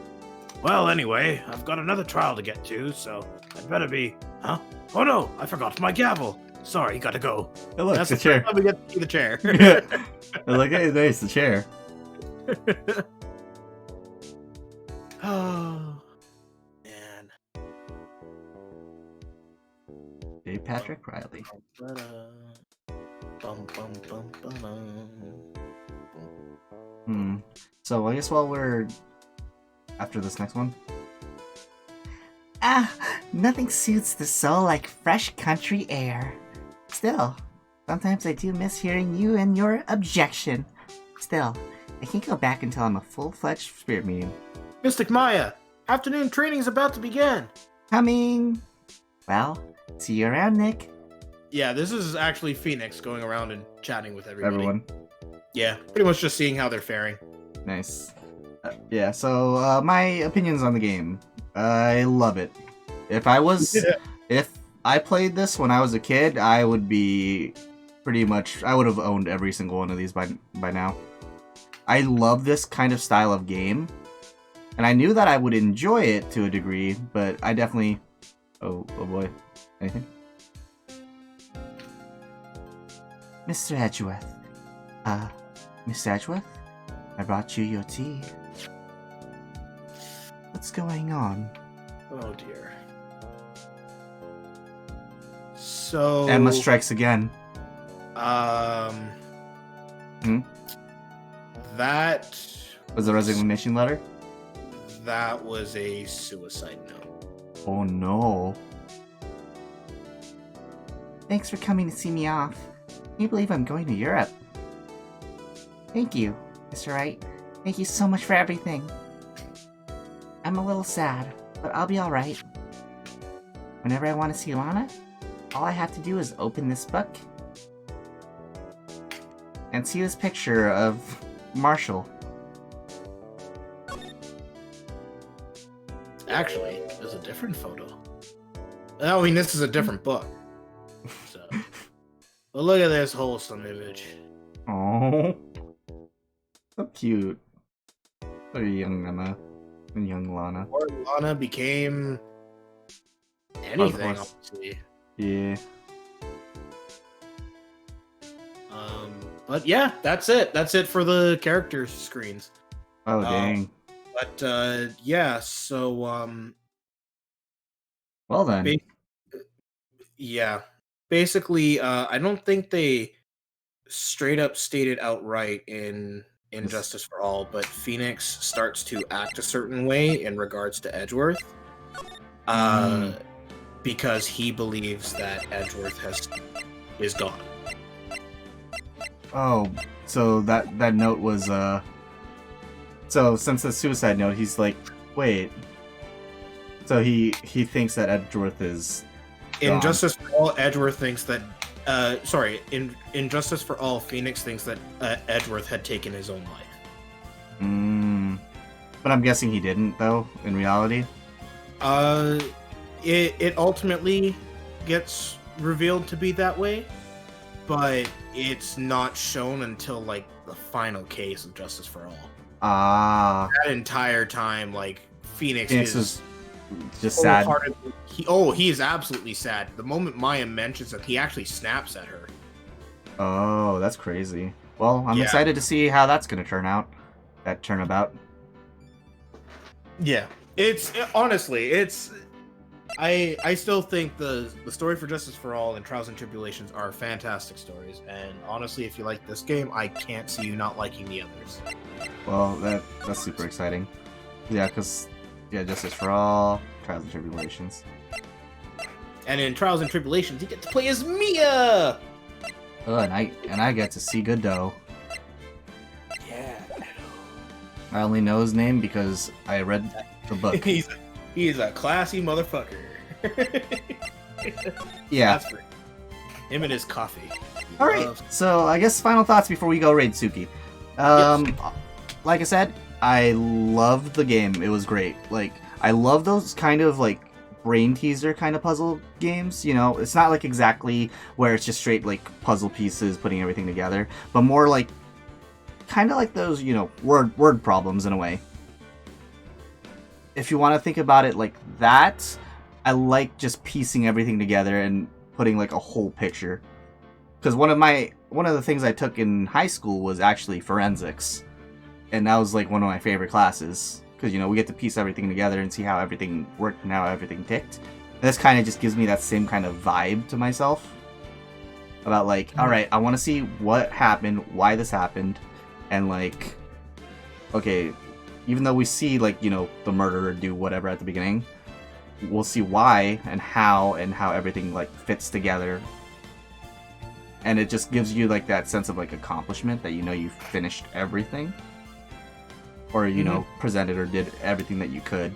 Well, anyway, I've got another trial to get to, so I'd better be... Huh? Oh no, I forgot my gavel. Sorry, gotta go. Oh, look, That's the the chair. first time we get to see the chair. I was like, hey, there's the chair. Oh, man. J. Patrick Riley. Bum, bum, bum, bum. So I guess while we're after this next one. Ah, nothing suits the soul like fresh country air. Still, sometimes I do miss hearing you and your objection. Still, I can't go back until I'm a full-fledged spirit medium. Mystic Maya, afternoon training's about to begin. Coming. Well, see you around, Nick. Yeah, this is actually Phoenix going around and chatting with everybody. Everyone. Yeah, pretty much just seeing how they're faring. Nice. Yeah, so my opinions on the game. I love it. If I played this when I was a kid, I would be pretty much, I would have owned every single one of these by now. I love this kind of style of game, and I knew that I would enjoy it to a degree, but I definitely, oh boy, anything? Mr. Edgeworth. Mr. Edgeworth? I brought you your tea. What's going on? Oh dear. So Emma strikes again. That Was a resignation letter? that was a suicide note. Oh no. Thanks for coming to see me off. Can you believe I'm going to Europe? Thank you, Mr. Wright. Thank you so much for everything. I'm a little sad, but I'll be alright. Whenever I want to see Lana, all I have to do is open this book and see this picture of Marshall. Actually, there's a different photo. I mean, this is a different book. So, but look at this wholesome image. Oh. So cute. So young Emma and young Lana. Or Lana became anything, course. honestly. Yeah. But yeah, that's it. That's it for the character screens. Oh dang. But yeah, so Well then. yeah. Basically, I don't think they straight up stated outright in Justice for All, but Phoenix starts to act a certain way in regards to Edgeworth. Because he believes that Edgeworth is gone. Oh, so that note was so since the suicide note, he's like, wait. So he thinks that Edgeworth is In gone. Justice for All, Edgeworth thinks that in Justice for All, Phoenix thinks that Edgeworth had taken his own life. But I'm guessing he didn't though, in reality. It ultimately gets revealed to be that way, but it's not shown until like the final case of Justice for All. That entire time, like Phoenix is just sad. He is absolutely sad. The moment Maya mentions it, he actually snaps at her. Oh, that's crazy. Well, I'm Yeah. excited to see how that's gonna turn out. That turnabout. Yeah, honestly, I still think the story for Justice for All and Trials and Tribulations are fantastic stories, and honestly, if you like this game, I can't see you not liking the others. Well, that's super exciting. Yeah, because Justice for All, Trials and Tribulations. And in Trials and Tribulations, you get to play as Mia. Oh, and I get to see Godot. Yeah, I only know his name because I read the book. he's a classy motherfucker. Yeah. That's for him and his coffee. All right. So I guess final thoughts before we go raid Suki. Like I said, I loved the game. It was great. Like I love those kind of like brain teaser kind of puzzle games. You know, it's not like exactly where it's just straight like puzzle pieces putting everything together, but more like kind of like those, you know, word problems in a way. If you want to think about it like that, I like just piecing everything together and putting like a whole picture. Because one of the things I took in high school was actually forensics, and that was like one of my favorite classes. Because, you know, we get to piece everything together and see how everything worked and how everything ticked. And this kind of just gives me that same kind of vibe to myself. About like, alright, I want to see what happened, why this happened, and like, okay, even though we see like, you know, the murderer do whatever at the beginning, we'll see why and how everything like fits together. And it just gives you like that sense of like accomplishment that you know you finished everything. Or, you know, presented or did everything that you could.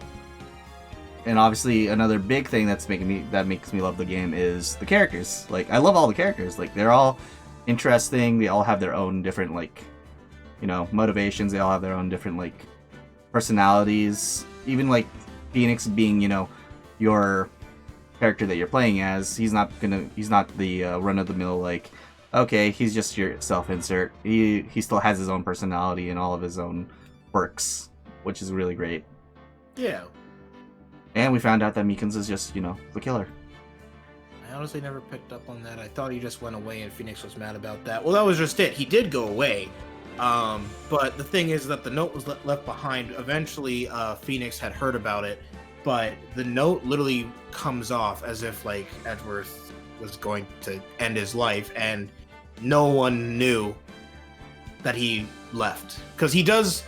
And obviously another big thing that makes me love the game is the characters. Like I love all the characters. Like they're all interesting. They all have their own different like, you know, motivations. They all have their own different like personalities. Even like Phoenix being, you know, your character that you're playing as, he's not the run-of-the-mill like, okay, he's just your self-insert. He still has his own personality and all of his own quirks, which is really great. Yeah. And we found out that Meekins is just, you know, the killer. I honestly never picked up on that. I thought he just went away and Phoenix was mad about that. Well, that was just it. He did go away. But the thing is that the note was left behind. Eventually, Phoenix had heard about it, but the note literally comes off as if like Edgeworth was going to end his life, and no one knew that he left, because he does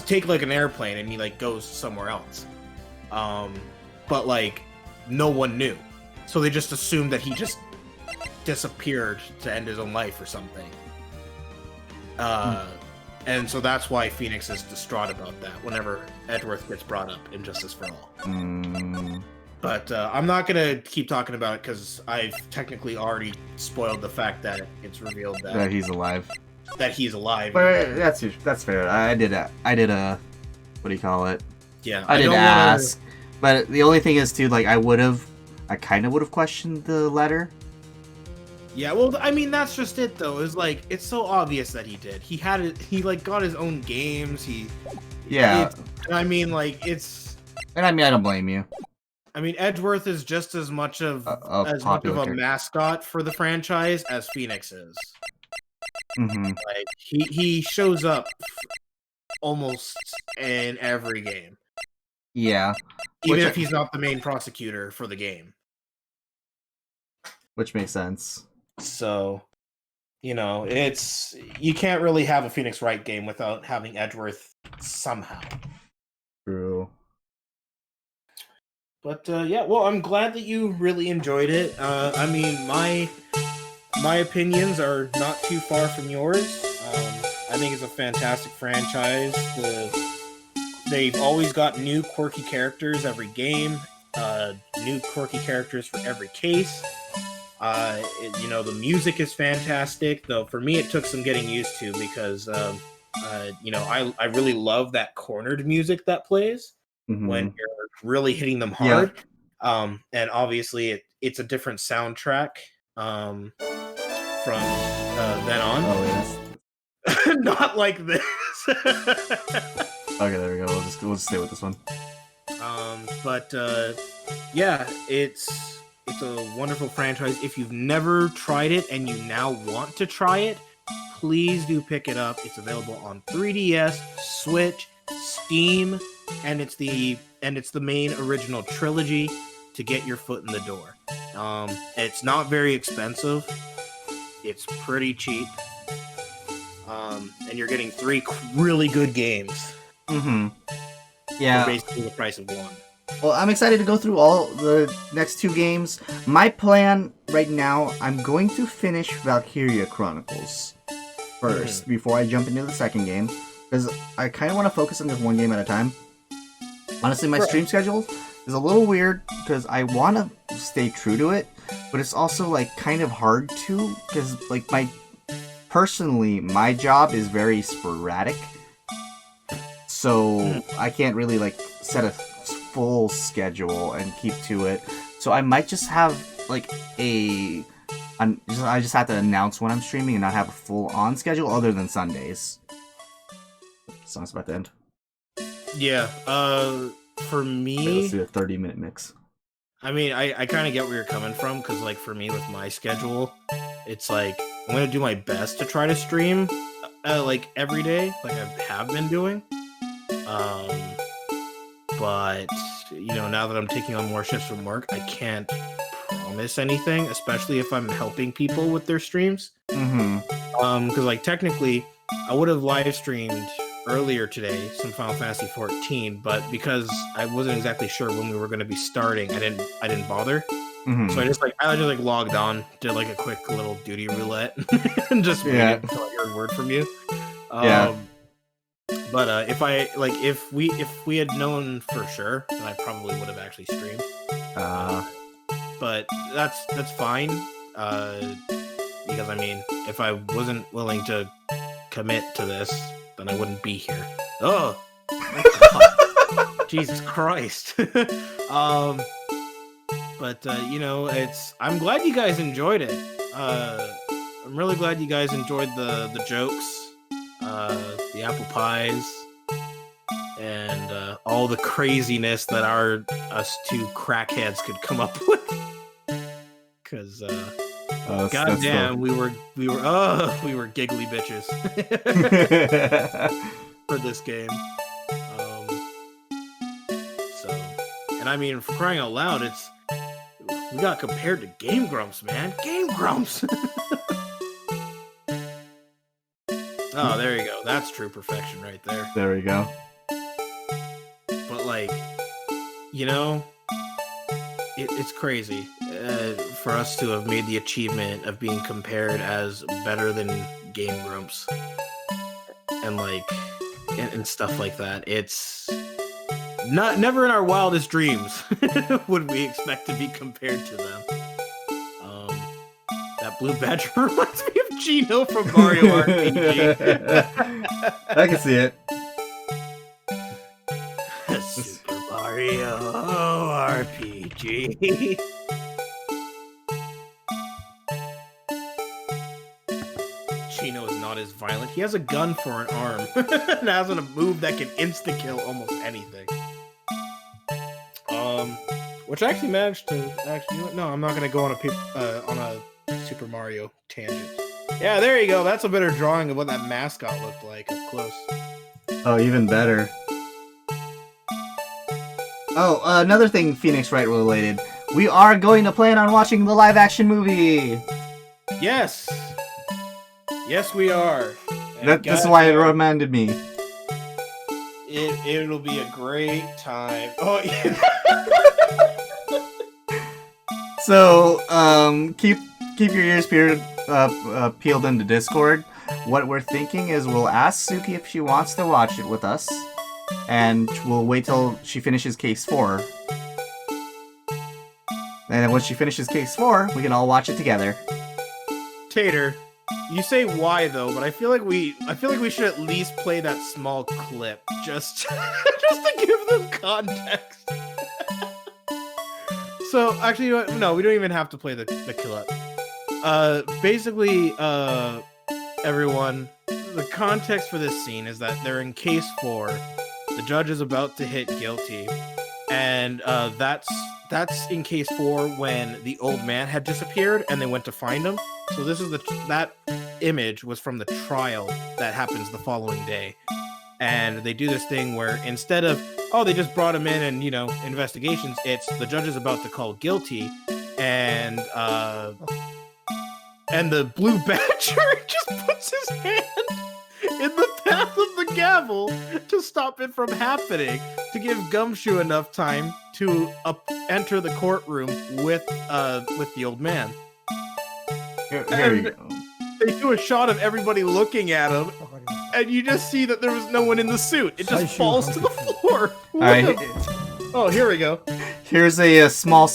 take like an airplane and he like goes somewhere else. But like no one knew, so they just assumed that he just disappeared to end his own life or something. And so that's why Phoenix is distraught about that whenever Edgeworth gets brought up in Justice for All. But I'm not gonna keep talking about it because I've technically already spoiled the fact that it's revealed that he's alive. That he's alive. But that's fair. I did a what do you call it? Yeah, I did ask. But the only thing is too, like I kind of would have questioned the letter. Yeah, well, I mean, that's just it, though. It's like, it's so obvious that he did. He had it. He like got his own games. Yeah. I mean, like it's. And I mean, I don't blame you. I mean, Edgeworth is just as much of much of a mascot for the franchise as Phoenix is. Mm-hmm. Like he shows up almost in every game. Yeah. Even if he's not the main prosecutor for the game. Which makes sense. So, you know, you can't really have a Phoenix Wright game without having Edgeworth somehow. True. But yeah, well, I'm glad that you really enjoyed it. I mean, my opinions are not too far from yours. I think it's a fantastic franchise. They've always got new quirky characters every game, new quirky characters for every case. You know, the music is fantastic, though for me it took some getting used to because, you know, I really love that cornered music that plays when you're really hitting them hard. Yeah. And obviously it's a different soundtrack from then on. Oh, yes. Not like this. Okay, there we go. We'll just stay with this one. But yeah, it's a wonderful franchise. If you've never tried it and you now want to try it, please do pick it up. It's available on 3DS, Switch, Steam, and it's the main original trilogy to get your foot in the door. It's not very expensive. It's pretty cheap. And you're getting 3 really good games. Mm-hmm. Yeah. For basically the price of one. Well, I'm excited to go through all the next 2 games. My plan right now, I'm going to finish Valkyria Chronicles first before I jump into the second game, because I kind of want to focus on just one game at a time. Honestly, my stream schedule is a little weird because I want to stay true to it, but it's also like kind of hard to because like my job is very sporadic, so I can't really like set a full schedule and keep to it. So I might just have like I just have to announce when I'm streaming and not have a full on schedule other than Sundays. Song's about to end. Yeah, for me... Okay, let's do a 30-minute mix. I mean, I kind of get where you're coming from, because, like, for me, with my schedule, it's like, I'm going to do my best to try to stream, like, every day, like I have been doing. But, you know, now that I'm taking on more shifts from work, I can't promise anything, especially if I'm helping people with their streams. Mm-hmm. Because, like, technically, I would have live streamed earlier today some Final Fantasy XIV, but because I wasn't exactly sure when we were going to be starting, I didn't bother. Mm-hmm. So I just logged on, did like a quick little duty roulette, and just waited until I heard word from you. But if we had known for sure, then I probably would have actually streamed. But that's fine. Because I mean, if I wasn't willing to commit to this, then I wouldn't be here. Oh, Jesus Christ. But you know, I'm glad you guys enjoyed it. I'm really glad you guys enjoyed the jokes, the apple pies, and all the craziness that us two crackheads could come up with. Because goddamn, we were giggly bitches for this game. And I mean, for crying out loud, we got compared to Game Grumps, man. Game Grumps. Oh, there you go. That's true perfection right there. There we go. But like, you know, it's crazy for us to have made the achievement of being compared as better than Game Grumps and like and stuff like that. It's never in our wildest dreams would we expect to be compared to them. That blue badger reminds me of Gino from Mario RPG. I can see it. Super Mario RPG. Chino is not as violent. He has a gun for an arm and has a move that can insta-kill almost anything. Which I actually managed to no, I'm not gonna go on a Super Mario tangent. Yeah, there you go. That's a better drawing of what that mascot looked like up close. Oh, even better. Oh, another thing Phoenix Wright related. We are going to plan on watching the live-action movie! Yes! Yes, we are. That's why it reminded me. It'll be a great time. Oh, yeah. So, keep your ears peeled into Discord. What we're thinking is we'll ask Suki if she wants to watch it with us, and we'll wait till she finishes Case 4. And then once she finishes Case 4, we can all watch it together. Tater, you say why though, but I feel like we should at least play that small clip just to give them context. So actually, no, we don't even have to play the clip. Basically, everyone, the context for this scene is that they're in Case 4. The judge is about to hit guilty, and that's in Case 4 when the old man had disappeared and they went to find him. So this is that image was from the trial that happens the following day. And they do this thing where instead of, they just brought him in and, you know, investigations, it's the judge is about to call guilty, and the blue badger just puts his hand in the path of the gavel to stop it from happening, to give Gumshoe enough time to enter the courtroom with the old man. Here you go. They do a shot of everybody looking at him, and you just see that there was no one in the suit. It just falls to the floor. Alright. Oh, here we go. Here's a small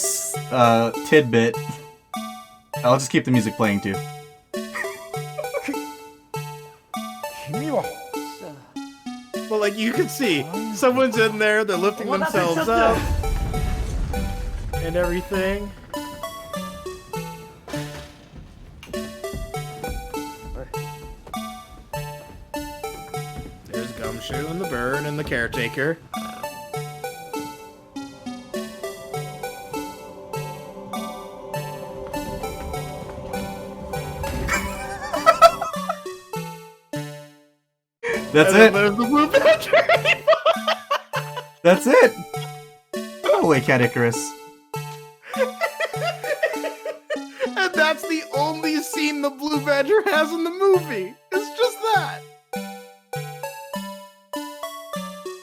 tidbit. I'll just keep the music playing too. Well, like you can see, someone's in there. They're lifting themselves up and everything. There's Gumshoe and the bird and the caretaker. That's And then it. there's the Blue Badger. That's it. Go away, Cat Icarus. And that's the only scene the Blue Badger has in the movie. It's just that.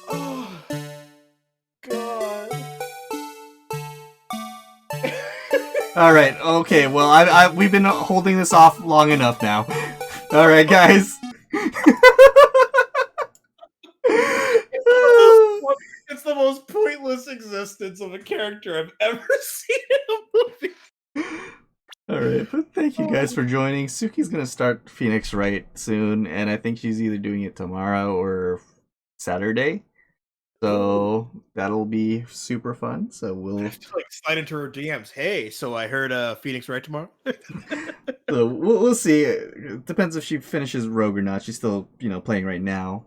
Oh, God. All right. Okay. Well, we've been holding this off long enough now. All right, guys. It's the most pointless existence of a character I've ever seen in a movie. All right, but thank you guys for joining. Suki's gonna start Phoenix Wright soon, and I think she's either doing it tomorrow or Saturday. So that'll be super fun. So we'll Like slide into her DMs. Hey, so I heard Phoenix Wright tomorrow. we'll see. It depends if she finishes Rogue or not. She's still playing right now.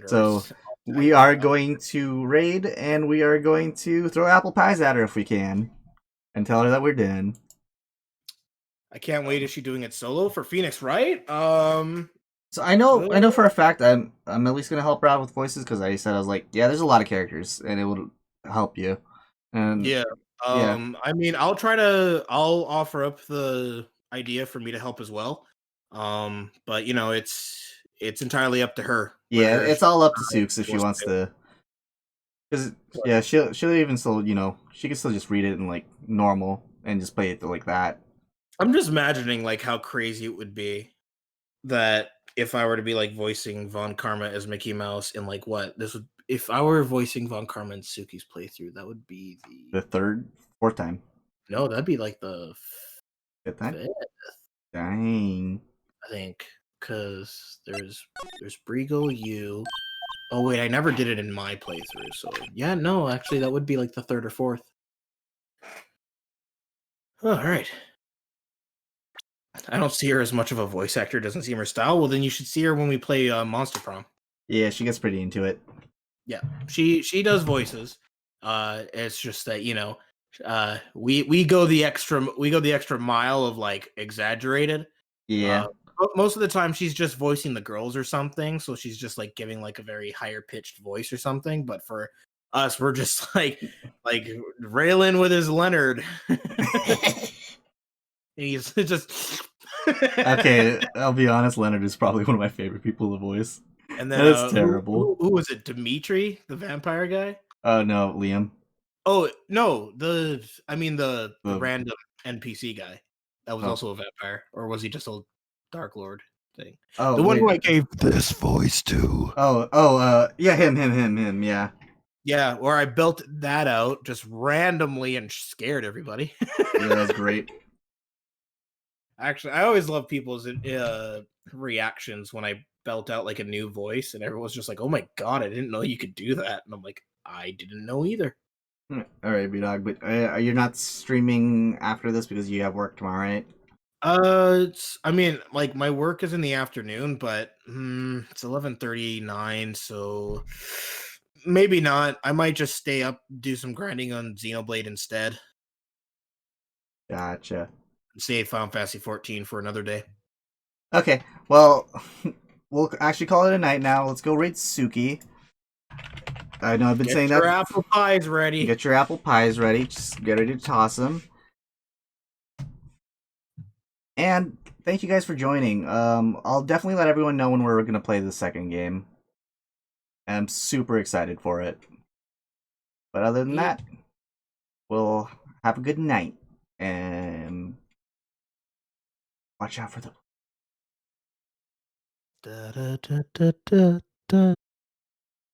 So we are going to raid, and we are going to throw apple pies at her if we can, and tell her that we're done. I can't wait. Is she doing it solo for Phoenix Wright? So I know for a fact I'm at least gonna help her out with voices because I said I was like, yeah, there's a lot of characters and it would help you. And Yeah. I mean, I'll offer up the idea for me to help as well. But it's entirely up to her. yeah, whether it's all up to Sukes if she wants to. Because yeah, she'll even still she can still just read it in like normal and just play it like that. I'm just imagining like how crazy it would be that if I were to be like voicing Von Karma as Mickey Mouse in like if I were voicing Von Karma in Suki's playthrough, that would be The fourth time. No, that'd be like the Fifth time? fifth, Dang. I think, because there's Briegel, you. Oh wait, I never did it in my playthrough, so yeah, no, actually that would be like the third or fourth. All right. I don't see her as much of a voice actor. Doesn't seem her style. Well, then you should see her when we play Monster Prom. Yeah, she gets pretty into it. Yeah, she does voices. It's just that we go the extra mile of like exaggerated. Yeah. But most of the time she's just voicing the girls or something, so she's just like giving like a very higher pitched voice or something. But for us, we're just like Raylan with his Leonard. He's just Okay, I'll be honest, Leonard is probably one of my favorite people to voice. And then That's terrible. Who was it? Dimitri, the vampire guy? Oh no, Liam. Oh no, the random NPC guy. That was also a vampire, or was he just a Dark Lord thing? Oh, the one who I wait. gave This voice too. Yeah, him, yeah. Yeah, or I built that out just randomly and scared everybody. Yeah, that was great. Actually, I always love people's reactions when I belt out like a new voice, and everyone's just like, "Oh my god, I didn't know you could do that," and I'm like, "I didn't know either." All right, B-Dog, but you're not streaming after this because you have work tomorrow, right? I mean, like my work is in the afternoon, but it's 11:39, so maybe not. I might just stay up, do some grinding on Xenoblade instead. Gotcha. Save Final Fantasy 14 for another day. Okay, well, we'll actually call it a night now. Let's go raid Suki. I know I've been saying that. Get your apple pies ready. Get your apple pies ready. Just get ready to toss them. And thank you guys for joining. I'll definitely let everyone know when we're going to play the second game. And I'm super excited for it. But other than that, we'll have a good night. And watch out for the...